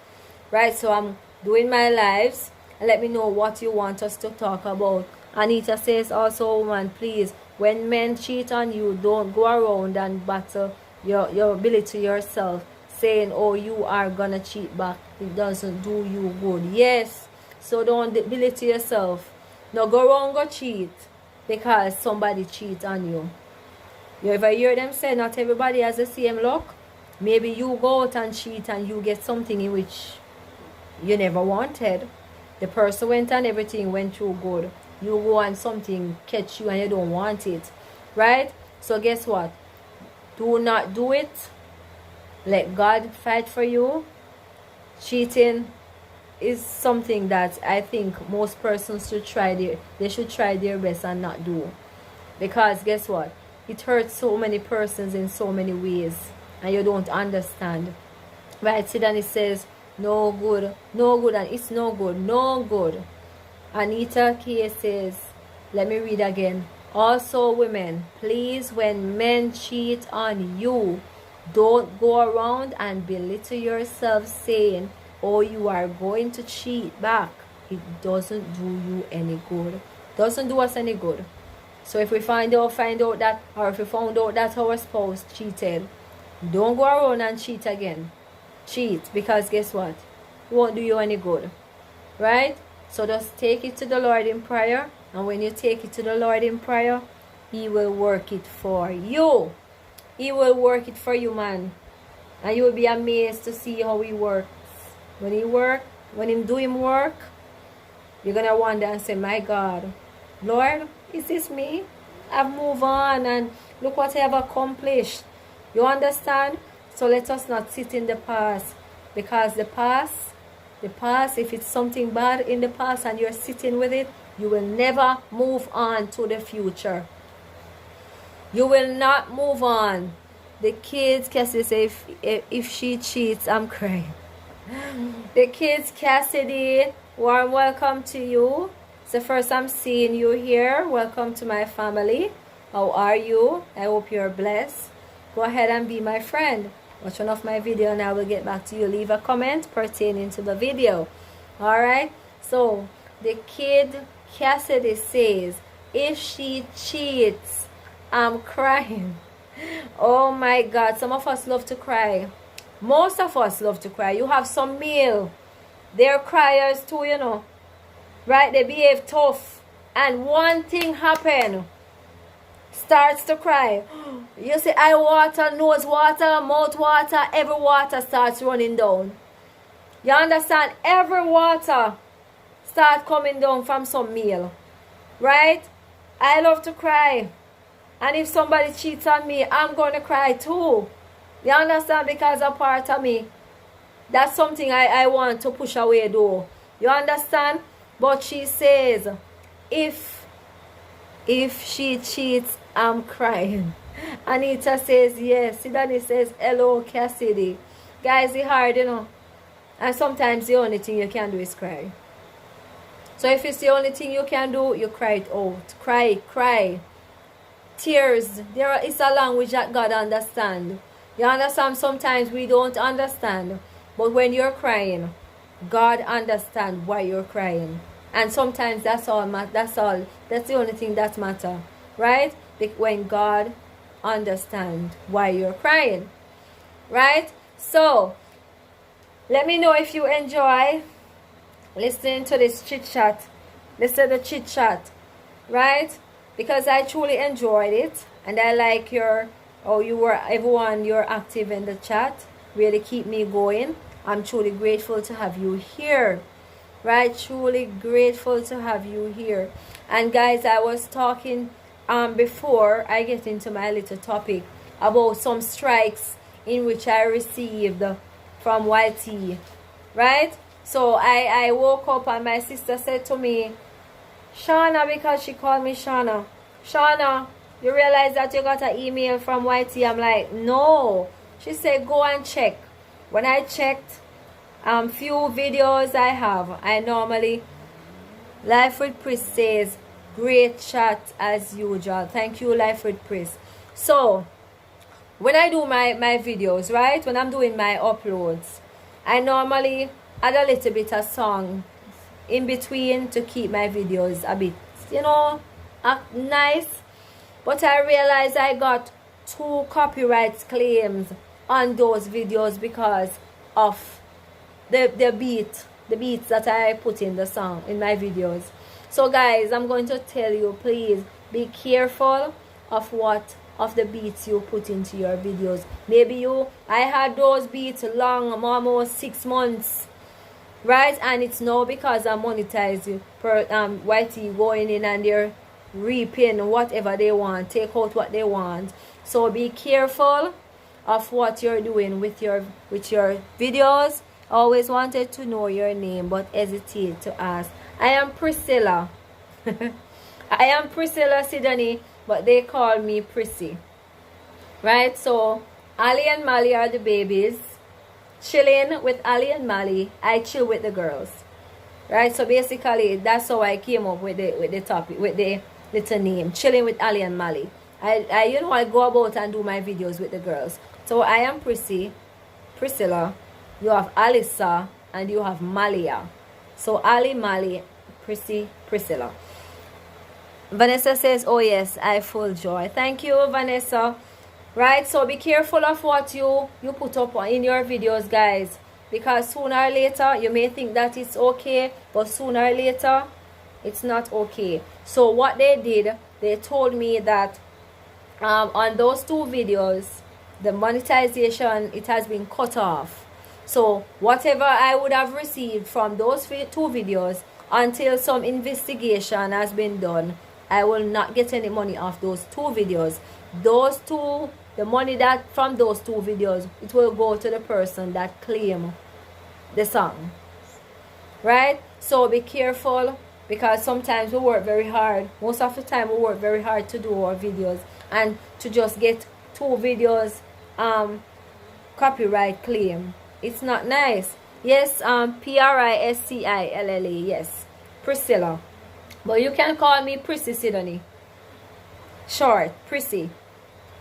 right? So I'm doing my lives, and let me know what you want us to talk about. Anita says also, woman, please, when men cheat on you, don't go around and battle your ability yourself, saying, oh, you are gonna cheat back. It doesn't do you good. Yes, so don't belittle yourself. No, go around, go cheat because somebody cheat on you. You ever hear them say not everybody has the same luck? Maybe you go out and cheat and you get something in which you never wanted. The person went and everything went through good. You go and something catch you and you don't want it. Right? So guess what? Do not do it. Let God fight for you. Cheating is something that I think most persons should try they should try their best and not do. Because guess what? It hurts so many persons in so many ways and you don't understand. Right? See, then it says no good, and it's no good, no good. Anita K says, let me read again. Also, women, please, when men cheat on you, don't go around and belittle yourself saying, oh, you are going to cheat back. It doesn't do you any good. Doesn't do us any good. So if we find out that, or if we found out that our spouse cheated, don't go around and cheat again. Cheat, because guess what? It won't do you any good. Right? So just take it to the Lord in prayer. And when you take it to the Lord in prayer, He will work it for you. He will work it for you, man. And you will be amazed to see how He works. When He do Him work, you're going to wonder and say, my God, Lord, is this me? I've moved on and look what I have accomplished. You understand? So let us not sit in the past. Because the past, if it's something bad in the past and you're sitting with it, you will never move on to the future. You will not move on. The kids, Cassidy say, if she cheats, I'm crying. The kids, Cassidy, warm welcome to you. It's the first I'm seeing you here. Welcome to my family. How are you? I hope you're blessed. Go ahead and be my friend. Watch one of my video and I will get back to you. Leave a comment pertaining to the video. Alright? So, the kid Cassidy says, if she cheats, I'm crying. Oh my God. Some of us love to cry. Most of us love to cry. You have some male. They're criers too, you know. Right? They behave tough. And one thing happen. Starts to cry. You see eye water, nose water, mouth water, every water starts running down. You understand? Every water start coming down from some meal. Right? I love to cry. And if somebody cheats on me, I'm going to cry too. You understand? Because a part of me. That's something I want to push away though. You understand? But she says, if she cheats, I'm crying. Anita says, yes. Sidani says, hello, Cassidy. Guys, it's hard, you know. And sometimes the only thing you can do is cry. So if it's the only thing you can do, you cry it out. Cry. Tears. It's a language that God understands. You understand? Sometimes we don't understand. But when you're crying, God understands why you're crying. And sometimes that's all. That's the only thing that matters. Right? When God understands why you're crying. Right? So, let me know if you enjoy listening to this chit chat. Listen to the chit chat. Right? Because I truly enjoyed it. And I like everyone, you're active in the chat. Really keep me going. I'm truly grateful to have you here. Right? Truly grateful to have you here. And guys, I was talking before I get into my little topic about some strikes in which I received from YT. Right? So I woke up and my sister said to me, Shauna, because she called me Shauna, you realize that you got an email from YT? I'm like, no. She said, go and check. When I checked, few videos I have, I normally, Life with Pris says, great chat as usual. Thank you, Life with Pris. So, when I do my videos, right, when I'm doing my uploads, I normally add a little bit of song in between to keep my videos a bit, you know, nice. But I realized I got 2 copyright claims on those videos because of the beats that I put in the song in my videos. So guys, I'm going to tell you, please be careful of the beats you put into your videos. Maybe I had those beats long, almost 6 months, right? And it's now because I monetize you per YT going in and they're reaping whatever they want, take out what they want. So be careful of what you're doing with your videos. Always wanted to know your name but hesitate to ask. I am Priscilla. I am Priscilla Sidani, but they call me Prissy. Right? So Ali and Mali are the babies. Chilling with Ali and Mali. I chill with the girls. Right? So basically that's how I came up with the topic, with the little name. Chilling with Ali and Mali. I you know, I go about and do my videos with the girls. So I am Prissy, Priscilla. You have Alyssa and you have Malia. So Ali, Mali, Prissy, Priscilla. Vanessa says, oh yes, I full joy. Thank you, Vanessa. Right, so be careful of what you put up in your videos, guys, because sooner or later you may think that it's okay, but sooner or later it's not okay. So what they did, they told me that on those 2 videos the monetization, it has been cut off. So whatever I would have received from those 2 videos, until some investigation has been done, I will not get any money off those 2 videos. Those 2, the money that from those 2 videos, it will go to the person that claim the song. Right? So be careful, because sometimes we work very hard. Most of the time we work very hard to do our videos, and to just get 2 videos copyright claim, it's not nice. Yes, Prisscilla, yes, Priscilla, but you can call me Prissy Sidoni, short, Prissy.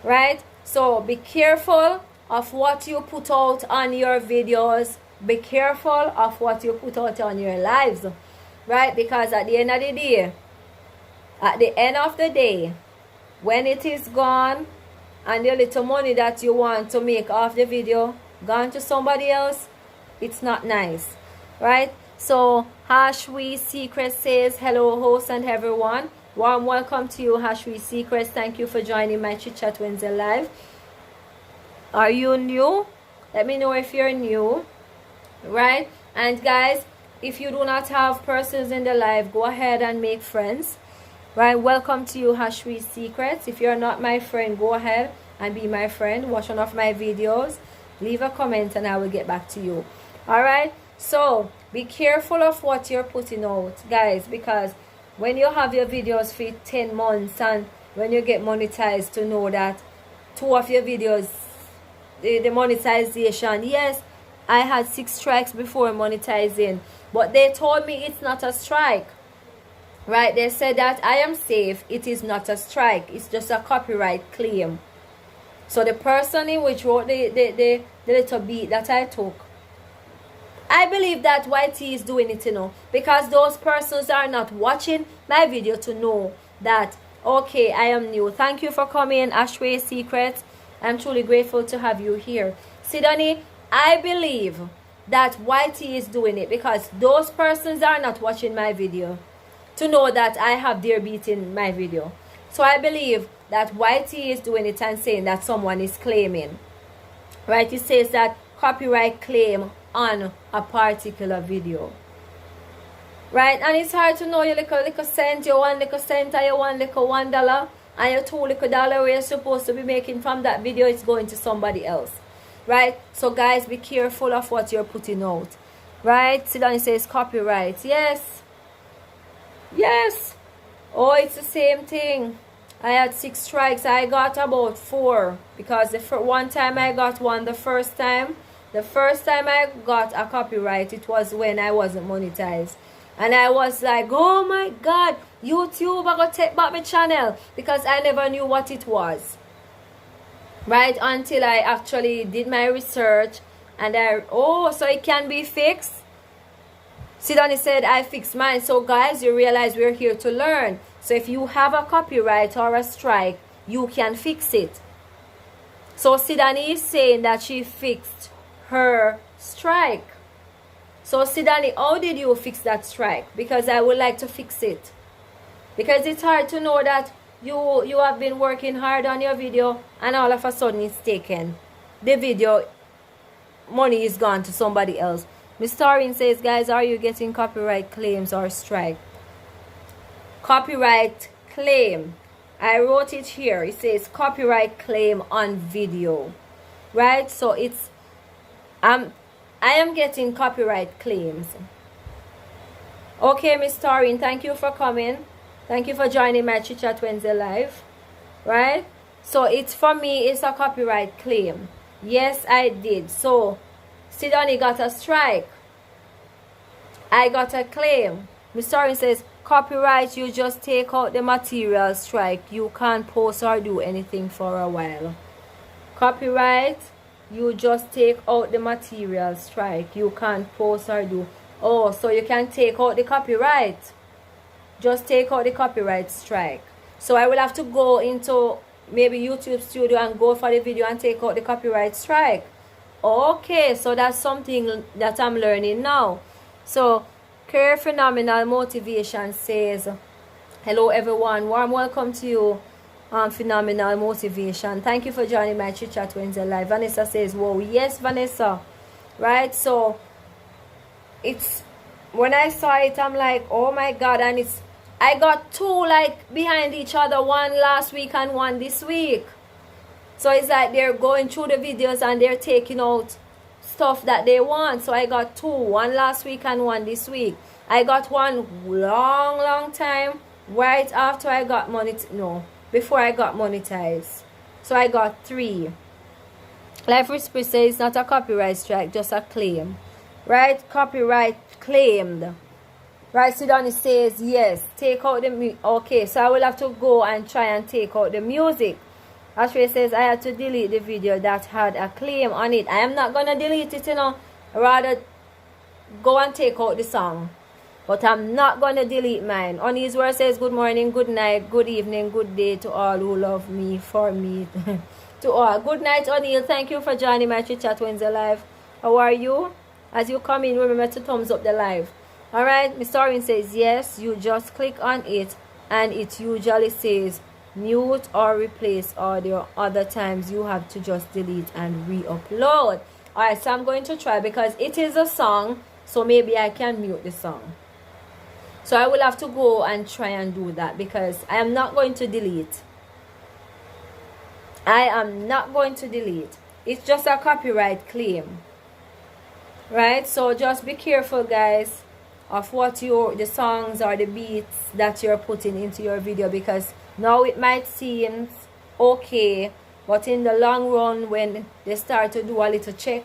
Right? So be careful of what you put out on your videos. Be careful of what you put out on your lives, right? Because at the end of the day, when it is gone and the little money that you want to make off the video gone to somebody else, it's not nice, right? So Hashwi Secret says, hello host and everyone, warm welcome to you, Hashwi Secrets. Thank you for joining my Chit Chat Wednesday live. Are you new? Let me know if you're new, right? And guys, if you do not have persons in the live, go ahead and make friends, right? Welcome to you, Hashwi Secrets. If you're not my friend, go ahead and be my friend. Watch one of my videos, leave a comment, and I will get back to you. All right? So be careful of what you're putting out, guys, because when you have your videos for 10 months and when you get monetized, to know that 2 of your videos, the monetization, yes, I had 6 strikes before monetizing, but they told me it's not a strike, right? They said that I am safe. It is not a strike, it's just a copyright claim. So the person in which wrote the little beat that I took, I believe that YT is doing it, you know, because those persons are not watching my video to know that, okay, I am new. Thank you for coming, Ashway Secrets. I'm truly grateful to have you here. Sidani, I believe that YT is doing it because those persons are not watching my video to know that I have their beat in my video. So I believe that YT is doing it and saying that someone is claiming. Right? It says that copyright claim on a particular video. Right? And it's hard to know your little cent, your 1 little cent, or your 1 little $1, and your 2 little dollar you're supposed to be making from that video, it's going to somebody else. Right? So guys, be careful of what you're putting out. Right? Sidani says copyright. Yes. Yes. Oh, it's the same thing. I had 6 strikes. I got about 4 because the one time I got one, the first time I got a copyright, it was when I wasn't monetized. And I was like, oh my God, YouTube, I got to take back my channel, because I never knew what it was. Right? Until I actually did my research and so it can be fixed. Sidani said, I fixed mine. So guys, you realize we're here to learn. So if you have a copyright or a strike, you can fix it. So Sidani is saying that she fixed her strike. So Sidani, how did you fix that strike? Because I would like to fix it. Because it's hard to know that you have been working hard on your video and all of a sudden it's taken. The video money is gone to somebody else. Miss Taurine says, guys, are you getting copyright claims or strike? Copyright claim. I wrote it here. It says copyright claim on video. Right? So it's I am getting copyright claims. Okay, Miss Taurine, thank you for coming. Thank you for joining my Chit Chat Wednesday live. Right? So it's for me, it's a copyright claim. Yes, I did. So Sidani got a strike. I got a claim. Miss Taurine says, copyright, you just take out the material strike. You can't post or do anything for a while. Copyright, you just take out the material strike. You can't post or do. Oh, so you can take out the copyright. Just take out the copyright strike. So I will have to go into maybe YouTube Studio and go for the video and take out the copyright strike. Okay, so that's something that I'm learning now. So Career Phenomenal Motivation says, hello everyone, warm welcome to you, Phenomenal Motivation. Thank you for joining my Chit Chat Wednesday live. Vanessa says, whoa, yes Vanessa. Right, so it's, when I saw it, I'm like, oh my god. And it's, I got two like behind each other, one last week and one this week. So it's like they're going through the videos and they're taking out stuff that they want. So I got two, one last week and one this week. I got one long time right after I got before I got monetized. So I got three. Life Whisper says it's not a copyright strike, just a claim. Right? Copyright claimed. Right? Sidani says yes. Take out the okay, so I will have to go and try and take out the music. Ashley says, I had to delete the video that had a claim on it. I am not going to delete it, Rather, go and take out the song. But I'm not going to delete mine. On his word says, good morning, good night, good evening, good day to all who love me, for me. To all. Good night, O'Neill. Thank you for joining my Chit Chat Wednesday live. How are you? As you come in, remember to thumbs up the live. Alright, Miss Taurine says, yes, you just click on it and it usually says, mute or replace audio. Other times you have to just delete and re-upload. Alright, so I'm going to try because it is a song, so maybe I can mute the song. So I will have to go and try and do that because I am not going to delete. I am not going to delete. It's just a copyright claim. Right? So just be careful, guys, of what the songs or the beats that you're putting into your video, because now it might seem okay, but in the long run, when they start to do a little check,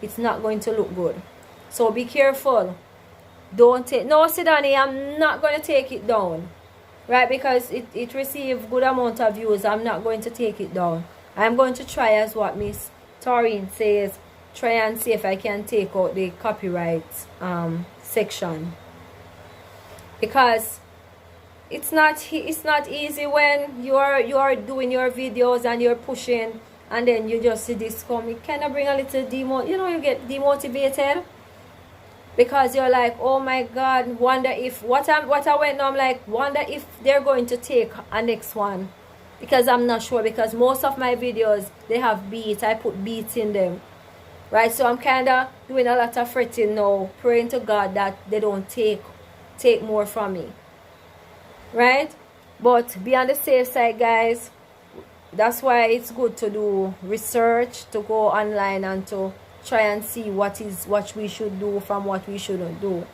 it's not going to look good. So be careful. Don't take, no, Sidani, I'm not going to take it down. Right, because it received good amount of views. I'm not going to take it down. I'm going to try, as what Miss Taurine says, try and see if I can take out the copyright section. Because it's not easy when you are doing your videos and you're pushing and then you just see this come. It kind of bring a little you get demotivated, because you're like, oh my god, wonder if what I went now, I'm like, wonder if they're going to take a next one, because I'm not sure, because most of my videos, they have beats. I put beats in them, right? So I'm kind of doing a lot of fretting now, praying to God that they don't take more from me. Right? But be on the safe side, guys. That's why it's good to do research, to go online and to try and see what we should do from what we shouldn't do.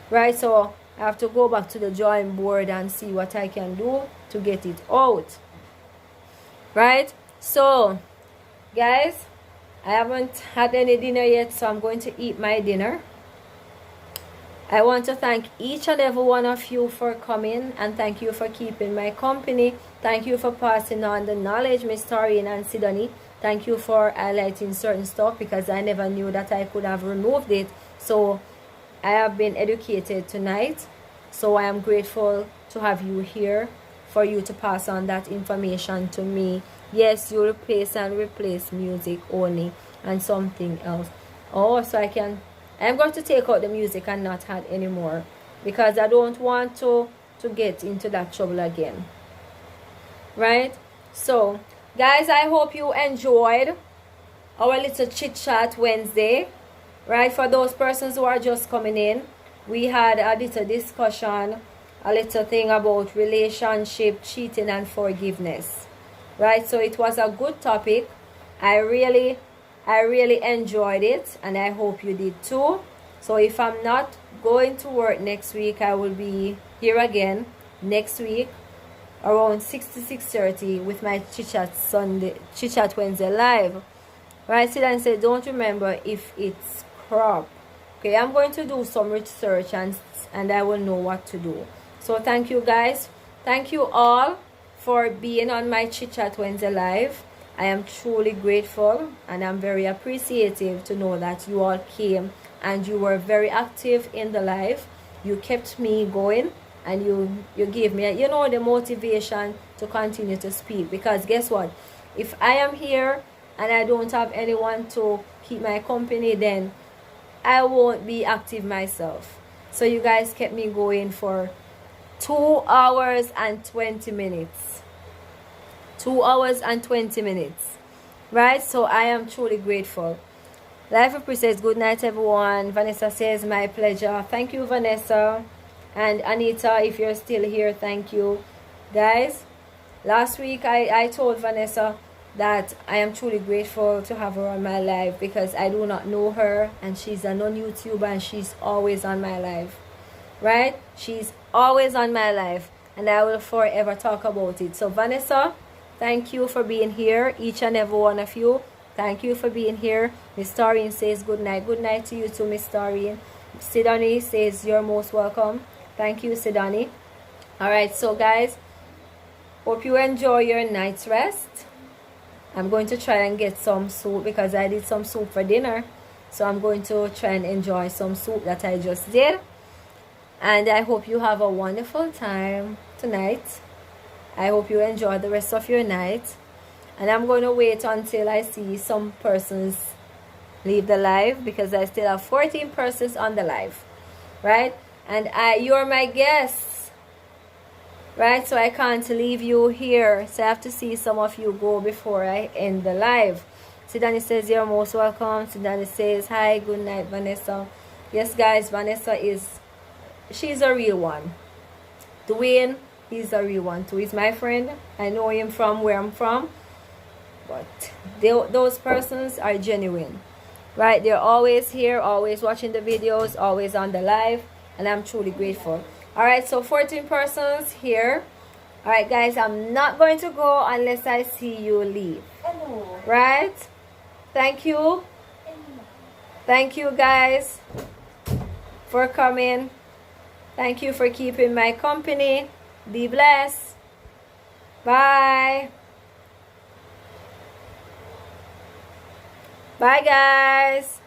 Right? So I have to go back to the drawing board and see what I can do to get it out. Right? So guys, I haven't had any dinner yet, so I'm going to eat my dinner. I want to thank each and every one of you for coming, and thank you for keeping my company. Thank you for passing on the knowledge, Miss Taurine and Sidani. Thank you for highlighting certain stuff, because I never knew that I could have removed it. So I have been educated tonight. So I am grateful to have you here for you to pass on that information to me. Yes, you replace music only and something else. Oh, so I'm going to take out the music and not add anymore, because I don't want to get into that trouble again. Right? So, guys, I hope you enjoyed our little chit chat Wednesday. Right? For those persons who are just coming in, we had a little discussion, a little thing about relationship, cheating, and forgiveness. Right? So it was a good topic. I really enjoyed it, and I hope you did too. So if I'm not going to work next week, I will be here again next week around 6 to 6:30 with my chit chat Wednesday live. Right? Sit and say, don't remember if it's crop. Okay, I'm going to do some research and I will know what to do. So thank you guys. Thank you all for being on my chit chat Wednesday live. I am truly grateful, and I'm very appreciative to know that you all came and you were very active in the live. You kept me going, and you gave me, the motivation to continue to speak. Because guess what? If I am here and I don't have anyone to keep my company, then I won't be active myself. So you guys kept me going for 2 hours and 20 minutes. 2 hours and 20 minutes. Right? So I am truly grateful. Life of Pri says, good night, everyone. Vanessa says, my pleasure. Thank you, Vanessa. And Anita, if you're still here, thank you. Guys, last week I told Vanessa that I am truly grateful to have her on my live, because I do not know her, and she's a non-YouTuber, and she's always on my live. Right? She's always on my live, and I will forever talk about it. So Vanessa, thank you for being here, each and every one of you. Thank you for being here. Miss Doreen says good night. Good night to you too, Miss Doreen. Sidani says you're most welcome. Thank you, Sidani. Alright, so guys, hope you enjoy your night's rest. I'm going to try and get some soup, because I did some soup for dinner. So I'm going to try and enjoy some soup that I just did. And I hope you have a wonderful time tonight. I hope you enjoy the rest of your night. And I'm going to wait until I see some persons leave the live, because I still have 14 persons on the live. Right? And you're my guests. Right? So I can't leave you here. So I have to see some of you go before I end the live. Sidani says you're most welcome. Sidani says hi, good night, Vanessa. Yes, guys, Vanessa she's a real one. Dwayne, he's a real one too. He's my friend. I know him from where I'm from. But those persons are genuine. Right? They're always here, always watching the videos, always on the live. And I'm truly grateful. Alright, so 14 persons here. Alright, guys, I'm not going to go unless I see you leave. Hello. Right? Thank you. Thank you, guys, for coming. Thank you for keeping my company. Be blessed. Bye. Bye, guys.